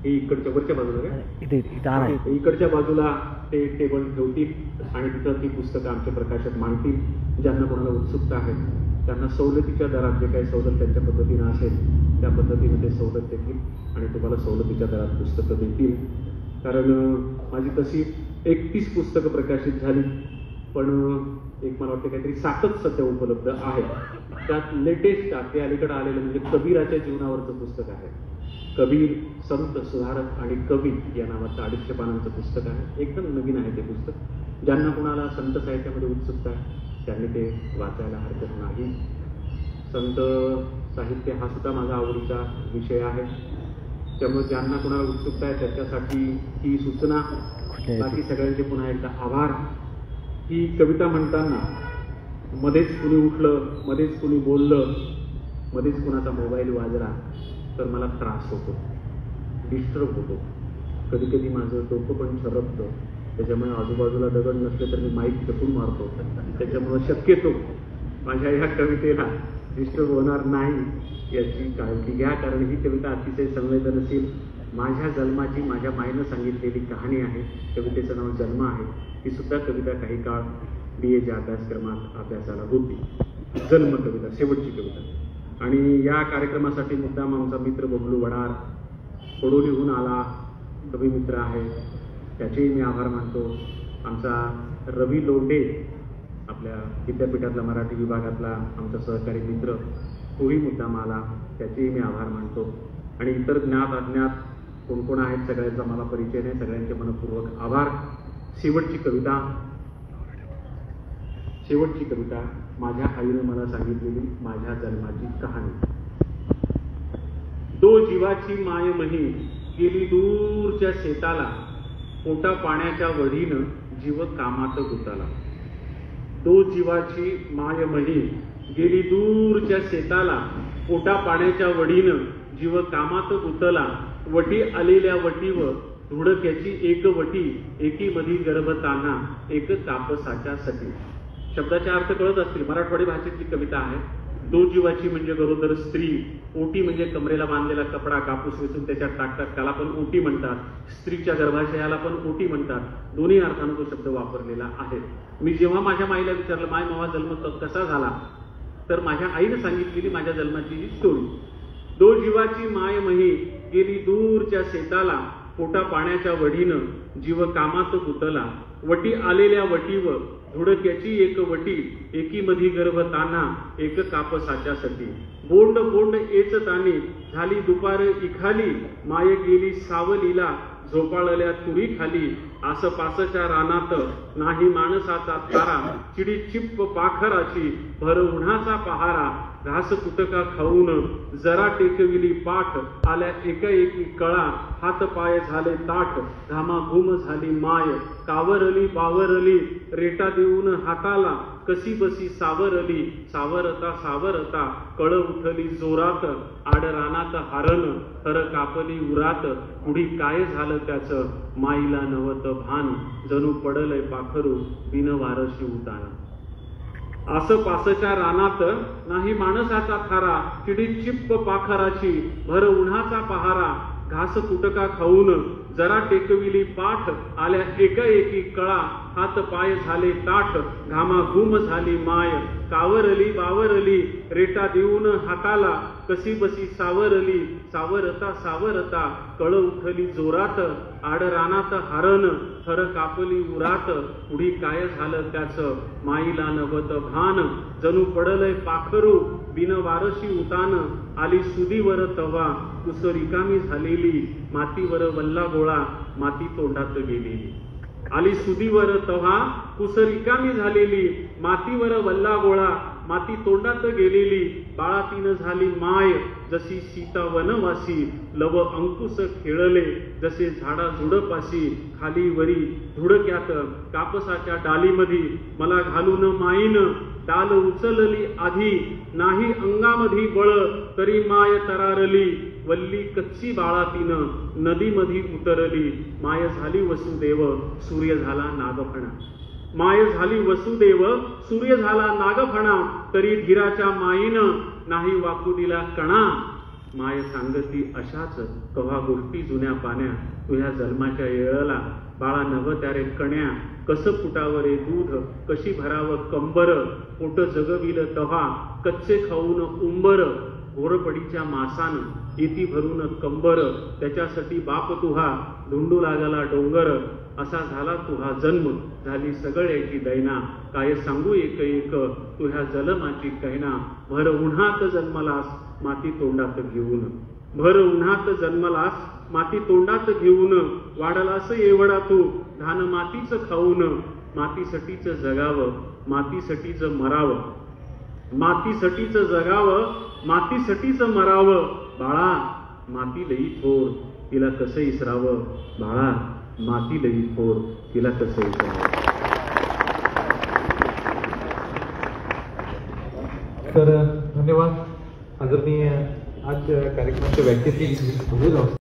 ही इकडच्या वरच्या बाजूला इकडच्या बाजूला ते टेबल ठेवतील आणि तिथं ती पुस्तकं आमचे प्रकाशक मांडतील. ज्यांना कोणाला उत्सुकता आहे त्यांना सवलतीच्या दरात जे काही सवलत त्यांच्या पद्धतीनं असेल त्या पद्धतीने ते सवलत देतील आणि तुम्हाला सवलतीच्या दरात पुस्तकं देतील. कारण माझी तशी 31 पुस्तकं प्रकाशित झाली, पण एक मला वाटतं काहीतरी 7च सध्या उपलब्ध आहेत. त्यात लेटेस्ट ते अलीकडे आलेलं म्हणजे कबीराच्या जीवनावरचं पुस्तक आहे. कबीर संत सुधारक आणि कवी या नावाचं 250 पानांचं पुस्तक आहे. एकदम नवीन आहे ते पुस्तक. ज्यांना कोणाला संत साहित्यामध्ये उत्सुकता आहे त्यांनी ते वाचायला हरकत नाही. संत साहित्य हा सुद्धा माझा आवडीचा विषय आहे. त्यामुळे ज्यांना कोणाला उत्सुकता आहे त्याच्यासाठी ही सूचना. बाकी सगळ्यांचे पुन्हा एकदा आभार. ही कविता म्हणताना मध्येच कुणी उठलं, मध्येच कुणी बोललं, मध्येच कुणाचा मोबाईल वाजला तर मला त्रास होतो, डिस्टर्ब होतो. कधी कधी माझं डोकं पण शरपतं. त्याच्यामुळे आजूबाजूला दगड नसले तर मी माईक फेकून मारतो. त्याच्यामुळं शक्यतो माझ्या ह्या कवितेला डिस्टर्ब होणार नाही याची काळजी घ्या. कारण ही कविता अतिशय संवेदनशील माझ्या जन्माची माझ्या माईनं सांगितलेली कहाणी आहे. कवितेचं नाव जन्म आहे. ही सुद्धा कविता काही काळ BAच्या अभ्यासक्रमात अभ्यासाला होती. जन्म कविता, शेवटची कविता. आणि या कार्यक्रमासाठी मुद्दाम आमचा मित्र बबलू वडार कोडोलीहून आला, कवी मित्र आहे, त्याचेही मी आभार मानतो. आमचा रवी लोंढे आपल्या विद्यापीठातला मराठी विभागातला आमचा सहकारी मित्र, तोही मुद्दाम आला, त्याचेही मी आभार मानतो. आणि इतर ज्ञात अज्ञात कोण कोण आहेत सगळ्यांचा मला परिचय नाही, सगळ्यांचे मनपूर्वक आभार. शेवटची कविता माझ्या आईने मला सांगितलेली माझ्या जन्माची कहाणी. दो जीवाची माय मही गेली दूरच्या शेताला, पोटा पाण्याच्या वढीनं जीव कामात गुताला. दो जीवाची माय मही गेली दूरच्या शेताला, पोटा पाण्याच्या वढीनं जीव कामात गुतला. वटी आलेल्या वटीवर धुडक्याची एक वटी, एकी मधी गर्भताना एक तापसाच्या सटी. शब्दाचे अर्थ कळत असतील. मराठवाडी भाषेतली कविता आहे. दो जीवाची म्हणजे गरोदर स्त्री, ओटी म्हणजे कमरेला बांधलेला कपडा कापूस वेचून त्याच्यात टाकतात, त्याला पण ओटी म्हणतात. स्त्रीच्या गर्भाशयाला पण ओटी म्हणतात. दोन्ही अर्थानं तो शब्द वापरलेला आहे. मी जेव्हा माझ्या माईला विचारलं, माय मावा जन्म कसा झाला, तर माझ्या आईने सांगितलेली माझ्या जन्माची ही स्टोरी. दो जीवाची माय मही गेली दूरच्या शेताला, पोटा पाण्याच्या वढीनं जीव कामात गुतला. वटी आलेल्या वटीवर धुडक्याची एक वटी, एकी मधी गर्भताना एक कापसाच्या सटी. बोंड बोंड एच तानी झाली दुपार इखाली, माय गेली सावलीला झोपाळल्या तुरी खाली. आसपासच्या रानात नाही माणसाचा तारा, चिडी चिप्प पाखराची भर उन्हाचा पहारा. घास कुटका खाऊन जरा टेकविली पाठ, आल्या एकाएकी कळा हात पाय झाले ताठ. घामाघूम झाली माय कावरली बावरली, रेटा देऊन हाताला कशी बसी सावरली. सावरता सावरता कळ उठली जोरात, आड रानात हारण थर कापली उरात. पुढी काय झालं त्याचं माईला नवत भान, जणू पडलंय पाखरू बिन वारशी उतान. आसपासच्या रानात नाही माणसाचा थारा, चिडी चिप्प पाखराची भर उन्हाचा पहारा. घास कुटका खाऊन जरा टेकविली पाठ, आल्या एकाएकी कळा हात पाय झाले ताठ. घामाघूम झाली माय कावरली बावरली, रेटा देऊन हाताला कशी बसी सावरली. सावरता सावरता कळ उठली जोरात, आड रानात हारण थर कापली उरात. पुढी काय झालं त्याचं माईला नवत भान, जणू पडलंय पाखरू बिन वारशी उतान. आली सुदीवर तवा कुस रिकामी झालेली, मातीवर वल्ला गोळा माती तोंडात गेलेली. आली सुदीवर तव्हा कुस रिकामी झालेली, मातीवर वल्ला गोळा माती तोंडात गेलेली. बाळातीनं झाली माय जशी सीता वनवासी, लव अंकुश खेळले जसे झाडा झुडपाशी. खाली वरी धुडक्यात कापसाच्या डालीमधी मला घालून माईन डाल उचलली आधी नाही अंगामधी बळ तरी माय तरारली वल्ली कच्ची बाळा तिनं नदीमधी उतरली माय झाली वसुदेव सूर्य झाला नागफणा माय झाली वसुदेव सूर्य झाला नागफणा तरी धीराच्या माईनं नाही वाकू दिला कणा माय सांगती अशाच कव्हा गोष्टी जुन्या पाण्या तुझ्या जन्माच्या येळला बाळा नव त्यारे कण्या कसं फुटावरे दूध कशी भरावं कंबर पोट जगविल तव्हा कच्चे खाऊन उंबर घोरपडीच्या मासानं इति भरून कंबर त्याच्यासाठी बाप तुहा धुंडू लागला डोंगर असा झाला तुहा जन्म झाली सगळ्याची दैना काय सांगू एक एक तुझ्या जलमाची कहना भर उन्हात जन्मलास माती तोंडात घेऊन भर उन्हात जन्मलास माती तोंडात घेऊन वाढलास एवढा तू धान मातीच खाऊन मातीसाठीच जगावं मातीसाठीच मरावं मातीसाठीच जगावं मातीसाठीच मरावं बाळा माती लई थोर तिला कसं इसरावं बाळा माती लई थोर तिला कसं इसरावं. तर धन्यवाद. आदरणीय आज कार्यक्रमाच्या व्याख्येतील